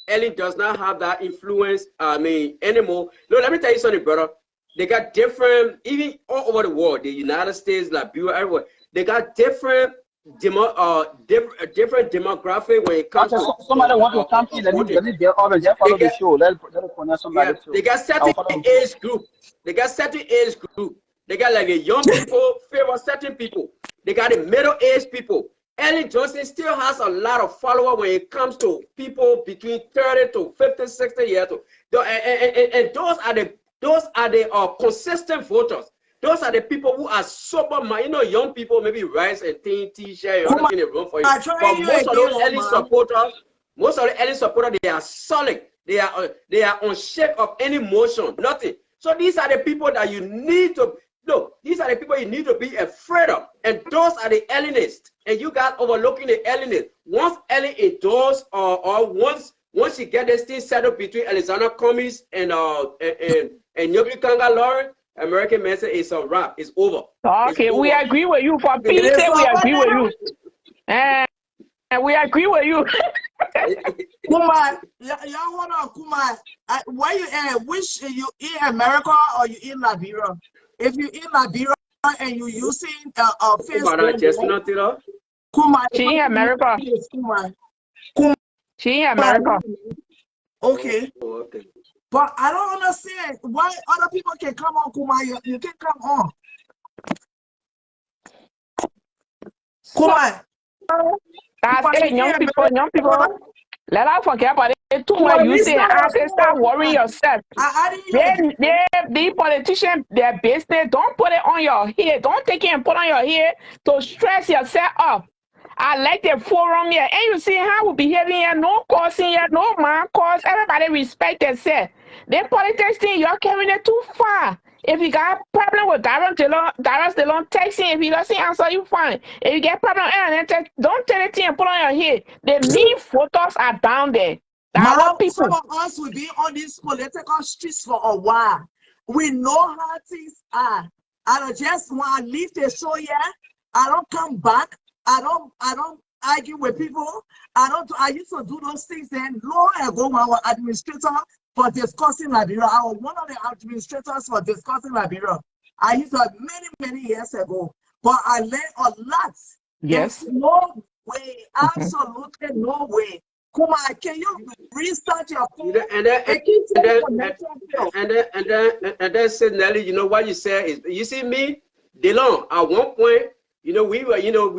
Ellen does not have that influence. Anymore. No, let me tell you something, brother. They got different, even all over the world, the United States, Liberia, everywhere. They got different demographic when it comes to somebody want to come in. Let me get over there, follow the show. Let connect somebody. They got certain age group. They got like the young people favor certain people. They got the middle-aged people. Ellen Johnson still has a lot of followers when it comes to people between 30 to 50, 60 years old. And those are the consistent voters. Those are the people who are sober mind. Young people maybe rice and t-shirt or nothing in the room for you. But most of the Ellen supporters, they are solid. They are unshake of any motion, nothing. So these are the people that you need to look. These are the people you need to be afraid of, and those are the Ellenists. And you guys overlooking the Ellenists. Once Ellen endorses, or once you get this thing settled between Alexander Cummings and Nyobli Kanga Lauren, American message is a wrap. It's over. Okay, it's over. We agree with you. For Pete's sake, we agree with you. And we agree with you. Kumar, y'all wanna Kumar? Where you at? Which you in America or you in Liberia? If you in Liberia and you using Facebook, Kumar, she in America. Kumar. She in America. Okay. Oh, okay. But I don't understand why other people can come on, Kumar. You can come on. Kumar. That's it, young people. Let us forget about it. Too much you say, I say, stop worrying yourself. The politicians, their business, don't put it on your head. Don't take it and put on your head to stress yourself up. I like the forum here. And you see how we behaving here. No causing here, no man cause. Everybody respect themselves. The politics thing, you're carrying it too far. If you got problem with Darren Dillon texting, if he doesn't answer, you fine. If you get problem, don't tell it and put on your head. The main photos are down there. Now, people. some of us will be on these political streets for a while. We know how things are. I don't just want to leave the show here. I don't come back. I don't argue with people. I used to do those things then long ago when I was administrator for discussing Liberia. I was one of the administrators for discussing Liberia. I used to many years ago. But I learned a lot. Yes. There's no way, absolutely no way. Kuma, can you restart your phone? And then said Nelly, you know what you said is, you see me, Delon, at one point, we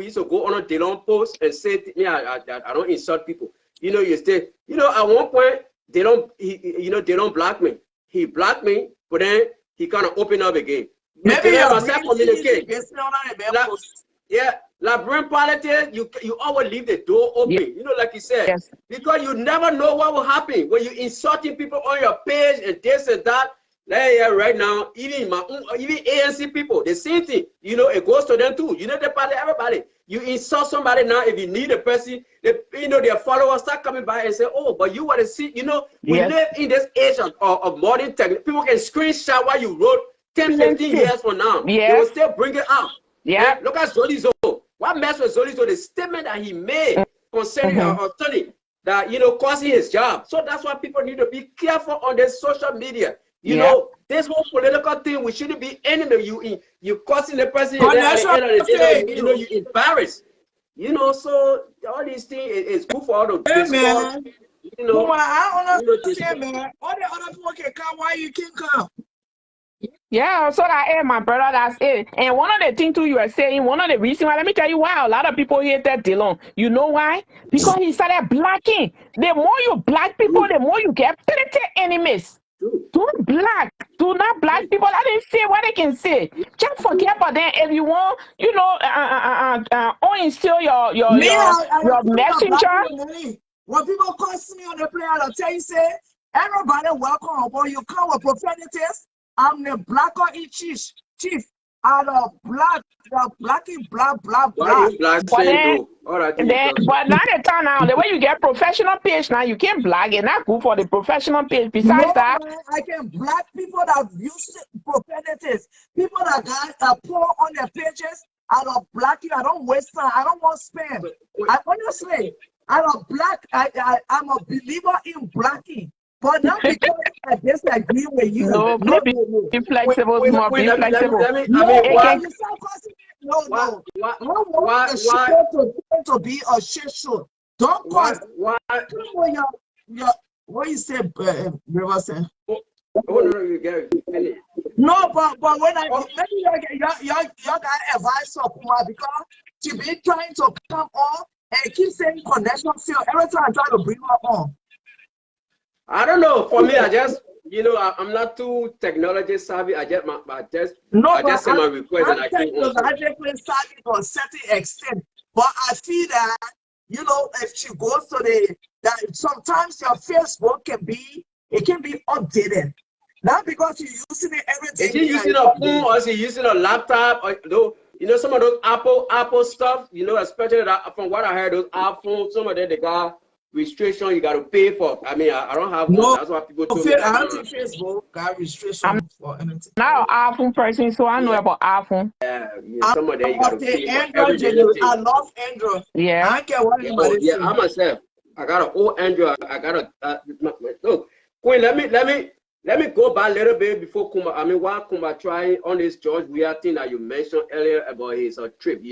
used to go on a Delon post and say, I don't insult people. You say, at one point, they don't block me. He blocked me, but then he kind of opened up again. Maybe you you're must communicate. post. Yeah, Liberian politics, you always leave the door open, like you said, Yes. because you never know what will happen when you insulting people on your page and this and that. Like, yeah, right now, even ANC people, the same thing, it goes to them too. They party everybody. You insult somebody now, if you need a person, their followers start coming by and say, oh, but you want to see, we Yes. live in this age of modern technology. People can screenshot what you wrote 10, 15 years from now. Yeah. They will still bring it up. Yeah. Look at Zolizo. What mess with Zolizo? The statement that he made concerning Tony, that causing his job. So that's why people need to be careful on their social media. This whole political thing, we shouldn't be enemy. You causing the person, and then at the end of the day, you embarrass. So all these things is good for all the discourse. Kuma, I don't understand, man. All the other people can come, why you can't come? Yeah, so my brother, that's it. And one of the things too you are saying, one of the reasons why, let me tell you why a lot of people hate that Dillon. You know why? Because he started blocking. The more you block people, the more you get plenty enemies. Don't block. Do not block people. I didn't say what they can say. Just forget about them. If you want, uninstall your messenger. When people call me on the play, I'll tell you, say, everybody welcome, but you come with profanities. I'm the blacker in chief. Out of black, blacking, blah. But But now the time now, the way you get professional page now, you can block it. Not good for the professional page. Besides that, man, I can block people that use profanities. People that pour on their pages. I don't block you. I don't waste time. I don't want spam. Honestly, I don't block. I'm a believer in blocking. But not because I disagree with you. no, be flexible, more be flexible. No. I want the show to be a shit show. Don't cause. What you say, River say? No, but when maybe y'all got advice of Kuma because she been trying to come on and keep saying connection field every time I try to bring her on. I don't know. For me, I just, I'm not too technology savvy. I just send my request and I keep on. I definitely savvy to a certain extent, but I feel that if she goes to that sometimes your Facebook can be updated. Not because you're using it every day. Is she using a phone or is she using a laptop? Or some of those Apple stuff. Especially from what I heard, those iPhones. Some of them they got restriction you got to pay for. I mean, I don't have one. That's why people told me. I don't think Facebook got restriction for anything. Not an iPhone person, so I know about iPhone. Yeah, some of them you got to pay for Android. I love Android. Yeah. I don't care what anybody says. I myself, I got an old Android. I got a look. Queen, let me go back a little bit before Kuma. I mean, while Kuma trying on this George Weah thing that you mentioned earlier about his trip,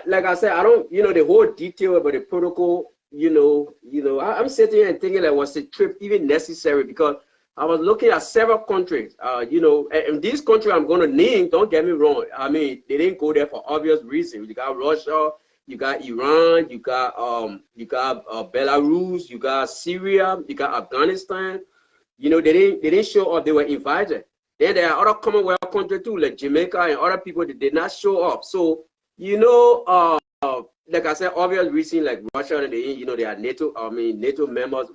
like I said, I don't, the whole detail about the protocol. I'm sitting here and thinking that was the trip even necessary because I was looking at several countries, and this country I'm going to name, don't get me wrong. I mean, they didn't go there for obvious reasons. You got Russia, you got Iran, you got Belarus, you got Syria, you got Afghanistan. They didn't show up. They were invited. Then there are other Commonwealth countries too, like Jamaica and other people that did not show up. So, like I said, obvious reason like Russia and they are NATO. NATO members.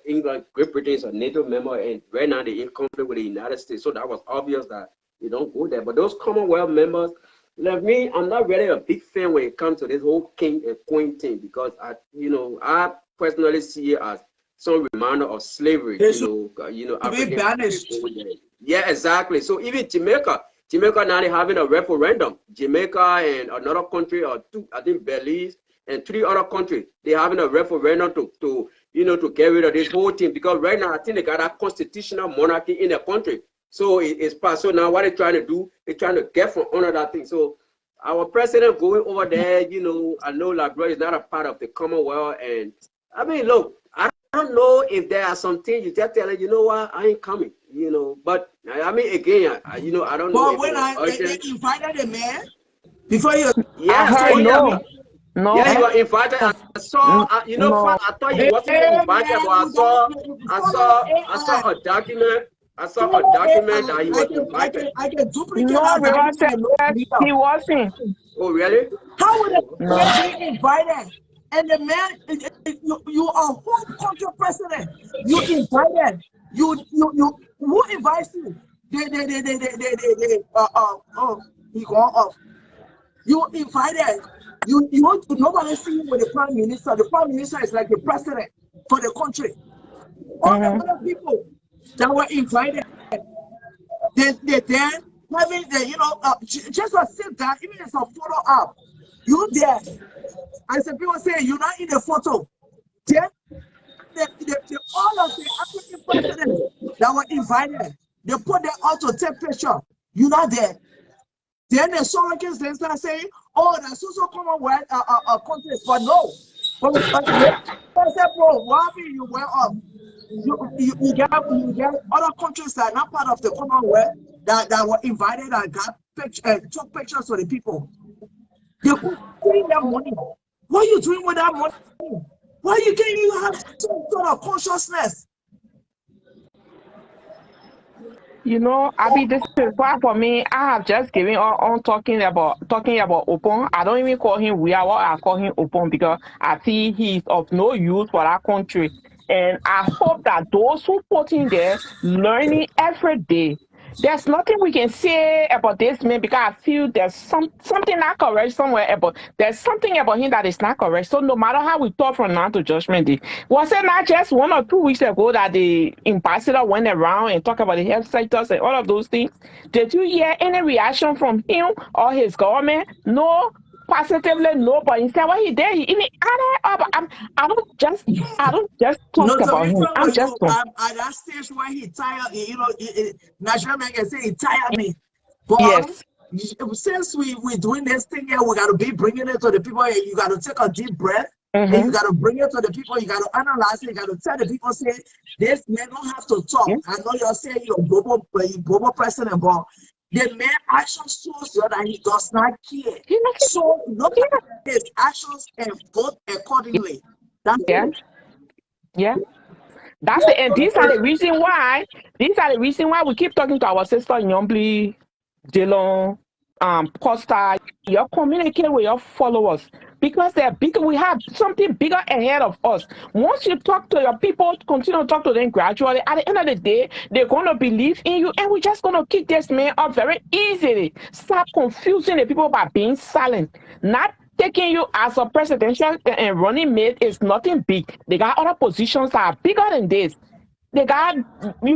England, Great Britain is a NATO member, and right now they're in conflict with the United States. So that was obvious that they don't go there. But those Commonwealth members, like me, I'm not really a big fan when it comes to this whole king and queen thing because I personally see it as some reminder of slavery. They African banished. Yeah, exactly. So even Jamaica now they having a referendum. Jamaica and another country or two, I think Belize and 3 other countries, they having a referendum to get rid of this whole thing, because right now I think they got a constitutional monarchy in the country. So it's passed. So now what they're trying to do, they're trying to get from under that thing. So our president going over there, I know Liberia is not a part of the Commonwealth, and I mean, look, I don't know if there are some things you just tell it, you know what, I ain't coming, But I mean, again, I don't know. But when they invited a man before you, yeah, I heard no. No. Yeah, you were invited. I saw, no. I thought you wasn't invited, but I saw a document. I saw a document that he was invited. I can duplicate No, that because document. he wasn't. Oh, really? How would a No. man be invited? And the man, you are whole country president. You invited. You who invites you? He gone off. You invited. You want to nobody see you with the prime minister. The prime minister is like the president for the country. All the other people that were invited, they then having the just a sit down, even if it's a photo up. You there. And some people say you're not in the photo. Then all of the African presidents that were invited, they put them out to take picture. You're not there. Then the Sorokins then start saying, oh, that's also Commonwealth countries, but no. But bro, why you went up? You get other countries that are not part of the Commonwealth that were invited and took pictures of the people. They put their money. What are you doing with that money? Why can't you have some sort of consciousness? I mean, this is why for me, I have just given on talking about Opon. I don't even call him I call him Opon, because I see he's of no use for our country. And I hope that those who put in there learning every day. There's nothing we can say about this man, because I feel there's something not correct somewhere there's something about him that is not correct. So no matter how we talk from now to Judgment Day, was it not just 1 or 2 weeks ago that the ambassador went around and talked about the health sectors and all of those things? Did you hear any reaction from him or his government? No. Positively, no, but instead what he did, he even added up. I don't just talk about him. I'm just at that stage where he tired, National man can say he tired me. But yes. Since we're doing this thing here, we got to be bringing it to the people. You got to take a deep breath. And you got to bring it to the people. You got to analyze it. You got to tell the people, say, this man don't have to talk. Yes. I know you're saying you're global president, but the man actions shows you that he does not care. So look at his actions and vote accordingly. That's it. Yeah. That's it. And these are the reason why we keep talking to our sister Nyombli, Delon, Costa. You communicate with your followers, because they're bigger. We have something bigger ahead of us. Once you talk to your people, continue to talk to them gradually. At the end of the day, they're going to believe in you, and we're just going to kick this man up very easily. Stop confusing the people by being silent. Not taking you as a presidential and running mate is nothing big. They got other positions that are bigger than this. You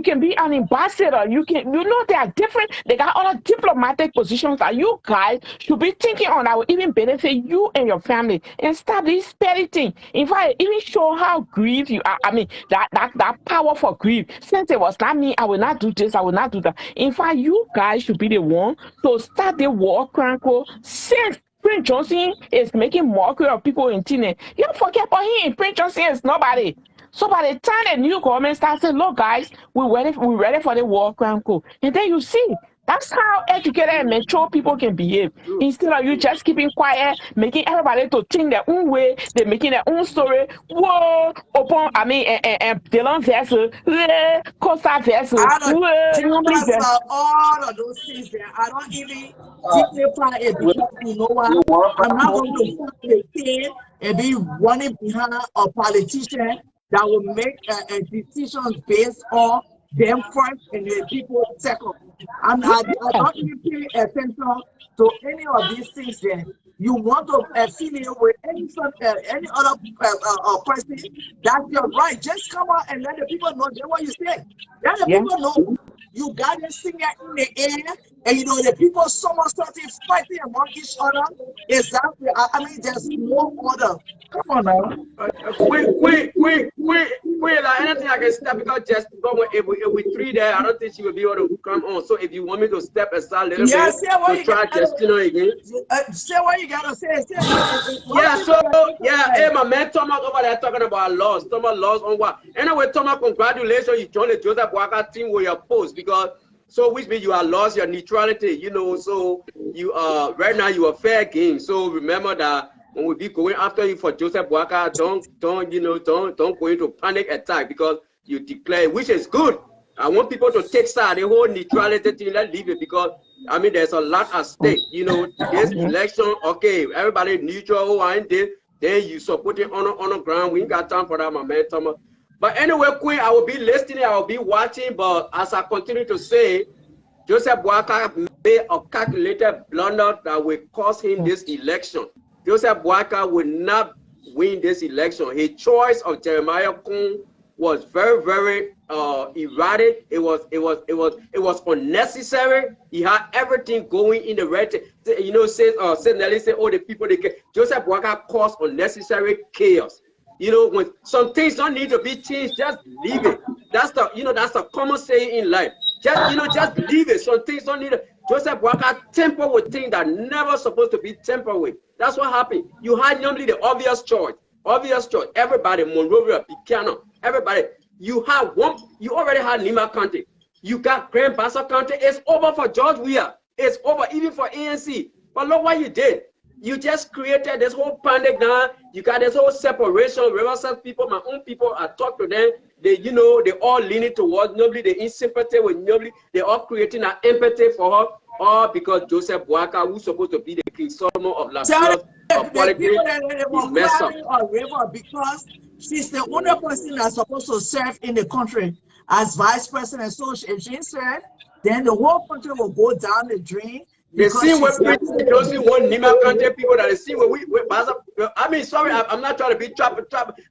can be an ambassador. They are different. They got other diplomatic positions that you guys should be thinking on that will even benefit you and your family. And stop this petty thing. In fact, even show how grieved you are. I mean, that power for grief. Since it was not me, I will not do this, I will not do that. In fact, you guys should be the one to start the war chronicle. Since Prince Johnson is making mockery of people in Tine, you don't forget about him. Prince Johnson is nobody. So by the time the new government starts saying, look guys, we're ready for the war chronicle. And then you see, that's how educated and mature people can behave. Instead of you just keeping quiet, making everybody to think their own way, they're making their own story. Whoa, and Dylan vessel, Costa vessel. All of those things there. I don't even dignify it, because you know what? I'm not going to put the kid and be running behind a politician that will make decisions based on them first and the people second. I don't even pay attention to any of these things there. you want to affiliate with any other person, that's your right. Just come out and let the people know that what you say. Let the Yeah. people know you got a singer in the air, and you know the people somersaulting, fighting among each other. Exactly. I mean, there's no order. Come on now. Like anything I can step because just if we three there, I don't think she will be able to come on. So if you want me to step aside a little Yeah, bit say what to you try gotta Justina again. say. What you gotta say. Yeah, so yeah, hey, my man Thomas over there talking about laws. Thomas laws on what? Anyway, Thomas, congratulations, you joined the Joseph Waka team with your post because so which means you are lost your neutrality, you know. So you right now you are fair game. So remember that when we be going after you for Joseph Waka, don't go into panic attack because you declare, which is good. I want people to take side the whole neutrality thing. Let's leave it because I mean there's a lot at stake. You know, this election, okay, everybody neutral who are in there, then you support it on the ground. We ain't got time for that, my man Thomas. But anyway, Queen, I will be listening, I will be watching, but as I continue to say, Joseph Boakai made a calculated blunder that will cost him this election. Joseph Boakai will not win this election. His choice of Jeremiah Kun was very, very erratic. It was unnecessary. He had everything going in the right. You know, says Nelly said, "Oh, the people they get." Joseph Boakai caused unnecessary chaos. You know, when some things don't need to be changed, just leave it. That's the common saying in life. Just leave it. Some things don't need to. Joseph Walker temper with things that never supposed to be tempered with. That's what happened. You had normally the obvious choice. Everybody, Monrovia, Buchanan, everybody. You already had Nima County. You got Grand Bassa County. It's over for George Weah. It's over even for ANC. But look what you did. You just created this whole panic now. You got this whole separation. Riverside people, my own people, I talk to them. They all leaning towards nobody. They in sympathy with nobody. They all creating an empathy for her. All because Joseph Boakai, who's supposed to be the King Solomon of Liberia, of politics, is messed up. Because she's the only person that's supposed to serve in the country as vice president. So if she serves, then the whole country will go down the drain. They see what Josie want Nima County people that they see what we I mean, sorry, I'm not trying to be trap,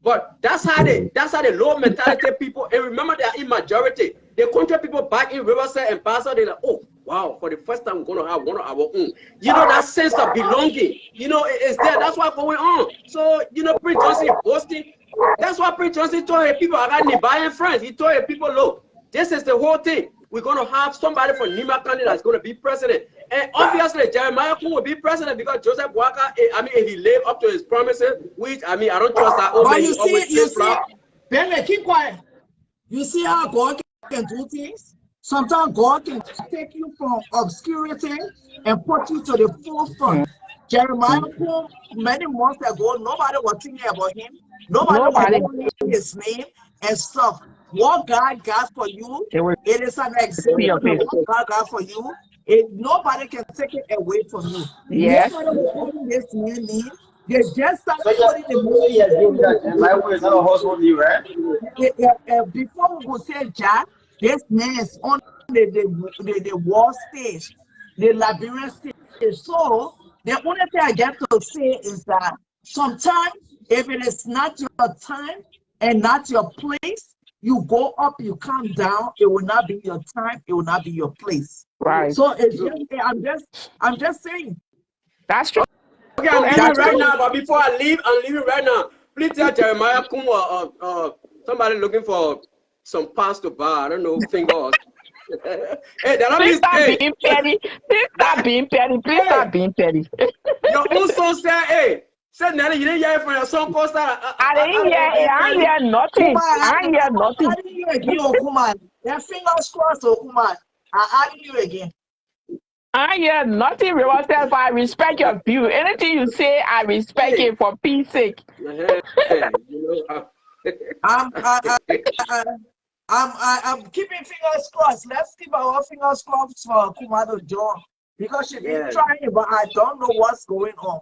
but that's how the low mentality people. And remember, they are in majority. The country people back in Riverside and Bassa, they're like, oh wow, for the first time we're gonna have one of our own. You know, that sense of belonging. You know, it's there. That's what's going on. So you know, Prince Johnson boasting. That's why Prince Johnson told his people, I got buying friends. He told his people, look, this is the whole thing. We're going to have somebody from Nima County that's going to be president. And obviously, Jeremiah Kun will be president because Joseph Boakai, I mean, if he lived up to his promises, which, I mean, I don't trust that. But you see, Ben, keep quiet. You see how God can do things? Sometimes God can take you from obscurity and put you to the forefront. Jeremiah Kun, many months ago, nobody was thinking about him. Nobody was calling his name and stuff. What God got for you, it is an example of what God got for you. Nobody can take it away from you. Yes. Nobody was calling this man name. They just started putting the My way is not a household name, right? before we could say Jack, this man is on the war stage, the Liberian stage. So the only thing I get to say is that sometimes if it is not your time and not your place, you go up, you come down, it will not be your time, it will not be your place. Right. So it's just, I'm just saying. That's true. Okay, I'm leaving right now, but before I leave, I'm leaving right now. Please tell Jeremiah Kun somebody looking for some past to buy, I don't know, fingers. Hey, please stop being petty. Please stop being petty. Please stop being petty. Your own son said, hey, said Nelly, you didn't hear it from your son, Costa. I didn't hear nothing. I didn't hear nothing. I didn't hear again, Okuman. Your fingers crossed, Okuman. I didn't hear again. I hear nothing, Riverside, but I respect your view. Anything you say, I respect it for peace sake. I'm keeping fingers crossed. Let's keep our fingers crossed for Kumado John because she's been trying, but I don't know what's going on.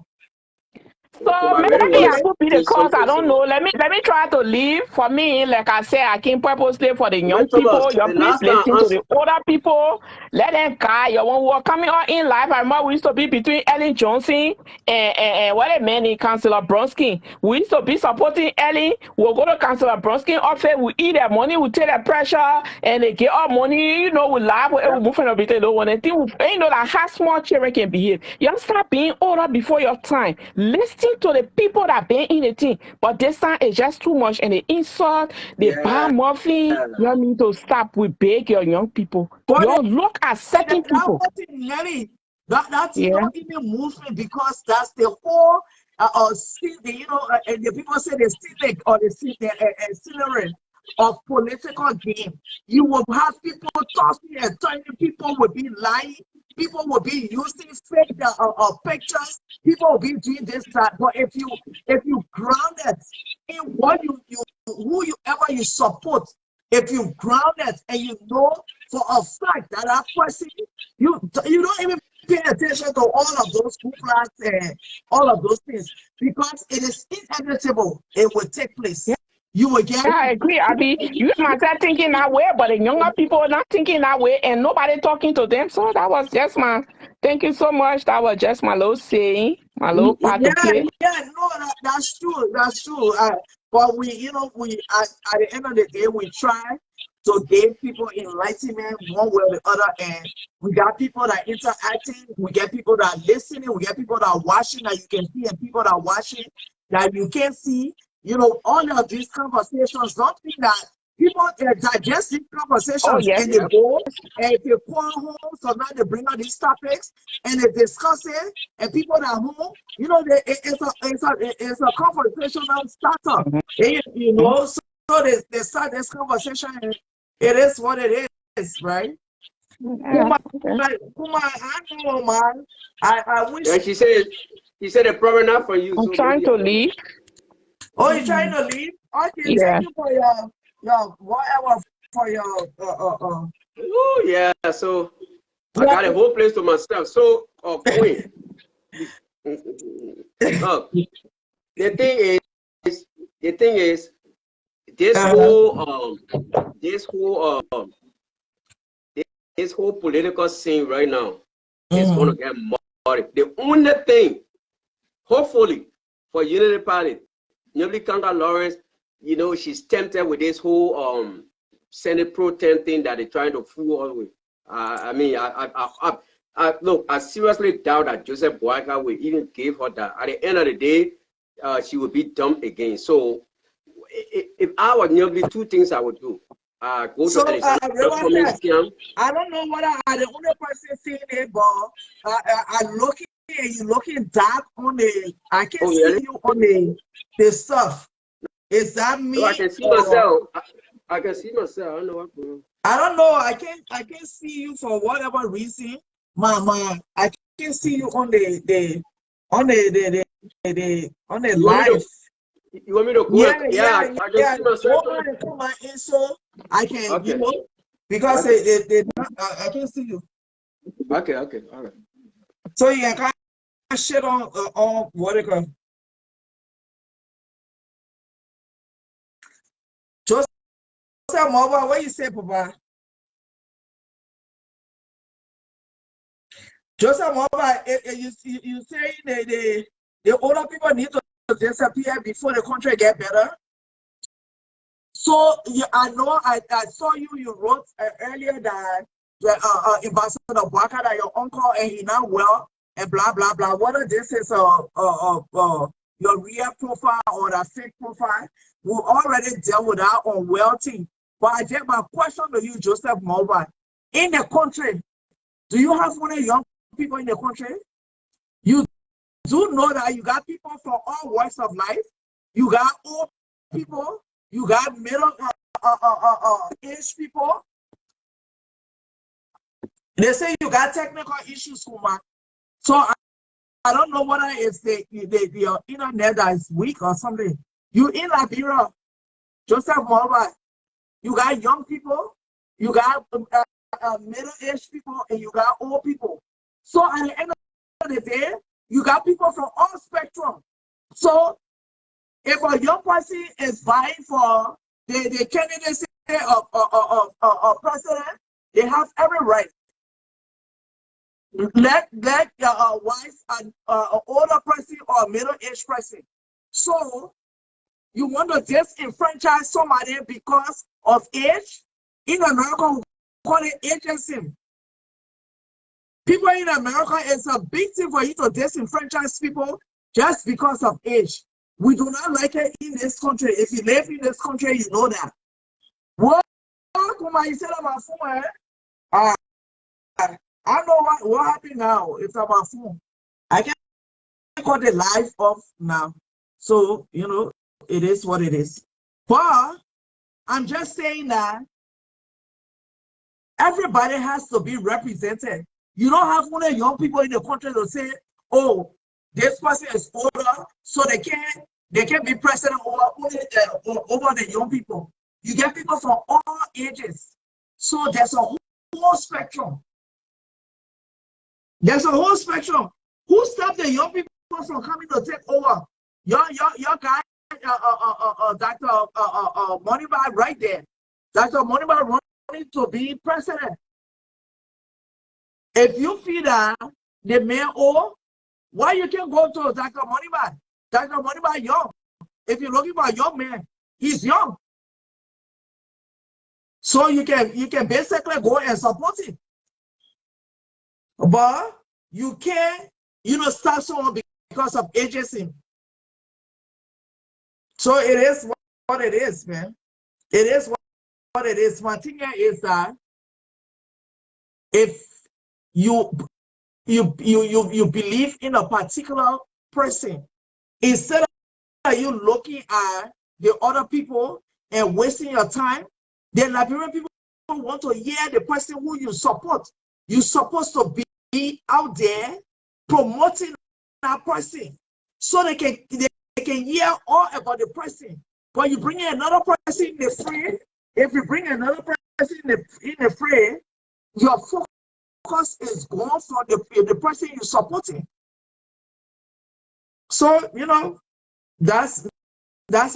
So My very maybe want I to could be the say cause. I something. don't So know. Let me try to leave. For me, like I said, I came purposely for the young when Thomas, people. Young, the please last time listen I to answered, the older people. Let them guide you. When we were coming on in life, I remember we used to be between Ellen Johnson and what a man in Councillor Bronsky. We used to be supporting Ellen. We'll go to Councillor Bronsky office. We eat their money. We take their pressure, and they get our money. You know, we laugh. We yeah, move and everything. Don't want to you know that how small children can behave. You have to start being older before your time. Listen to the people that been in the thing, but this time it's just too much, and they insult, they yeah, bad muffin. You need to stop with big your young people. But You look at certain that people. whole thing, Nelly, that thing Yeah. don't even move me because that's the whole and the people say the cynic or the scenery of political game. You will have people tossing and turning, people will be lying, people will be using fake pictures, people will be doing this, that. But if you ground it in what you who you ever you support, if you ground it and you know for a fact that that person, you don't even pay attention to all of those hooplas and all of those things because it is inevitable. It will take place. You will get. Yeah, I agree. I mean, you might start thinking that way, but the younger people are not thinking that way, and nobody talking to them. So that was just my. Thank you so much. That was just my little saying, my little part to Yeah, play. yeah, no, that's true. That's true. But we at the end of the day, we try to give people enlightenment one way or the other, and we got people that interacting, we get people that listening, we get people that watching that you can see, and people that watching that you can't see. You know, all of these conversations. Don't think that people digest these Oh conversations yes. and they yeah, go and if they call home, so now they bring out these topics and they discuss it, and people at home, you know, it's a conversational starter. You know, so they start this conversation, and it is what it is, right? Yeah. Kuma, Kuma, I know, man. I wish. and she said the problem not for you, I'm so trying maybe to I don't know. leave. Oh, you're trying to leave? Okay, thank Yeah. you for your whatever for your Oh yeah, so I yeah. got a whole place to myself. So, Queen, look, the thing is, the thing is, this Uh, whole this whole this whole political scene right now is going to mhm. get muddy. The only thing, hopefully, for Unity Party, Nobly Kanga Lawrence, you know, she's tempted with this whole Senate Pro 10 thing that they're trying to fool us with. I mean, look, I seriously doubt that Joseph Boyka will even give her that. At the end of the day, she will be dumped again. So, if I were Nobly, two things I would do. Go to So, Alexander Cummings Riverside, camp. I don't know whether I'm the only person seeing it, but I'm looking and you looking dark on the. I can Oh, see really? you on the stuff. Is that Oh, I me can see or myself. I can see myself. I don't know what's going on. I don't know? I can't see you for whatever reason. I can see you on on on the You want me live. to? You want me to go? Yeah, And, yeah, yeah, I can yeah. see myself. Go on and come on in so I can, Okay. because Okay. I can see you. Okay. Okay. All right. So you can shit on what it called. Joseph Mobile, what you say, Papa? Joseph Mobile, you saying the older people need to disappear before the country get better? So I know I saw you wrote earlier that Ambassador Baka, that your uncle and he not well and blah blah blah. Whether this is your real profile or the fake profile, we already dealt with that on well thing. But I get my question to you, Joseph Mobile. In the country, do you have any young people in the country? You do know that you got people from all walks of life. You got old people. You got middle age people. They say you got technical issues, Kuma. So I don't know whether it's the internet that is weak or something. You in Liberia, Joseph Mobile. You got young people. You got middle-aged people, and you got old people. So at the end of the day, you got people from all spectrum. So if a young person is vying for the candidacy of president, they have every right. Let wise an older person or middle-aged person. So you want to disenfranchise somebody because of age? In America, we call it ageism. People in America, it's a big thing for you to disenfranchise people just because of age. We do not like it in this country. If you live in this country, you know that. What you said about phone? I know what happened now. It's about phone. I can't cut the live off now. So, you know, it is what it is. But I'm just saying that everybody has to be represented. You don't have only young people in the country to say, oh, this person is older, so they can be president over the young people. You get people from all ages. So there's a whole spectrum. There's a whole spectrum. Who stopped the young people from coming to take over? Your guy, Dr. Moneybar right there. Dr. Moneybar running to be president. If you feel that the man old, why you can go to Dr. Moneybar? Dr. Moneybar young. If you're looking for a young man, he's young. So you can basically go and support him. But you can't, stop someone because of ageism. So it is what it is, man. It is what it is. My thing is that if you believe in a particular person, instead of you looking at the other people and wasting your time, the Liberian people want to hear the person who you support. You're supposed to be out there promoting that person so they can hear all about the person. But you bring another person in the fray. If you bring another person in the fray, your focus is gone from the person you're supporting. So that's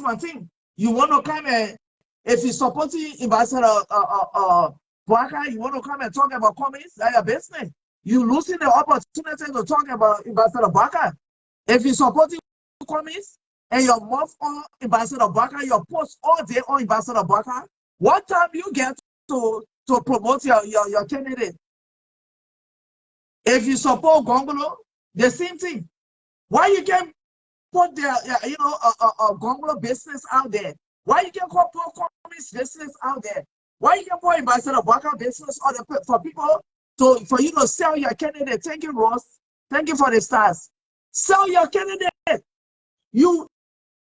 my thing. You want to come and, if you're supporting Ambassador Baka, you want to come and talk about comments, that's your business. You're losing the opportunity to talk about Ambassador Baka. If you're supporting comments and your mouth on Ambassador Baka, your post all day on Ambassador Baka, what time you get to promote your candidate? If you support Gongolo, the same thing. Why you can't put the Gongolo business out there? Why you can't put comments business out there? Why you can't put Ambassador Baka business on for people for you to sell your candidate? Thank you, Ross. Thank you for the stars. Sell your candidate. You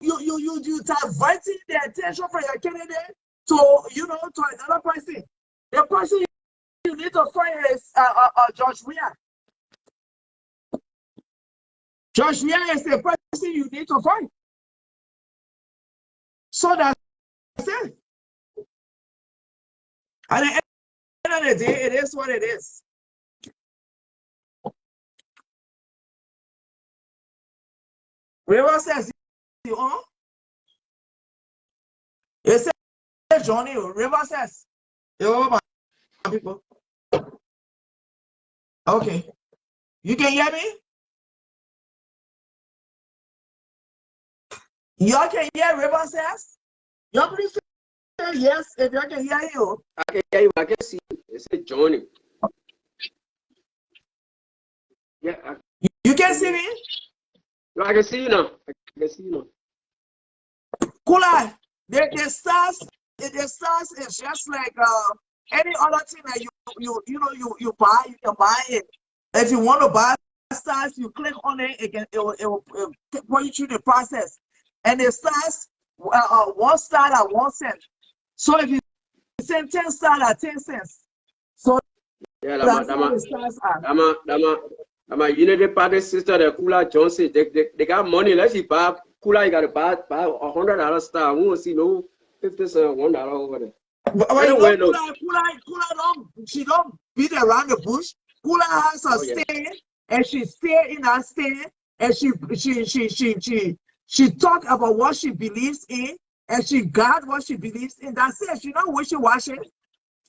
diverting the attention from your candidate to another person. The person you need to find is George Weah. George Weah is the person you need to find. So that's it. At the end of the day, it is what it is. River says, you on? It says, Johnny, River says, yo, my people. Okay. You can hear me? Y'all can hear River says? Y'all please say yes if y'all can hear you. I can hear you. I can see you. It says Johnny. Yeah. You can see me? No, I can see you now. I can see you now. Kula, the stars is just like any other thing that you buy. You can buy it. If you want to buy stars, you click on it. It will put you through the process. And the stars, 1 star at 1 cent. So if you send 10 stars at 10 cents. So yeah, that's how the stars are. I'm a Unity Party sister, the Kula Johnson. They got money. Let's see, buy Kula. You got to buy $100 star. We won't see no 50 cents, $1 over there. But anyway, Kula she don't beat around the bush. Kula has a stand, and she stay in her stand, and she She talked about what she believes in, and she got what she believes in. That's it. She not wishy-washy.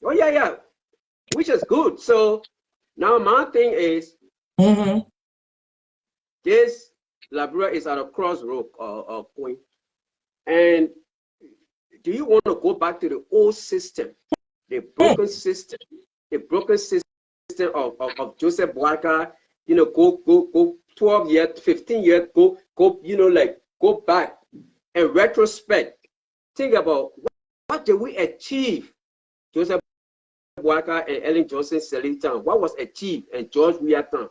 Oh yeah, yeah, which is good. So now my thing is, this Liberia is at a crossroad, Queen. And do you want to go back to the old system, the broken system, of Joseph Boakai? You know, go 12 years, 15 years, go, you know, like go back and retrospect. Think about what did we achieve, Joseph Boakai and Ellen Johnson Sirleaf time. What was achieved in George Weah time?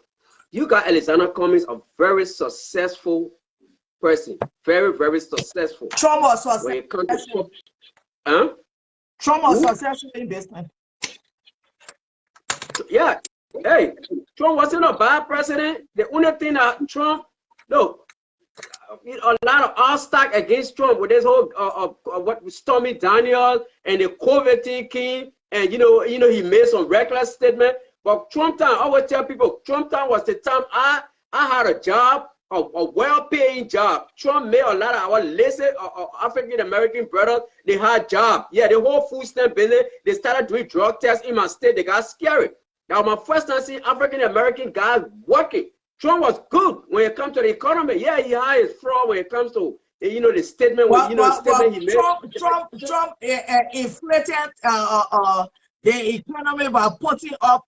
You got Alexander Cummings, a very successful person, very, very successful. Trump was successful. When it comes to, huh? Trump was successful in business. Yeah. Hey, Trump wasn't a bad president. The only thing that Trump, look, a lot of all stack against Trump with this whole what Stormy Daniels and the COVID thing came, and you know he made some reckless statement. But Trump time, I always tell people, Trump time was the time I had a job, a well-paying job. Trump made a lot of our lazy African-American brothers, they had jobs. Yeah, the whole food stamp business, they started doing drug tests in my state. They got scary. That was my first time seeing African-American guys working. Trump was good when it comes to the economy. Yeah, he had his fraud when it comes to, you know, the statement, statement he made. Trump inflated the economy by putting up,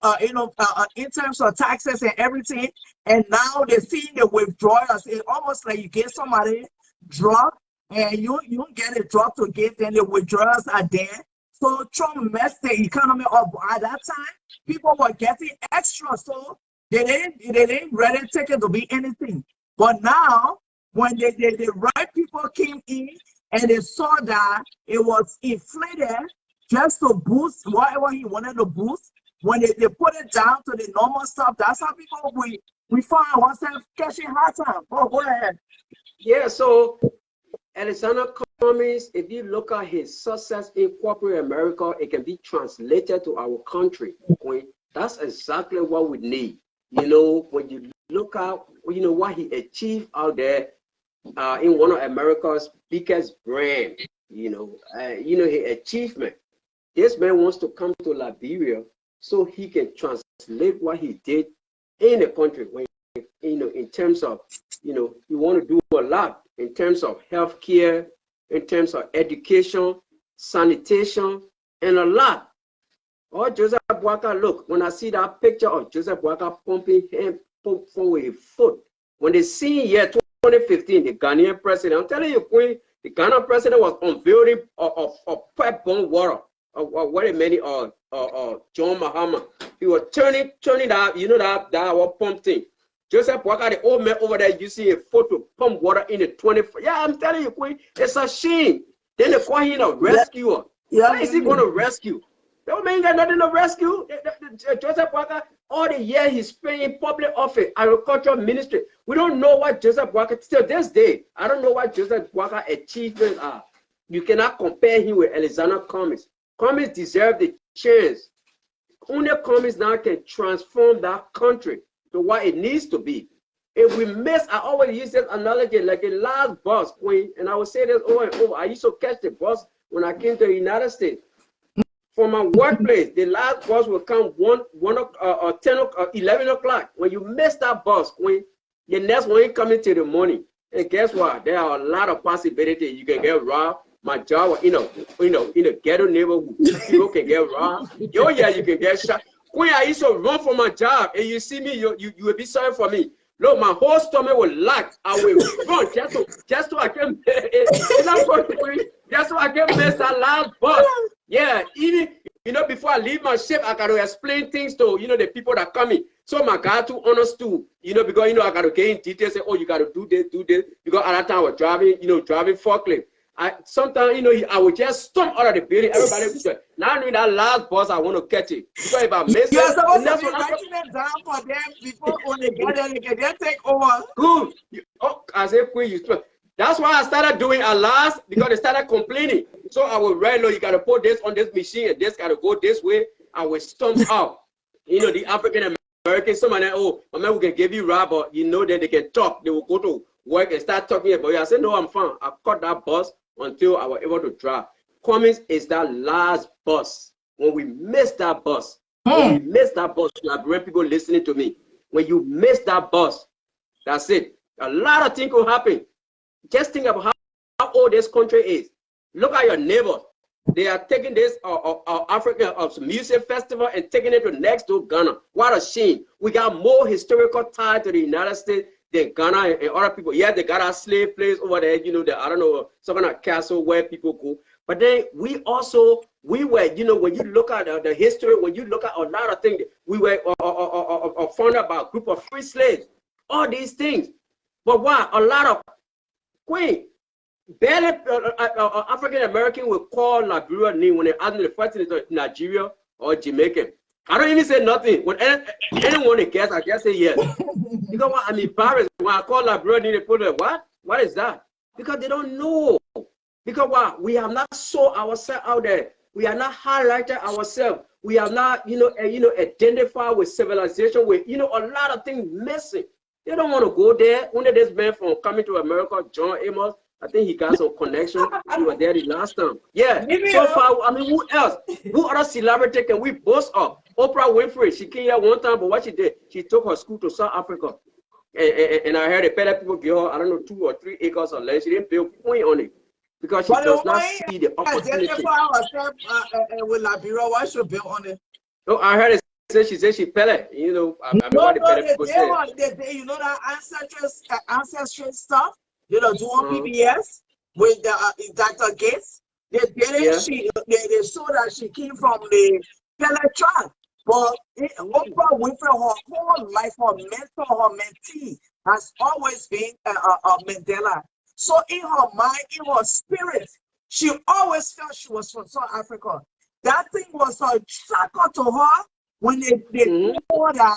in terms of taxes and everything. And now they're seeing the withdrawals. It's almost like you get somebody drug and you get a drug to give, then the withdrawals are there. So Trump messed the economy up. At that time, people were getting extra, so they didn't really take it to be anything. But now, when the right people came in and they saw that it was inflated just to boost whatever he wanted to boost, when they put it down to the normal stuff, that's how people we find ourselves catching hard time. Oh, go ahead. Yeah, so Alexander Cummings, if you look at his success in corporate America, it can be translated to our country. That's exactly what we need. You know, when you look at, you know, what he achieved out there in one of America's biggest brand, his achievement. This man wants to come to Liberia so he can translate what he did in the country. When, in terms of, you want to do a lot in terms of healthcare, in terms of education, sanitation, and a lot. Oh, Joseph Boakai, look, when I see that picture of Joseph Boakai pumping him with his foot, when they see here 2015, the Ghanaian president, I'm telling you, Queen, the Ghana president was unveiling a pipe bomb water. What a many John Mahama. He was turning that our pump thing. Joseph Boakai, the old man over there, you see a photo pump water in the 20. Yeah, I'm telling you, Queen, it's a shame. Then they call him a rescuer. Yeah, why is he going to rescue? That man got nothing to rescue. Joseph Boakai, all the year he's spent in public office, agricultural ministry. We don't know what Joseph Boakai, still this day, I don't know what Joseph Boakai achievements are. You cannot compare him with Alexander Cummings. Cummings deserve the chance. Only Cummings now can transform that country to what it needs to be. If we miss, I always use this analogy like a last bus, Queen, and I will say this over and over. I used to catch the bus when I came to the United States. From my workplace, the last bus will come 11 o'clock. When you miss that bus, Queen, the next one ain't coming till the morning. And guess what? There are a lot of possibilities. You can get robbed. My job, in a ghetto neighborhood, people can get robbed. Oh yeah, you can get shot. When I used to run for my job, and you see me, you will be sorry for me. Look, my whole stomach will lock. I will run just so I can. Just so I can miss that last bus. Yeah, even before I leave my ship, I got to explain things to the people that come in. So my guy too understood, because I got to get in details. Say, oh, you got to do this. Because at that time I was driving forklift. Sometimes, I would just stomp out of the building. Everybody would say, now I know that last bus, I want to catch it. Because if I miss You're supposed to be writing it down for them before when they get there, they can then take over. Good. I said, Queen, that's why I started doing a last, because they started complaining. So I will write, you got to put this on this machine, and this got to go this way. I will stomp out. The African American, somebody, oh, my man, we can give you rubber. That they can talk. They will go to work and start talking about you. I said, no, I'm fine. I caught that bus until I was able to drive. Cummings is that last bus. When we miss that bus, Liberian people listening to me, when you miss that bus, that's it. A lot of things will happen. Just think about how old this country is. Look at your neighbors. They are taking this African music festival and taking it to next to Ghana. What a shame. We got more historical tie to the United States than Ghana and other people. Yeah, they got a slave place over there, you know, I don't know, some kind of castle where people go. But then we were, you know, when you look at the history, when you look at a lot of things, we were founded by a group of free slaves. All these things. But why? A lot of Queen, barely African American will call Liberia name when they ask me the first thing is Nigeria or Jamaican. I don't even say nothing. When anyone guess, I just say yes. Because what, I'm embarrassed when I call Liberia name, they put it, what? What is that? Because they don't know. Because what? We have not sold ourselves out there. We are not highlighted ourselves. We have not, identified with civilization. With, a lot of things missing. They don't want to go there. Only this man from coming to America, John Amos, I think he got some connection. He was there the last time. Yeah. So far, I mean, who else? Who other celebrity can we boast of? Oprah Winfrey, she came here one time, but what she did, she took her school to South Africa. And I heard the better people give her, I don't know, 2 or 3 acres of land. She didn't build point on it because she does not see the opportunity. With Liberia, why should build on it? No, I heard it. She said she fell it. I mean, what the better people say. You know that ancestry stuff? You know, doing PBS with Dr. Gates. They did it. They saw that she came from the Pele tribe. But Oprah Winfrey, her whole life, her mentor, her mentee has always been Mandela. So in her mind, in her spirit, she always felt she was from South Africa. That thing was a tracker to her when they told her.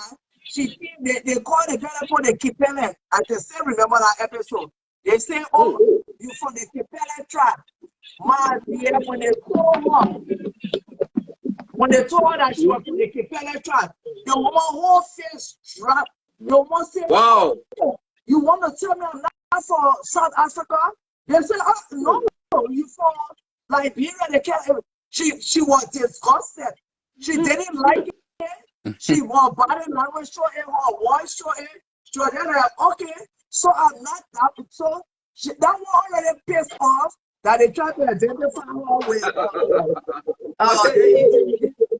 They called the girl for the Kipele. I can still remember that episode. They say, oh, you from the Kipele tribe. My dear, when they told her that she was from the Kipele tribe, the woman whole face dropped. The woman said, wow, you want to tell me I'm not from South Africa? They said, oh, no, you from Liberia. She was disgusted. She didn't like it. She was body language showing, her voice showing. She was like, okay, so I'm not that. So that one already pissed off that they tried to identify her with.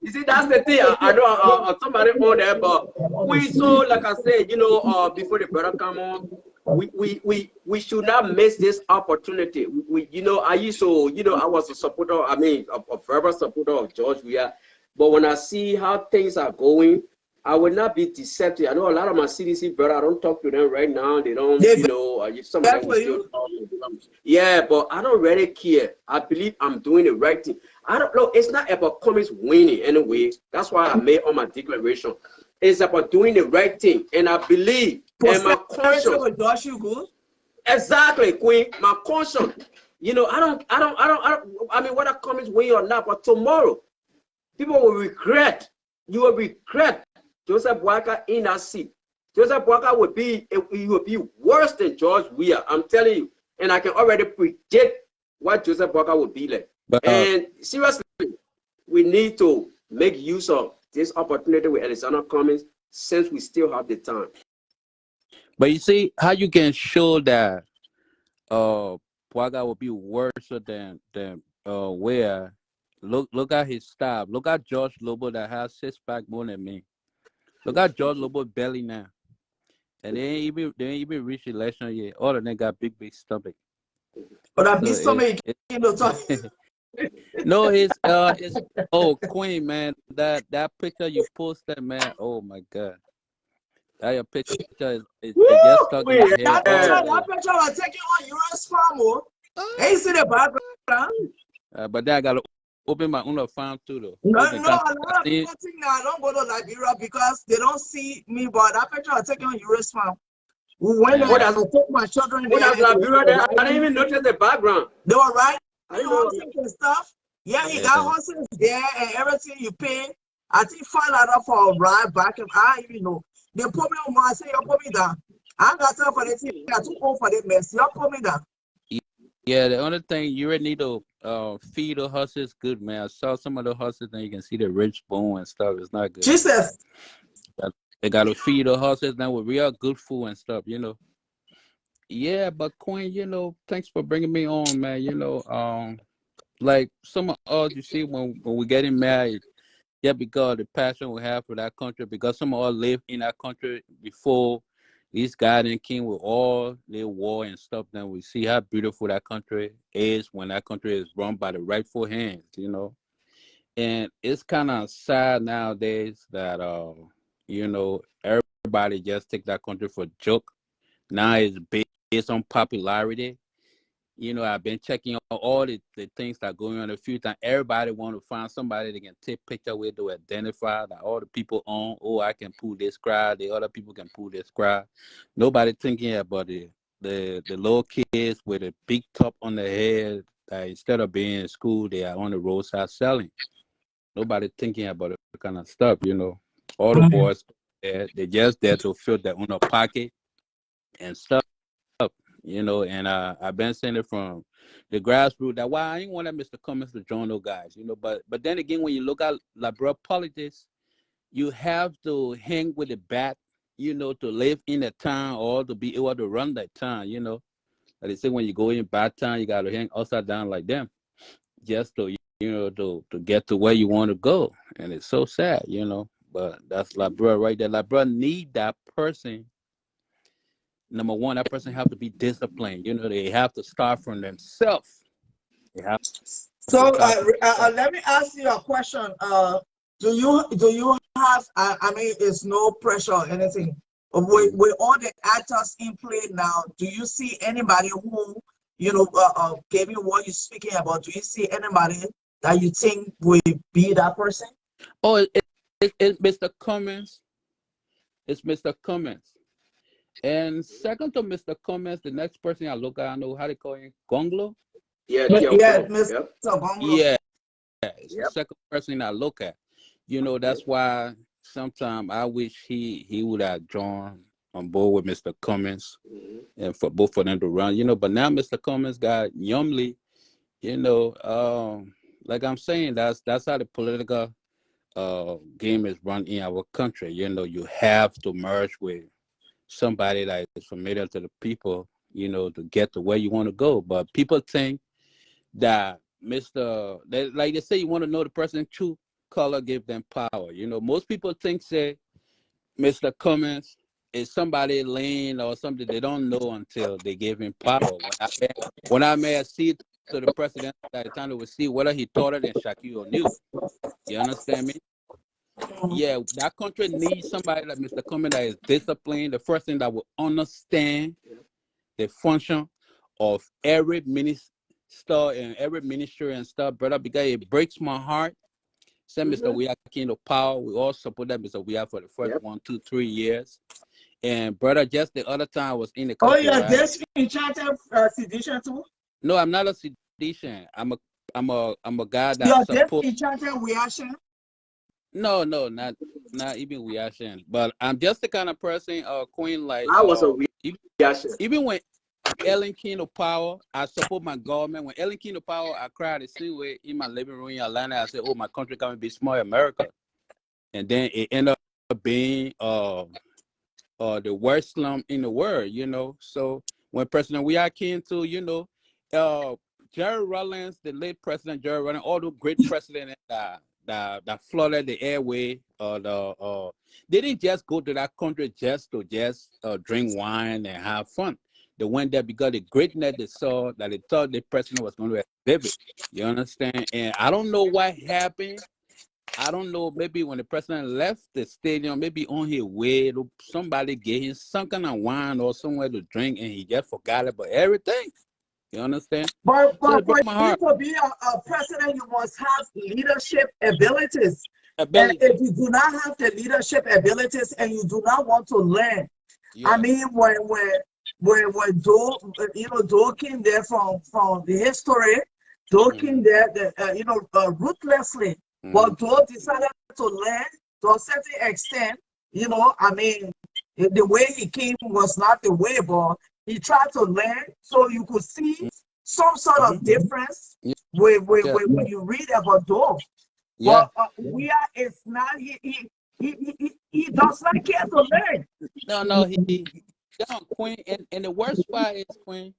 You see, that's the thing. I know somebody on there, but we so like I said, before the brother come on, we should not miss this opportunity. I used to, I was a supporter. I mean, a fervent supporter of George Weah. But when I see how things are going, I will not be deceptive. I know a lot of my CDC brother, I don't talk to them right now. They don't, some of them still talk to them. Yeah, but I don't really care. I believe I'm doing the right thing. I don't know. It's not about Cummings winning anyway. That's why I made all my declaration. It's about doing the right thing. And I believe, and my conscience. Exactly, Queen. My conscience. I mean, whether Cummings win or not, but tomorrow, people will regret. You will regret Joseph Boakai in that seat. Joseph Boakai would be worse than George Weah. I'm telling you. And I can already predict what Joseph Boakai would be like. And seriously, we need to make use of this opportunity with Alexander Cummings since we still have the time. But you see how you can show that Boakai will be worse than Weah. Look at his staff. Look at George Lobo that has 6-pack more than me. Look at George Lobo belly now. And they ain't even reached election yet. All of them got big stomach. But that big stomach, no, his Queen, man. That picture you posted, man. Oh my God. That picture is just talking about that picture was taken on US farm. Hey, see the background. But then I gotta open my own farm too, though. No, I don't go to Liberia because they don't see me. But that picture was taken on US farm. When I took my children there, Liberia, I didn't even notice the background. They were right. Horses and stuff. Yeah, he got horses there and everything you pay. I think $5 for a ride back, and I even know. They put me on my say, you put me down. I got time for the thing. I too old for the mess. You're coming down. Yeah, the only thing you really need to feed the horses good, man. I saw some of the horses and you can see the rich bone and stuff. It's not good. Jesus. They gotta feed the horses now with real good food and stuff, Yeah, but Queen, thanks for bringing me on, man. Like some of us, you see, when we're getting married, yeah, because the passion we have for that country, because some of us live in that country before these guys and king with all their war and stuff. Then we see how beautiful that country is when that country is run by the rightful hands. And it's kind of sad nowadays that everybody just take that country for a joke. Now it's based on popularity. I've been checking out all the things that are going on. A few times, everybody want to find somebody they can take picture with to identify that all the people on. Oh, I can pull this crowd. The other people can pull this crowd. Nobody thinking about the little kids with a big top on their head that instead of being in school, they are on the roadside selling. Nobody thinking about the kind of stuff. All the boys, they're just there to fill their own pocket and stuff. And I've been saying it from the grassroots that why I ain't want Mr. Cummings to join those guys. But then again, when you look at liberal politics, you have to hang with the bat, to live in a town or to be able to run that town. Like they say, when you go in bad town, you got to hang upside down like them, just to get to where you want to go. And it's so sad. But that's liberal right there. Liberal need that person. Number one, that person have to be disciplined. They have to start from themselves. They have to So start from themselves. let me ask you a question. Do you have? I mean, it's no pressure or anything. With all the actors in play now, do you see anybody who gave you what you're speaking about? Do you see anybody that you think will be that person? Oh, it's Mr. Cummings. It's Mr. Cummings. And second to Mr. Cummings, the next person I look at, I know how they call him, Gonglo. Yeah, Yeah, Tiago. Mr. Yep. Bongo. Yeah, it's the Yep. second person I look at. That's why sometimes I wish he would have joined on board with Mr. Cummings and for both of them to run. But now Mr. Cummings got Yumley. Like I'm saying, that's how the political game is run in our country. You have to merge with somebody that is familiar to the people, to get to where you want to go. But people think that like they say, you want to know the person's true color, give them power. Most people think, say, Mr. Cummings is somebody lame or something they don't know until they give him power. When I see to the president at the time to see whether he taller than Shaquille O'Neal. You understand me? Yeah, that country needs somebody like Mr. Cummings that is disciplined, the first thing that will understand the function of every minister and every ministry and stuff, brother, because it breaks my heart. Say, Mr. We are king of power. We all support that Mr. We are for the first Yep. 1, 2, 3 years. And brother, just the other time I was in the Oh, country, you're right? this in charge of sedition too? No, I'm not a sedition. I'm a guy that You're this support. in charge of reaction? No, not even we are saying. But I'm just the kind of person, Queen, like I was a even, reaction. even when Ellen King of Power, I support my government. When Ellen King of Power, I cried the same way in my living room in Atlanta. I said, "Oh, my country can be small, America," and then it ended up being the worst slum in the world. So when President we are came to, Jerry Rawlings, the late President Jerry Rawlings, all the great presidents that flooded the airway, they didn't just go to that country just to drink wine and have fun. They went there because the greatness they saw that they thought the president was going to exhibit. You understand? And I don't know what happened. I don't know, maybe when the president left the stadium, maybe on his way, somebody gave him some kind of wine or somewhere to drink, and he just forgot about everything. You understand? But So it for broke my you heart. to be a president, you must have leadership abilities. And Ability. if you do not have the leadership abilities and you do not want to learn, I Yeah. mean, when Doe came there from the history, Doe came there, ruthlessly. But Doe decided to learn to a certain extent. I mean, The way he came was not the way, but he tried to learn so you could see some sort of difference Yeah. when you read about those. Yeah. But we are, it's not, he does not care to learn. No, he down Queen, and the worst part is Queen.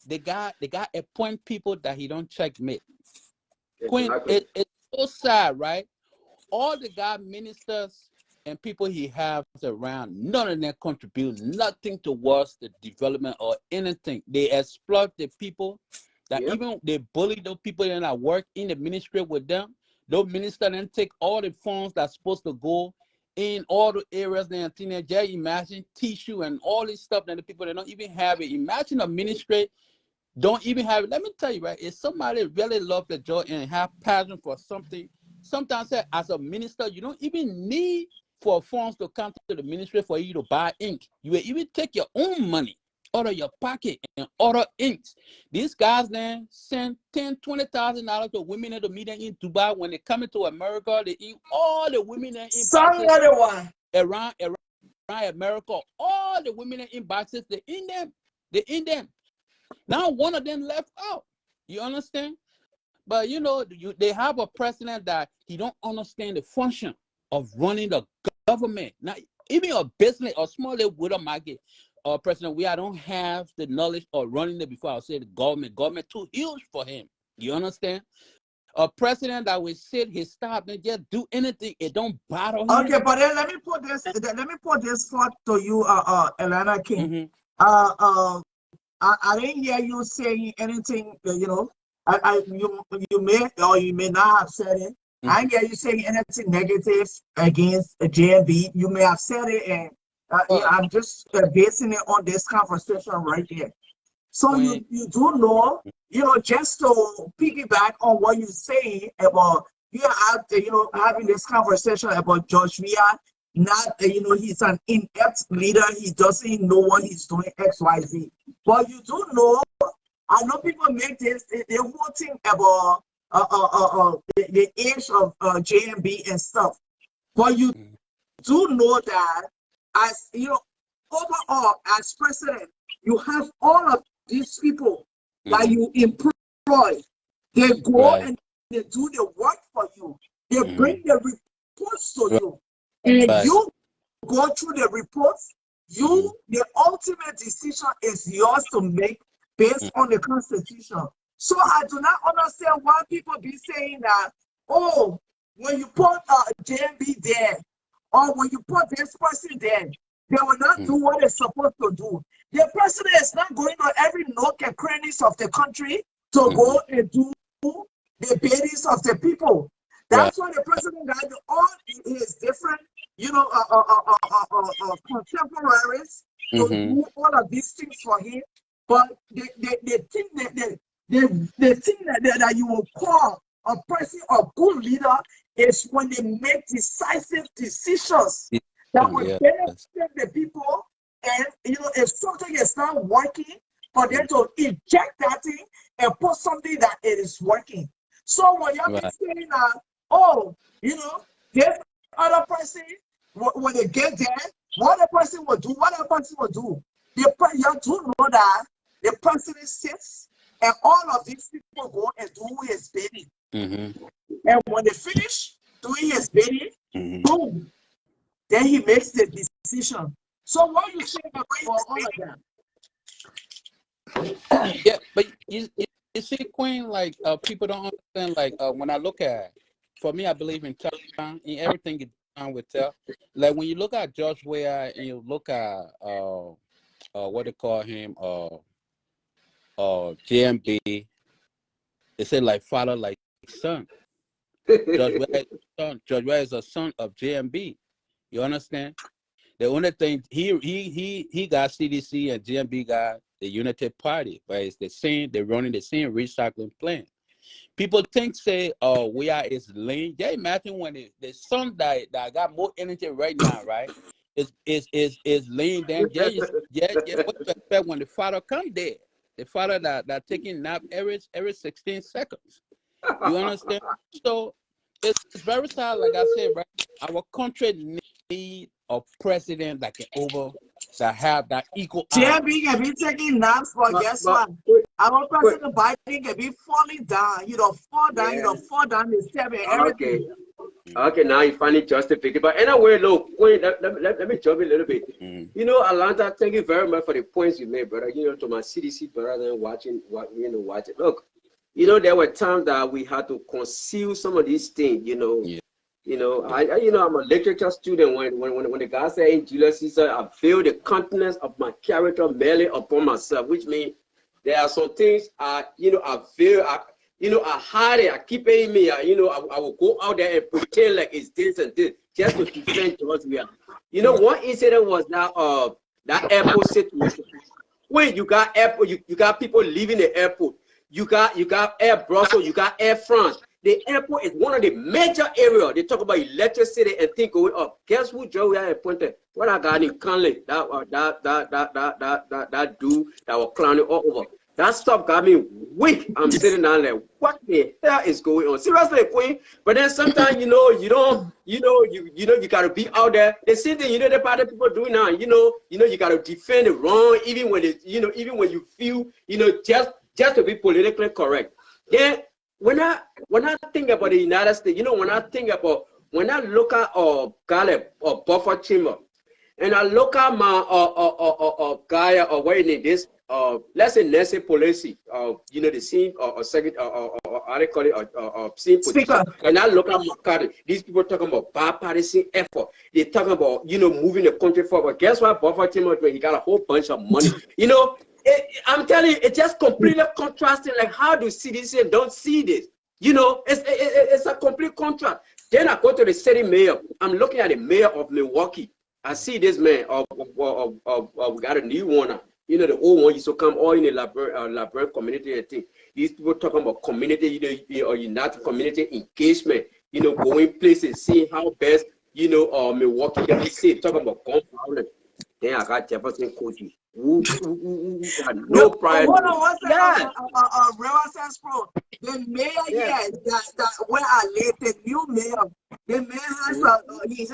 The guy appoint people that he don't checkmate. Queen, Exactly. it's so sad, right? All the God ministers and people he has around, none of them contribute nothing towards the development or anything. They exploit the people that Yep. even they bully those people that work in the ministry with them. Those ministers then take all the funds that's supposed to go in all the areas they think. Just imagine tissue and all this stuff that the people they don't even have it. Imagine a ministry don't even have it. Let me tell you, right? If somebody really love the joy and have passion for something, sometimes as a minister, you don't even need for funds to come to the ministry for you to buy ink. You will even take your own money out of your pocket and order inks. These guys then send $10,000-$20,000 to women in the meeting in Dubai. When they come into America, they ink all the women in boxes Someone, around America. All the women in boxes, they in them. They in them. Now one of them left out. You understand? But they have a president that he don't understand the function of running the government. Now, even a business or small little widow market president, I don't have the knowledge of running it before I say the government. Government too huge for him. You understand? A president that will sit his stop and just do anything, it don't bother him. okay, but then let me put this thought to you, Elena King. Mm-hmm. I didn't hear you saying anything, you may or you may not have said it. I didn't hear you saying anything negative against JMB. You may have said it, and I'm just basing it on this conversation right here. So you do know, just to piggyback on what you say about having this conversation about George Weah, not he's an inept leader, he doesn't know what he's doing, XYZ. But you do know, I know people make this the whole thing about the age of JMB and stuff. But you do know that as overall as president, you have all of these people that you employ. They go and they do the work for you. They bring the reports to you. And you go through the reports. The ultimate decision is yours to make based on the Constitution. So I do not understand why people be saying that, oh, when you put JMB there, or when you put this person there, they will not do what they're supposed to do. The president is not going to every nook and crannies of the country to go and do the biddings of the people. That's why the president got all his different, contemporaries to do all of these things for him. But the thing that you will call a person a good leader is when they make decisive decisions that will benefit the people. And if something is not working, for them to inject that thing and put something that it is working. So when you're saying that, this other person, when they get there, what the person will do, you do know that the president sits and all of these people go and do his bidding. And when they finish doing his bidding, boom, then he makes the decision. So what you say about all of that? Yeah, but you see, Queen, like people don't understand. Like when I look at, for me, I believe in time in everything is done with tell. Like when you look at George Weah and you look at what they call him, JMB, they say like father, like son. George Weah is a son of JMB. You understand? The only thing he got CDC and GMB got the United Party, but it's the same. They're running the same recycling plant. People think say, "Oh, we are is lean." Yeah, imagine when the son that got more energy right now, right? Is lean. Then yeah. What you expect when the father come there? The father that taking nap every 16 seconds. You understand? So it's very sad, like I said, right? our country need a president that can over that have that equal eye. JB can be taking naps, but guess what? Our President Biden can be falling down. You don't fall down, you don't fall down the step and everything. Okay, now you find it justified. But anyway, look, let me jump a little bit. You know, Atlanta, thank you very much for the points you made, brother. You know, to my CDC brother watching. Look, you know, there were times that we had to conceal some of these things. You know, you know, I'm a literature student. When the guy said Julius Caesar, I feel the countenance of my character merely upon myself, which means there are some things I feel. I hide it. I keep it in me. I will go out there and pretend like it's this and this just to defend George Weah. You know, one incident was that airport situation. When you got airport, you got people leaving the airport. You got Air Brussels. You got Air France. The airport is one of the major areas. They talk about electricity and things going up. Guess who Joe Weah appointed? What I got in Conley, that dude that was clowning all over. That stuff got me weak. I'm sitting down there. What the hell is going on? Seriously, Queen. But then sometimes you gotta be out there. The same thing, the part people doing now. You gotta defend it wrong, even when even when you feel, just to be politically correct. Then when I think about the United States, when I look at Gallup or Buffer Chamber, and I look at my guy or what it is, let's say Nancy Pelosi, the same second how they call it same position. And I look at McCarthy. These people talking about bipartisan effort. They talking about moving the country forward. Guess what? Buffer Chamber, he got a whole bunch of money. I'm telling you, it's just completely contrasting. Like, how do citizens don't see this? It's a complete contrast. Then I go to the city mayor. I'm looking at the mayor of Milwaukee. I see this man. We got a new one. The old one used to come all in the library community and thing. These people talking about community, united community engagement. Going places, seeing how best Milwaukee can be safe. Talking about gun violence. Then I got Jefferson Koji. Who got no pride. Hold on one second. Real Sense Pro. The mayor here, that where I live, the new mayor, the mayor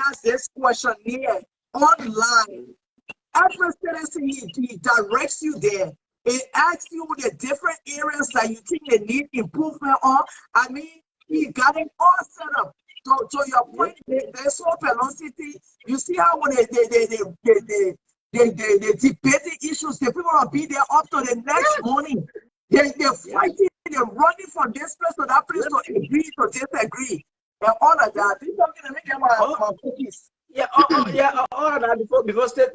has this questionnaire online. Every citizen, he directs you there. It asks you the different areas that you think they need improvement on. I mean, he got it all set up. So to your point, there's so velocity. You see how when they debate the issues, the people will be there up to the next morning. They're fighting, they're running from this place to that place to agree to disagree. And all of that. This is something that make them my cookies. All of that before state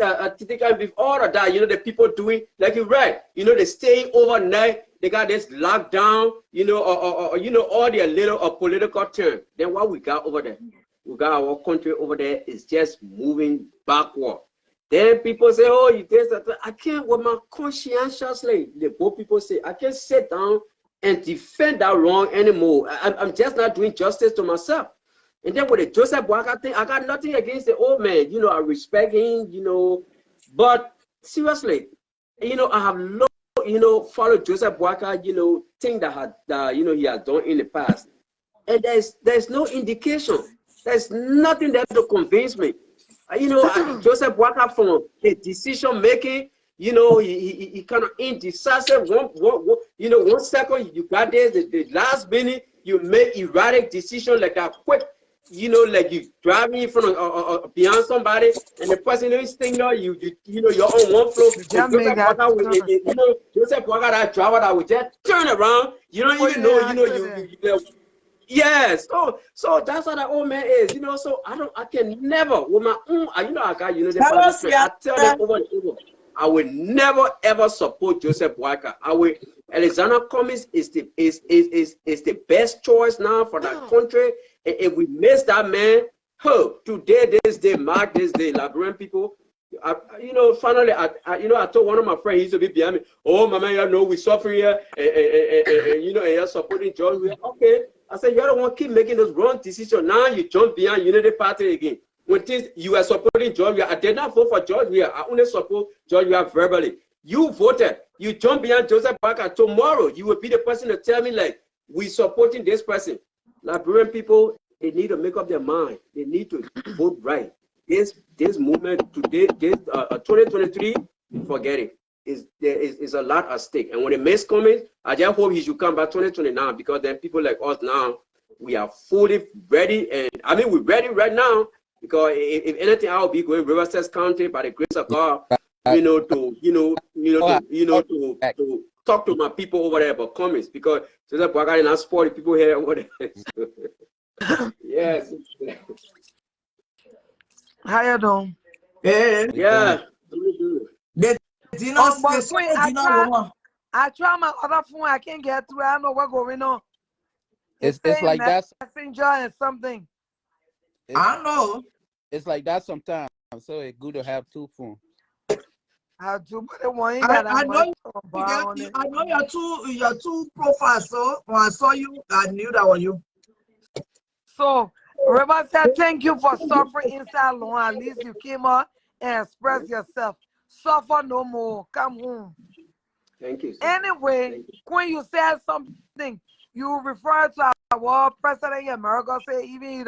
before all of that, the people doing like you're right, they stay overnight, they got this lockdown, all their little political term. Then what we got over there, we got our country over there is just moving backward. Then people say, oh, you did that. I can't, with my conscientiously, the both people say, I can't sit down and defend that wrong anymore. I'm just not doing justice to myself. And then with the Joseph Boakai thing, I got nothing against the old man. I respect him, but seriously, I have followed Joseph Boakai, thing that he has done in the past. And there's no indication. There's nothing there to convince me. Joseph Boakai from the decision making, he kind of indecisive. One second you got this, the last minute you make erratic decision like that quick. Like you driving in front of beyond somebody, and the person is thinking, you're on one floor. Joseph Boakai, that driver that would just turn around. You don't even know, yes. So that's what that old man is, So I can never with my own, I got I tell them over and over, I will never ever support Joseph Boakai. Alexander Cummings is the best choice now for that country. And if we miss that man, today, this day, mark this day, Liberian people. Finally, I told one of my friends, he used to be behind me. Oh, my man, we suffer here, and you're supporting George Weah. Okay, I said, you don't want to keep making those wrong decisions. Now you jump behind Unity Party again. When you are supporting George Weah, I did not vote for George Weah. I only support George Weah verbally. You voted. You jump behind Joseph Boakai. Tomorrow, you will be the person to tell me, like, we supporting this person. Liberian people, They need to make up their mind. They need to vote right. This movement today, 2023, forget it. There is a lot at stake. And when the mace comes, I just hope he should come back 2029, because then people like us now, we are fully ready. And I mean, we're ready right now, because if anything, I'll be going Riverside County by the grace of God, to talk to my people over there about comments, because there's a Bwagari and support people here over there. Yes. How you doing? Yeah. I try my other phone. I can't get through. I don't know what's going on. It's like that. Messenger and something. I know. It's like that sometimes. So it's good to have two phones. I do, but the one I know your two profiles. So when I saw you, I knew that was you. So Reba said, "Thank you for suffering inside long. At least you came out and expressed yourself. Suffer no more. Come home." Thank you. Anyway, Thank you. when you said something, you refer to our president in America, say even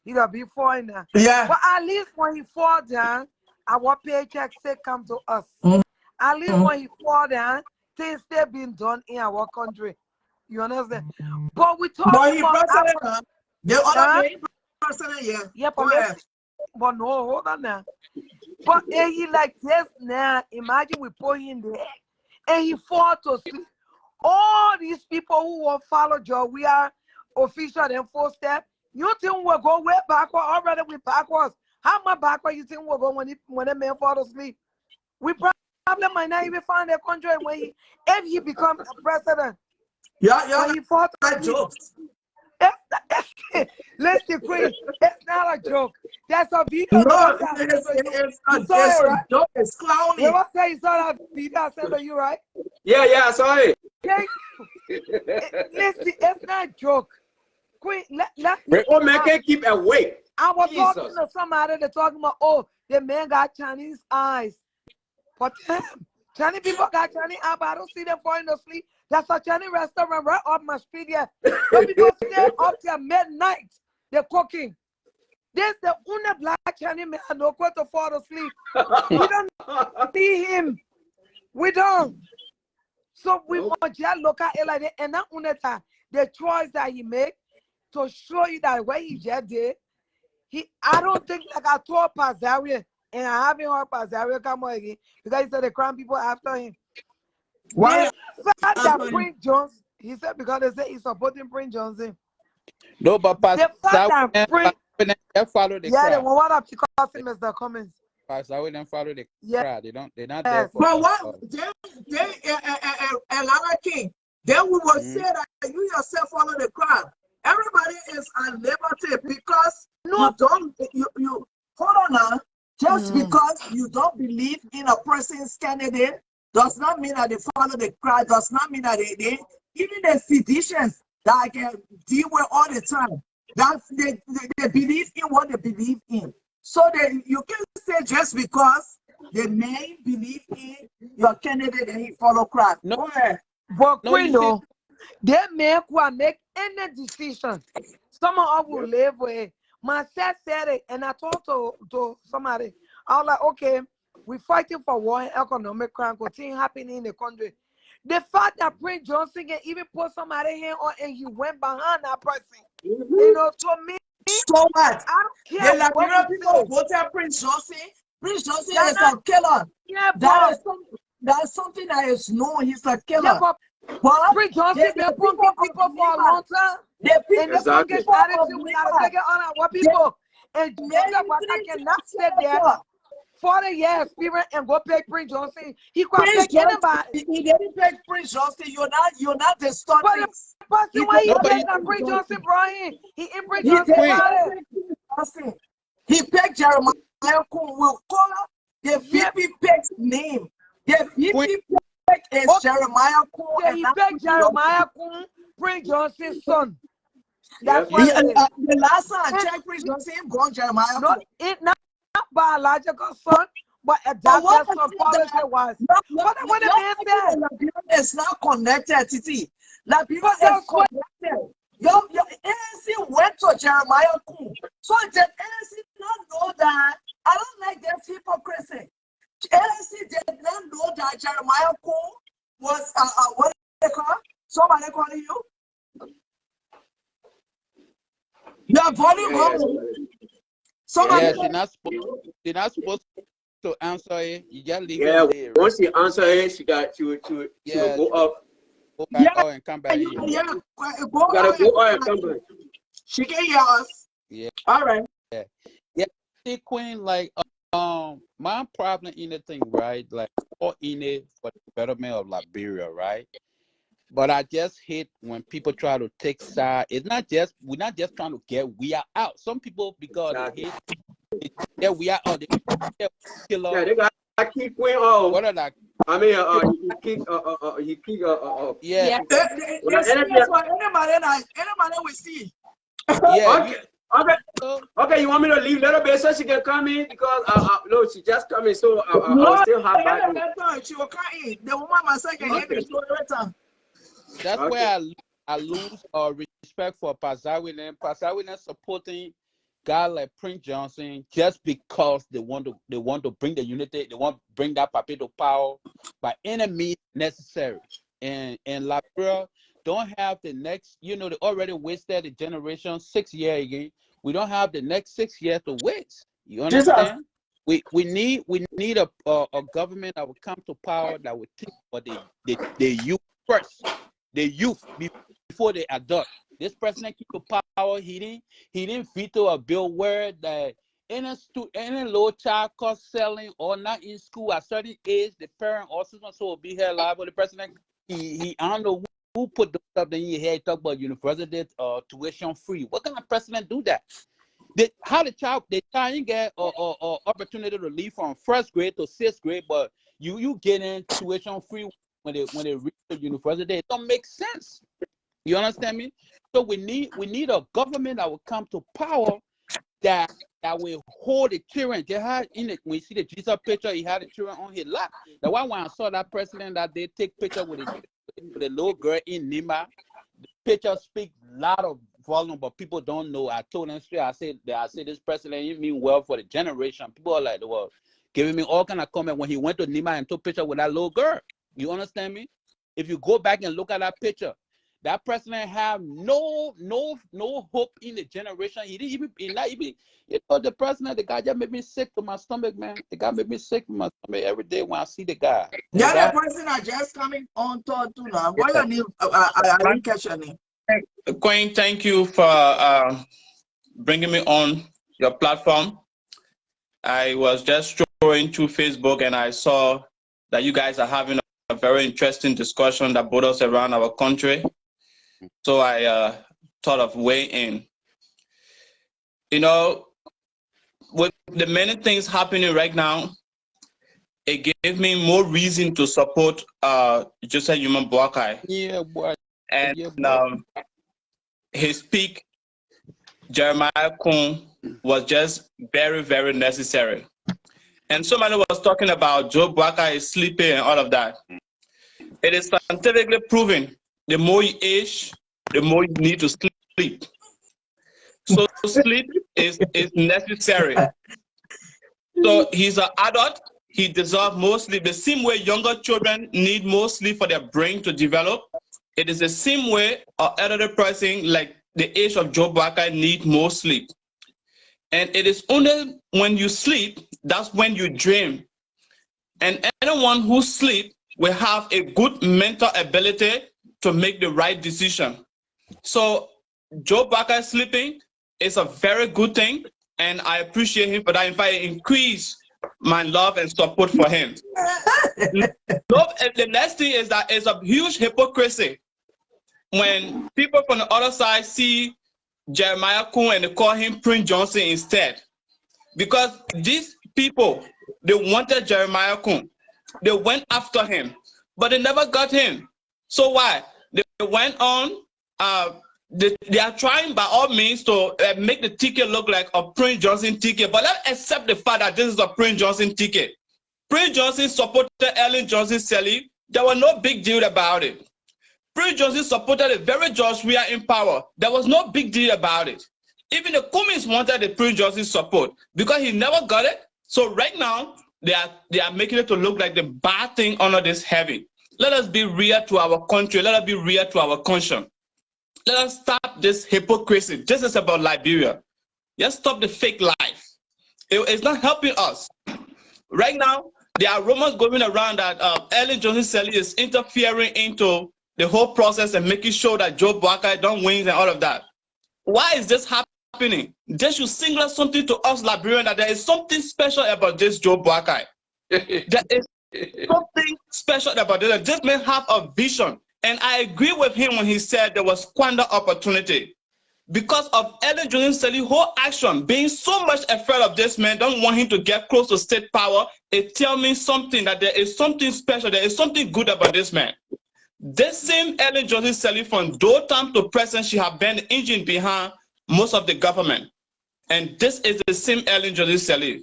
he'll be foreigner. Yeah. But at least when he fall down, our paycheck say come to us. At least when he fall down, things still being done in our country. You understand? But we talk about president, the other president, yeah. Yeah, but no, hold on now. But he like this now. Imagine we put him there and he fall to sleep. All these people who will follow Joe, we are official and full step. You think we'll go way backward? Already we backwards. How much backward you think we'll go when a man fall asleep? We probably might not even find a country when if he becomes a president. Yeah, when he fall to sleep. Listen, Queen, it's not a joke. That's a video. No, it's a joke. It's clowning. You must say you saw that video I sent to you, right? Yeah, I saw it. Thank you. Listen, it's not a joke. Queen, let Oh, man, can't keep awake. I was talking to somebody, they're talking about, oh, the man got Chinese eyes. But Chinese people got Chinese eyes, but I don't see them falling asleep. That's a Chinese restaurant right off my street here. When people stay up till midnight, they're cooking. There's the only black Chinese man no go to fall asleep. We don't see him. We don't. So we want just look at it like that. And not only that, the choice that he made to show you that what he just did, I don't think like I told Pazaria, and I haven't heard Pazaria come on again because he said the crown people after him. Why? That Prince Johnson, he said because they say he's supporting Prince Johnson. No, but Pastor, follow the crowd. Yeah, they want up to call him as the comments. Pastor, we don't follow the crowd. They're not there. there for. But what? Elana King. Then we will say that you yourself follow the crowd. Everybody is at liberty because you don't. You hold on now. Just because you don't believe in a person's candidate does not mean that they follow the crowd, does not mean that they even the physicians that I can deal with all the time, that they believe in what they believe in. So you can say just because the man believe in your candidate and he follow crowd. No, but no, they make any decision. Some of us will live with. Myself said it, and I talked to somebody. I was like, okay, we're fighting for war and economic crime, continue happening in the country. The fact that Prince Johnson can even put somebody here on and he went behind that person, you know, to me, so much. I don't care. The Liberia people voted Prince Johnson. Prince Johnson is a killer. Yeah, that's something that is known. He's a killer. Yeah, but Prince Johnson been punking people for a long time. The people, and the punkish attitude, we gotta take it on our people. And I cannot sit there 40 years, people, and go pay Prince Johnson. He could pay anybody. He didn't pay Prince Johnson. You're not the story. But the way he paid Prince Johnson, Brian, he in Prince Johnson. He paid Jeremiah. Will call the VP peg's name. The VP peg is Jeremiah. Yeah, he paid Jeremiah Prince Johnson's son. That's the last time I checked, Prince Johnson born Jeremiah. Not biological son, but adopted son. Policy-wise. But what the man said, Liberia is not connected, Titi. Liberia is connected. Your ANC went to Jeremiah Kuhn. So the ANC did not know that. I don't like this hypocrisy. ANC did not know that Jeremiah Kuhn was what they call? Somebody calling you? Your volume home. Somebody. Yeah, she's not supposed to answer it. You just leave Yeah, it there. once she answer it, she will go up. Go back out and come back in. Yeah, Gotta go out and come back. She can hear us. Yeah. All right. Yeah. See, Queen, like my problem in the thing, right? Like all in it for the betterment of Liberia, right? But I just hate when people try to take side. We're not just trying to get we are out. Some people, because they hate, we are out. They kill us. Yeah, they got keep Queen on. What are that? I mean, he kick Yeah. They serious for anybody we see. Yeah. Okay, you want me to leave a little bit so she can come in? Because no, she just coming, so I'll still have back. She will come in. The woman myself can hear me every time. That's where I lose respect for Pasawinen. Pasawinen supporting guy like Prince Johnson just because they want to bring the unity, they want to bring that puppet to power by any means necessary. And Liberia don't have the next, they already wasted the generation 6 years again. We don't have the next 6 years to waste. You understand? We need a government that will come to power that will think for the youth first. The youth before they adopt. This president keep the power. He didn't veto a bill where that any little child caught selling or not in school at a certain age, the parent also will be held liable. The president, I don't know who put the stuff in your head, talk about university tuition free. What kind of president do that? How the child didn't get opportunity to leave from first grade to sixth grade, but you get in tuition free when they reach the university. It don't make sense. You understand me? So we need a government that will come to power that will hold the children. They had when you see the Jesus picture, he had the children on his lap. That's why when I saw that president that they take picture with the little girl in Nima, the picture speak a lot of volume, but people don't know. I told them straight. I said this president, you mean well for the generation. People are like, well, giving me all kind of comment when he went to Nima and took picture with that little girl. You understand me? If you go back and look at that picture, that president have no hope in the generation. He didn't even the president, the guy just made me sick to my stomach, man. The guy made me sick to my stomach every day when I see the guy. Yeah, the person are just coming on to now. What your name? I didn't catch your name. Queen, thank you for bringing me on your platform. I was just scrolling through Facebook and I saw that you guys are having a very interesting discussion that borders around our country. So I thought of weighing in. With the many things happening right now, it gave me more reason to support Joseph Human Boakai. Yeah, boy. And his speak, Jeremiah Kuhn, was just very, very necessary. And somebody was talking about Joe Boakai is sleeping and all of that. It is scientifically proven the more you age, the more you need to sleep. So sleep is necessary. So he's an adult. He deserves more sleep. The same way younger children need more sleep for their brain to develop, it is the same way an elderly person like the age of Joe Boakai need more sleep. And it is only when you sleep, that's when you dream. And anyone who sleeps will have a good mental ability to make the right decision. So Joe Boakai sleeping is a very good thing, and I appreciate him for that. In fact, it increased my love and support for him. The next thing is that it's a huge hypocrisy when people from the other side see Jeremiah Kuhn and they call him Prince Johnson instead. Because these people, they wanted Jeremiah Kuhn. They went after him, but they never got him. So why? They went on, they are trying by all means to make the ticket look like a Prince Johnson ticket, but let's accept the fact that this is a Prince Johnson ticket. Prince Johnson supported Ellen Johnson Sirleaf. There was no big deal about it. Prince Johnson supported a very George we are in power. There was no big deal about it. Even the Cummins wanted the Prince Johnson support because he never got it. So right now, they are making it to look like the bad thing under this heaven. Let us be real to our country. Let us be real to our conscience. Let us stop this hypocrisy. This is about Liberia. Let's stop the fake life. It's not helping us. Right now, there are rumors going around that Ellen Johnson Sirleaf is interfering into the whole process and making sure that Joe Boakai don't win and all of that. Why is this happening? They should single something to us Liberians that there is something special about this Joe Boakai. There is something special about this. This man have a vision. And I agree with him when he said there was squander opportunity. Because of Ellen Johnson Sirleaf's whole action, being so much afraid of this man, don't want him to get close to state power, it tells me something, that there is something special, there is something good about this man. This same Ellen Johnson Sirleaf, from though time to present, she has been the engine behind most of the government. And this is the same Ellen Johnson Sirleaf.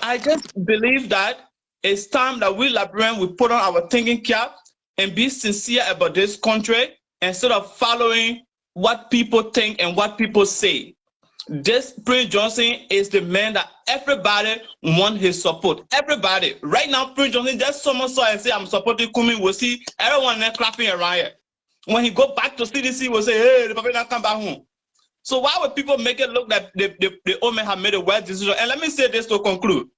I just believe that it's time that we Liberians will put on our thinking cap and be sincere about this country instead of following what people think and what people say. This Prince Johnson is the man that everybody want his support. Everybody. Right now, Prince Johnson, just someone saw and say, I'm supporting Kumi, we'll see everyone there clapping around here. When he go back to CDC, we'll say, hey, the people not come back home. So why would people make it look like the old man have made a well decision? And let me say this to conclude.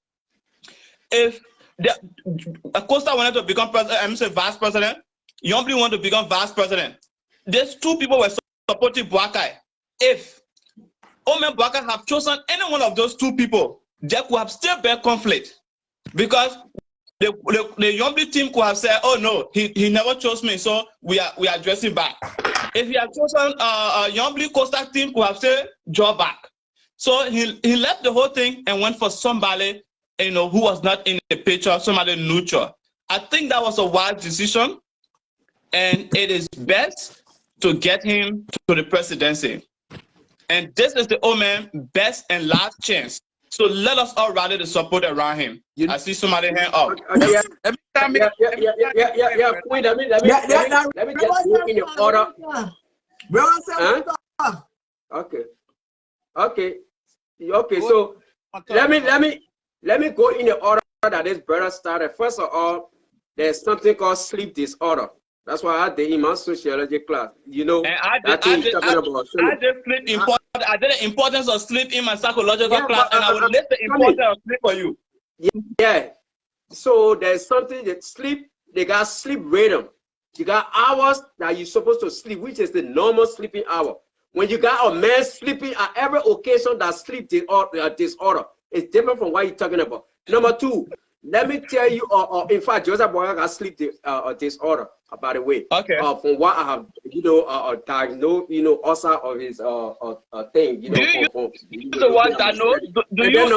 If Acosta wanted to become president, I'm saying vice president, Yombly wanted to become vice president, these two people were supporting Boakai. If Omen Boakai have chosen any one of those two people, there could have still been conflict. Because the Yombly team could have said, oh no, he never chose me, so we are addressing back. If he had chosen Yombly Costa team could have said, draw back. So he left the whole thing and went for somebody, you know, who was not in the picture, somebody neutral. I think that was a wise decision, and it is best to get him to the presidency. And this is the old man's best and last chance. So let us all rally the support around him. I see somebody hand up. Yeah. Wait, let me just go in the order. Huh? Okay. So let me go in the order that this brother started. First of all, there's something called sleep disorder. That's why I did in my sociology class. You know, I did the importance of sleep in my psychological class, and I will list the importance of sleep for you. Yeah. So there's something that sleep, they got sleep rhythm. You got hours that you're supposed to sleep, which is the normal sleeping hour. When you got a man sleeping at every occasion, that sleep disorder is different from what you're talking about. Number two, let me tell you, in fact, Joseph Boakai got sleep disorder, by the way. Okay. From what I have, diagnosed, also of his thing. Do you use the word diagnose? Do you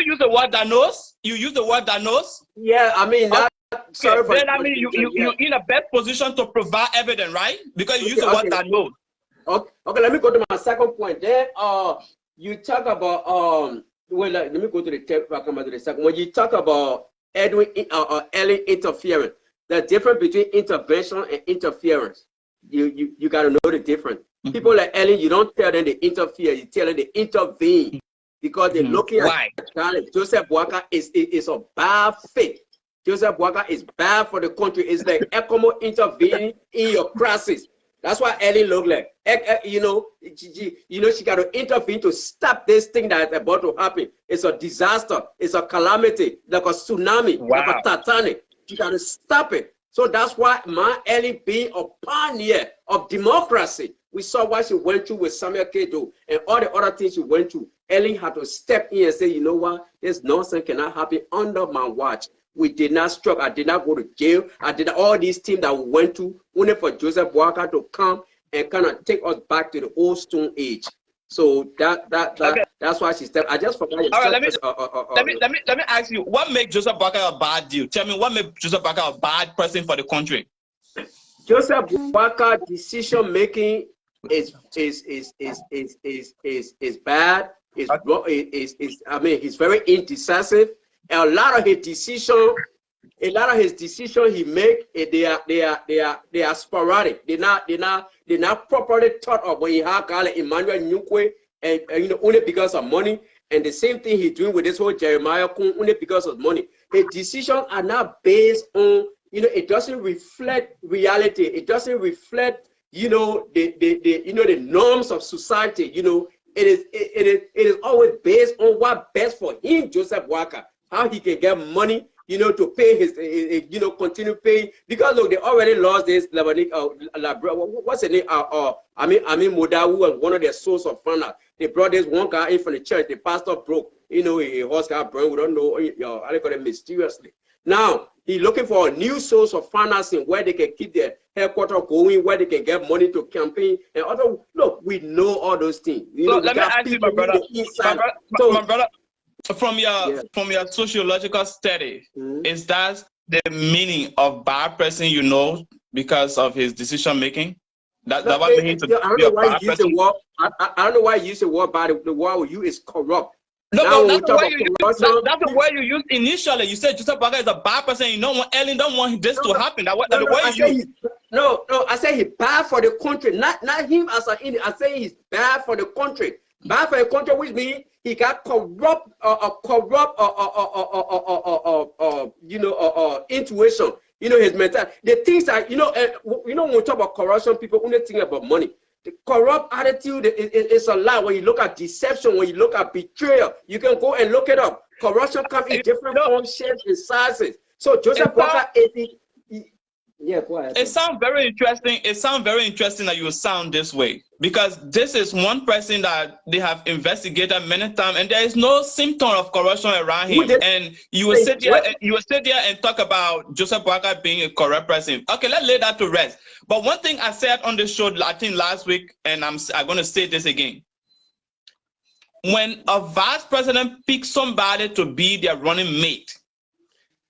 use the word diagnose? You use the word diagnose? Yeah, I mean that. Sorry, then I mean you're in a best position to provide evidence, right? Because you use the word diagnose. Okay, let me go to my second point. Then you talk about well, let me go to the second. When you talk about early interference, the difference between intervention and interference, you got to know the difference. People like Ellen, you don't tell them they interfere, you tell them they intervene, because they're looking at Joseph Boakai is a bad fit. Joseph Boakai is bad for the country. It's like ECOMO intervening in your crisis. That's why Ellen looked like, she got to intervene to stop this thing that is about to happen. It's a disaster. It's a calamity, like a tsunami, like a Titanic. You got to stop it. So that's why my Ellen being a pioneer of democracy, we saw what she went through with Samuel Kedo and all the other things she went through. Ellen had to step in and say, you know what? This nonsense cannot happen under my watch. We did not struggle. I did not go to jail. I did all these things that we went to only for Joseph Boakai to come and kind of take us back to the old stone age. So that's why she stepped. I just forgot. All right, let me ask you, what makes Joseph Boakai a bad deal? Tell me what makes Joseph Boakai a bad person for the country. Joseph Boakai decision making is bad. I mean, he's very indecisive. A lot of his decisions A lot of his decisions he make, they are sporadic. They're not properly thought of. When you have guy like Emmanuel Nyukwe, and only because of money. And the same thing he's doing with this whole Jeremiah Kun, only because of money. His decisions are not based on, it doesn't reflect reality. It doesn't reflect, the norms of society. It is always based on what's best for him, Joseph Boakai, how he can get money, to pay his, continue paying. Because look, they already lost this Lebanese, what's the name? Moda, who was one of their source of funders. They brought this one guy in from the church. The pastor broke, a horse got burned. We don't know, how they call it, mysteriously. Now, he's looking for a new source of financing where they can keep their headquarters going, where they can get money to campaign. And other, look, we know all those things. So let me ask you, my brother, from your sociological study, is that the meaning of bad person, because of his decision making? That what made him to be a bad person? I don't know why you use the word bad. The word you is corrupt. No, that's the word you used initially. You said Joseph Boakai is a bad person. Ellen don't want this to happen. I say he's bad for the country. Not him as an Indian. I say he's bad for the country. Bad for the country, which means he got corrupt, intuition. His mentality. The things that when we talk about corruption, people only think about money. The corrupt attitude is a lie. When you look at deception, when you look at betrayal, you can go and look it up. Corruption comes in different forms, shapes, and sizes. So Joseph Boakai go ahead. It sounds very interesting. It sounds very interesting that you sound this way, because this is one person that they have investigated many times, and there is no symptom of corruption around him. And you will sit there and talk about Joseph Boakai being a corrupt person. Okay, let's lay that to rest. But one thing I said on the show, I think last week, and I'm going to say this again. When a vice president picks somebody to be their running mate,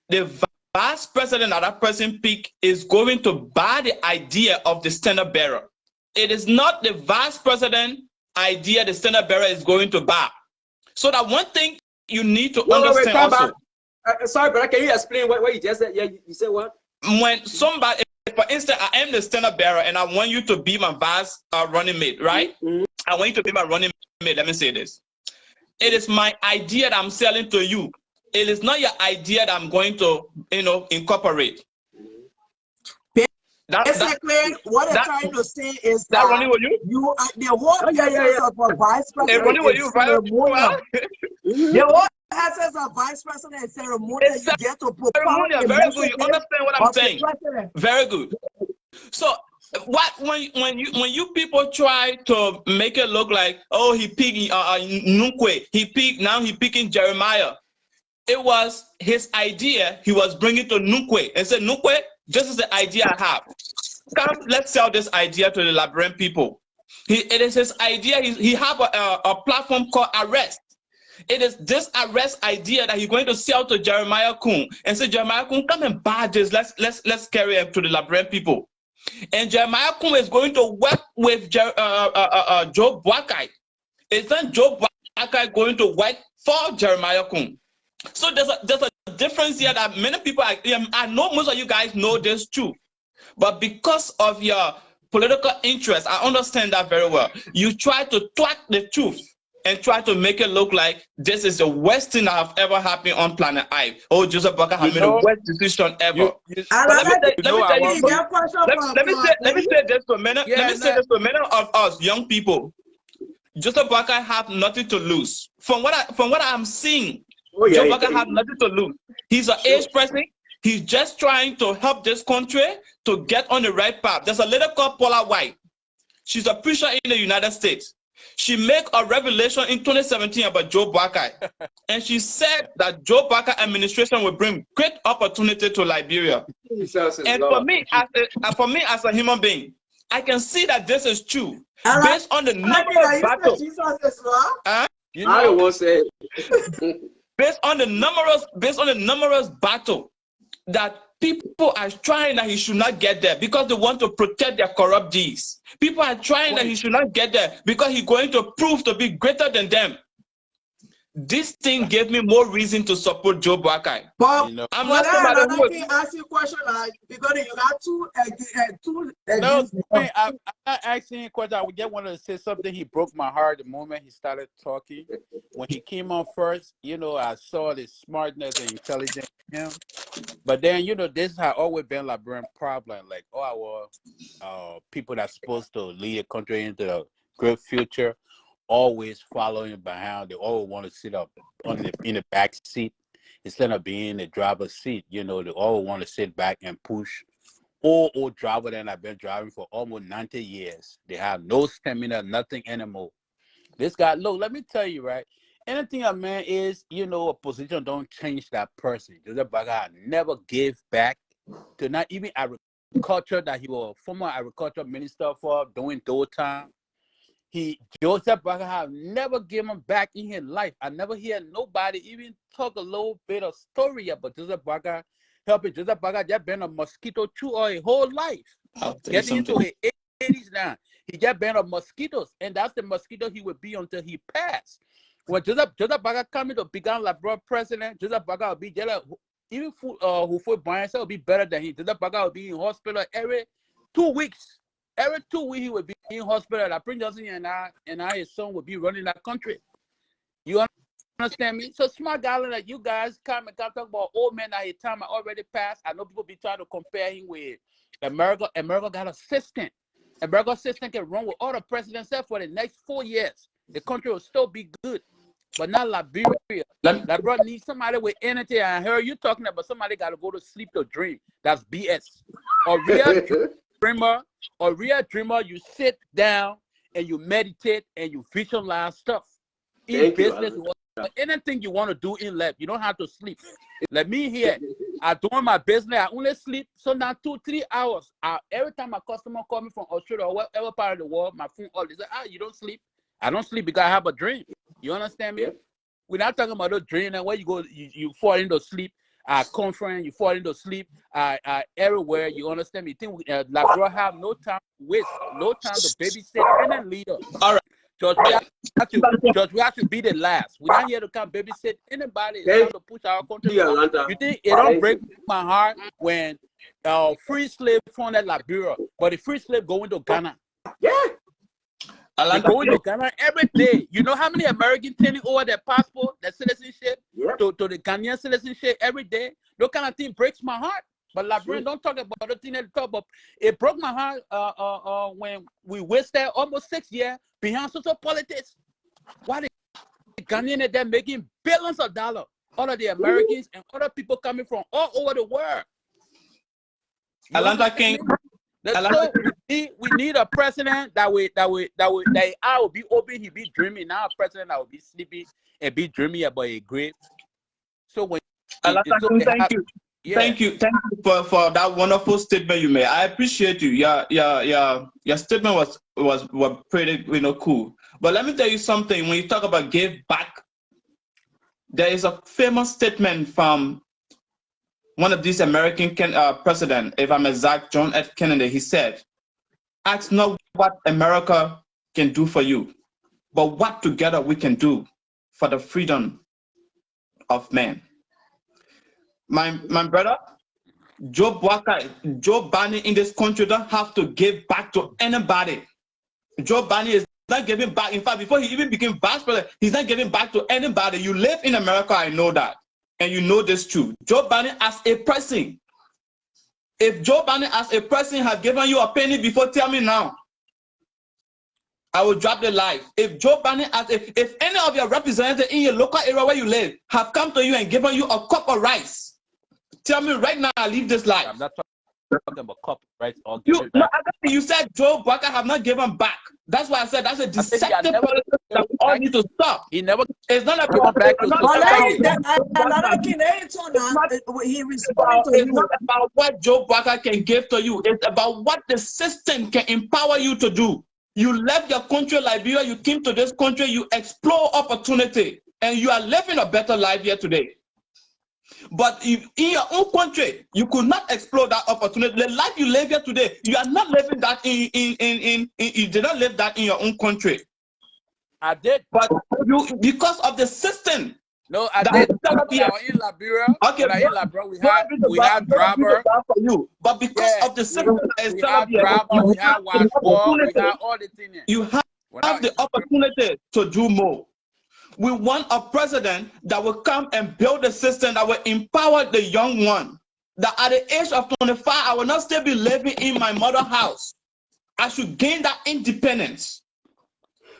the vice president that person pick is going to buy the idea of the standard bearer. It is not the vice president idea the standard bearer is going to buy. So that one thing you need to understand also. Sorry, brother, can you explain what you just said? Yeah, you said what? When somebody, for instance, I am the standard bearer and I want you to be my vice running mate, right? I want you to be my running mate. Let me say this. It is my idea that I'm selling to you. It is not your idea that I'm going to, incorporate. Basically, what I'm trying to say is that you are the whole essence of a vice president. The whole essence of vice president is ceremonial. You get to propound. Very good. You understand what I'm saying? Very good. So, when you people try to make it look like, oh, he picking Nukwe, he picking Jeremiah. It was his idea he was bringing to Nukwe and said, Nukwe, this is the idea I have. Come, let's sell this idea to the Liberian people. It is his idea. He have a platform called Arrest. It is this Arrest idea that he's going to sell to Jeremiah Kun and say, Jeremiah Kun, come and buy this. Let's carry it to the Liberian people. And Jeremiah Kun is going to work with Joe Boakai. It's not Joe Boakai going to work for Jeremiah Kun. So there's a difference here that many people, I know most of you guys know this too, but because of your political interest, I understand that very well. You try to twat the truth and try to make it look like this is the worst thing that have ever happened on planet Earth. Oh, Joseph Boakai has made the worst decision ever. Let me say this to many of us young people. Joseph Boakai have nothing to lose. From what I'm seeing, Joe Boakai have nothing to lose. He's an age person. He's just trying to help this country to get on the right path. There's a lady called Paula White. She's a preacher in the United States. She made a revelation in 2017 about Joe Boakai. And she said that Joe Boakai administration will bring great opportunity to Liberia. And for me as a human being, I can see that this is true. Based on the number of battles. I won't say based on the numerous battle that people are trying that he should not get there because they want to protect their corrupt deeds. People are trying that he should not get there because he's going to prove to be greater than them. this thing gave me more reason to support Joe Boakai. But You know, I'm for not that, somebody another who thing, ask you a question, because you got two no, against one. I'm not asking a question. I just wanted to say something. He broke my heart the moment he started talking. When he came on first, you know, I saw the smartness and intelligence in him. But then, you know, this has always been Liberian problem. Like, oh, our people that's supposed to lead a country into a great future, always following behind. They always want to sit up in the back seat instead of being in the driver's seat. You know, they always want to sit back and push. Old driver that I've been driving for almost 90 years. They have no stamina, nothing anymore. This guy, look, let me tell you, right? Anything a man is, you know, a position don't change that person. Joseph Baga never gave back to not even agriculture that he was a former agriculture minister for during those time. Joseph Baga have never given back in his life. I never hear nobody even talk a little bit of story about Joseph Baga helping. Joseph Baga just been a mosquito chew all his whole life. I'll tell you Getting into something. his 80s now. He just been of mosquitoes, and that's the mosquito he would be until he passed. When Joseph Baga coming to become Liberia president, Joseph Baga will be just like, even who for Brian will be better than him. Joseph Baga will be in hospital every 2 weeks. Every 2 weeks he would be in hospital. That Prince Johnson and I, his son, would be running that country. You understand me? So smart guy like you guys come talk about old men at his time I already passed. I know people be trying to compare him with America. America got a system. America's system can run with all the presidents for the next 4 years. The country will still be good. But not Liberia. Liberia needs somebody with energy. I heard you talking about somebody got to go to sleep to dream. That's BS. A real dreamer, you sit down and you meditate and you visualize stuff. In business, anything you want to do in life, you don't have to sleep. Like me here, I doing my business. I only sleep sometimes 2-3 hours. Every time a customer call me from Australia or whatever part of the world, my phone always say, you don't sleep. I don't sleep because I have a dream. You understand me? Yep. We're not talking about a dream and where you go, you fall into sleep. Conference, you fall into sleep. Everywhere. You understand me? Think Labrador have no time to waste, no time to babysit any leader. All right, George, we have to be the last. We're not here to come babysit anybody. It's time to push our country. You think it don't break my heart when free slave from that Liberia, but the free slave go into Ghana? Yeah. They go into Ghana every day. You know how many Americans turning over their passport, their citizenship, to the Ghanaian citizenship every day? Those kind of thing breaks my heart. But Liberian don't talk about the thing that they talk about. It broke my heart when we wasted almost 6 years behind social politics. Why the Ghanaians are there making billions of dollars? All of the Americans and other people coming from all over the world. Atlanta King. So we need a president that I will be open, he be dreaming. Now a president that will be sleepy and be dreaming about a grave. So when thank you. Yeah. Thank you for that wonderful statement you made. I appreciate you. Your statement was pretty cool. But let me tell you something. When you talk about give back, there is a famous statement from one of these American president, if I'm exact, John F. Kennedy. He said, "Ask not what America can do for you, but what together we can do for the freedom of man." My brother, Joe Biden in this country don't have to give back to anybody. Joe Biden is not giving back. In fact, before he even became vice president, he's not giving back to anybody. You live in America, I know that. And you know this too. Joe Biden as a person. If Joe Biden as a person has given you a penny before, tell me now. I will drop the life. If Joe Biden if any of your representatives in your local area where you live have come to you and given you a cup of rice, tell me right now I leave this life. I'm not talking about cup of rice or give it back. You said Joe Biden have not given back. That's why I said that's a deceptive politics that we all need to stop. He never. It's not about given back to it's not about what Joe Biden can give to you. It's about what the system can empower you to do. You left your country, Liberia. You came to this country. You explore opportunity, and you are living a better life here today. But if in your own country, you could not explore that opportunity. The life you live here today, you are not living that you did not live that in your own country. I did. But you, because of the system No, I that did. is set up When here. I was in Liberia, Okay, when I in Liberia, God be the we God, had God be the driver. God for you. But because Yeah, of the system that is we set up had here, driver, we had the washboard, we opportunity. had all the things. You When I have was the in Liberia. opportunity to do more. We want a president that will come and build a system that will empower the young one. That at the age of 25, I will not still be living in my mother's house. I should gain that independence.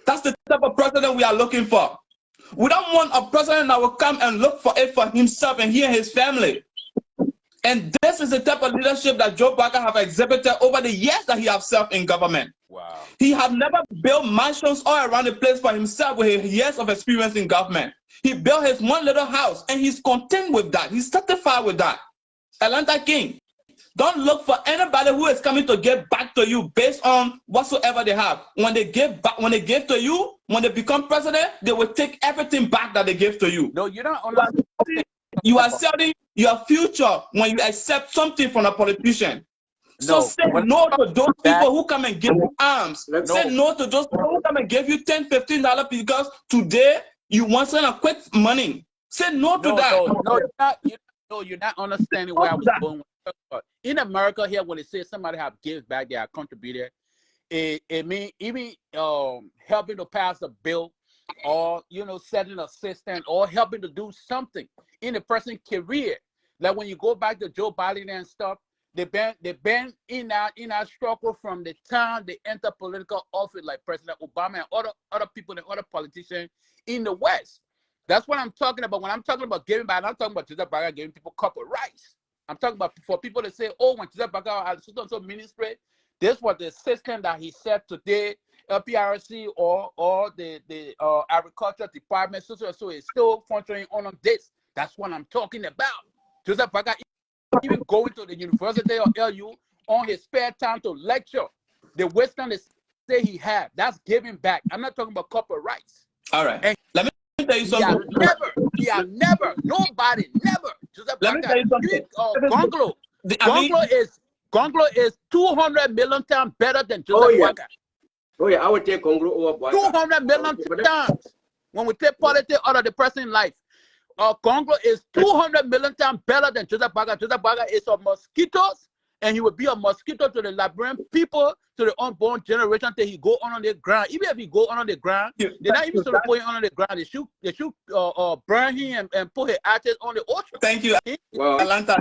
That's the type of president we are looking for. We don't want a president that will come and look for it for himself and he and his family. And this is the type of leadership that Joe Biden have exhibited over the years that he has served in government. Wow. He had never built mansions all around the place for himself with his years of experience in government. He built his one little house and he's content with that. He's satisfied with that. Atlanta King, don't look for anybody who is coming to give back to you based on whatsoever they have. When they give back, when they give to you, when they become president, they will take everything back that they give to you. No, you don't understand. You are selling your future when you accept something from a politician. So No, say when no to those that- people who come and give you arms. No. Say no to those people who come and give you $10, $15 because today you want some quick money. Say no to that. You're not understanding where I was going. In America here, when they say somebody have give back, they are contributed. It means even helping to pass a bill, or setting a system, or helping to do something in a person's career. Like when you go back to Joe Biden and stuff, they've been in our struggle from the time they enter political office, like President Obama and other people and other politicians in the West. That's what I'm talking about. When I'm talking about giving back, I'm talking about Joseph Baga giving people a cup of rice. I'm talking about for people to say, oh, when Joseph Baga had so ministry, this was the system that he said today, LPRC or the agriculture department, so is still functioning on this. That's what I'm talking about. Joseph Baga even going to the University of LU on his spare time to lecture. The wisdom they say he had, that's giving back. I'm not talking about corporate rights. All right. And let me tell you something. Nobody, never. Joseph Let me tell you something. Gonglo is 200 million times better than Joseph Baga. Oh yeah, I would take Congro over Boaga. 200 million times. When we take politics out of the person's life, Congo is 200 million times better than Joseph Baga. Joseph Baga is a mosquitoes, and he will be a mosquito to the Liberian people, to the unborn generation till he go on the ground. Even if he go on the ground, they're not even supposed to put him on the ground. They should burn him and put his ashes on the ocean. Thank you. Well, Atlanta.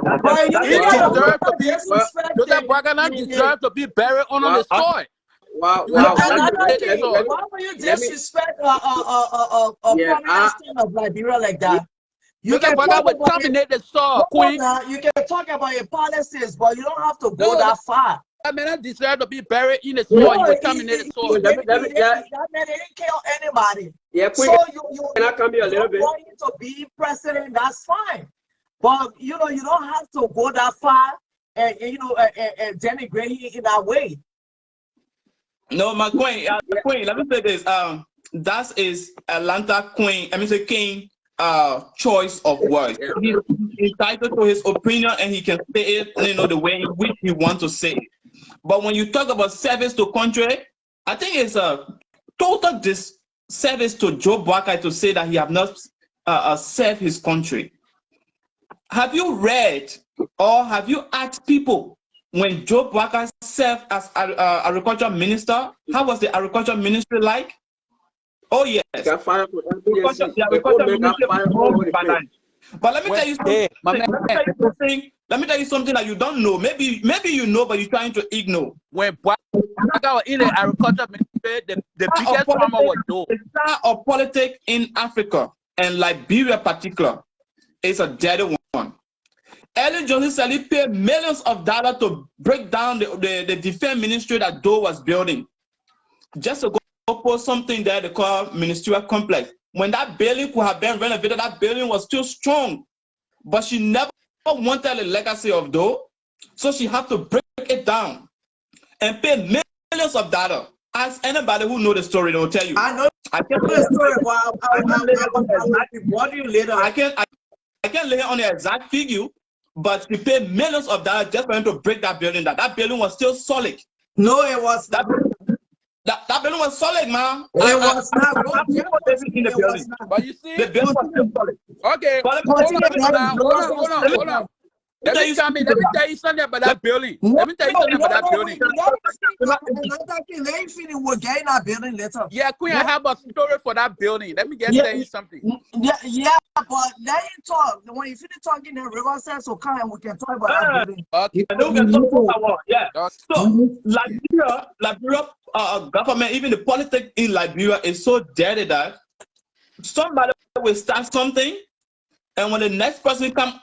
Joseph Baga not deserve to be buried on the soil. Wow. Why would you disrespect a prominent son of Liberia like that? You can talk about terminate the soil, Queen. You can talk about your policies, but you don't have to go that far. That man not deserve to be buried in the soil. You will terminate the soil. That man didn't kill anybody. Yeah, so can I come here a little bit? Want you to be president, that's fine. But you don't have to go that far and denigrate him in that way. No, my queen, queen. Let me say this. That is Atlanta Queen. King. Choice of words. He's entitled to his opinion, and he can say it, the way in which he wants to say it. But when you talk about service to country, I think it's a total disservice to Joe Biden to say that he have not served his country. Have you read or have you asked people when Joe Biden served as agriculture minister? How was the agriculture ministry like? Oh yes. But let me tell you something. Let me tell you something that you don't know. Maybe you know, but you're trying to ignore. When Baga was in the agriculture ministry, the biggest farmer was Joe. The star of politics in Africa and Liberia, particular, is a dead one. Ellen Johnson Sally paid millions of dollars to break down the defense ministry that Joe was building, just to go put something there they call ministerial complex. When that building could have been renovated, that building was still strong, but she never wanted the legacy of Doe, so she had to break it down and pay millions of dollars. Ask anybody who know the story, they'll tell you. I know the story, but I can't lay on the exact figure, but she paid millions of dollars just for him to break that building. That building was still solid. No, it was not. That building was solid, man. It was not. I people living in the It building. was not. But you see, The building was still solid. okay, But Continue, hold brother. on, hold on. Let me tell you something about that building. Let me tell you something about that building. Another thing, let me finish. We'll get in that building later. Yeah, Queen, I have a story for that building. Let me just tell you something. Yeah, but let him talk. When you finish talking, the river says so come and we can talk about that building. Okay. I don't get talk what I want. Yeah. Okay. So Liberia government, even the politics in Liberia is so dirty that somebody will start something, and when the next person come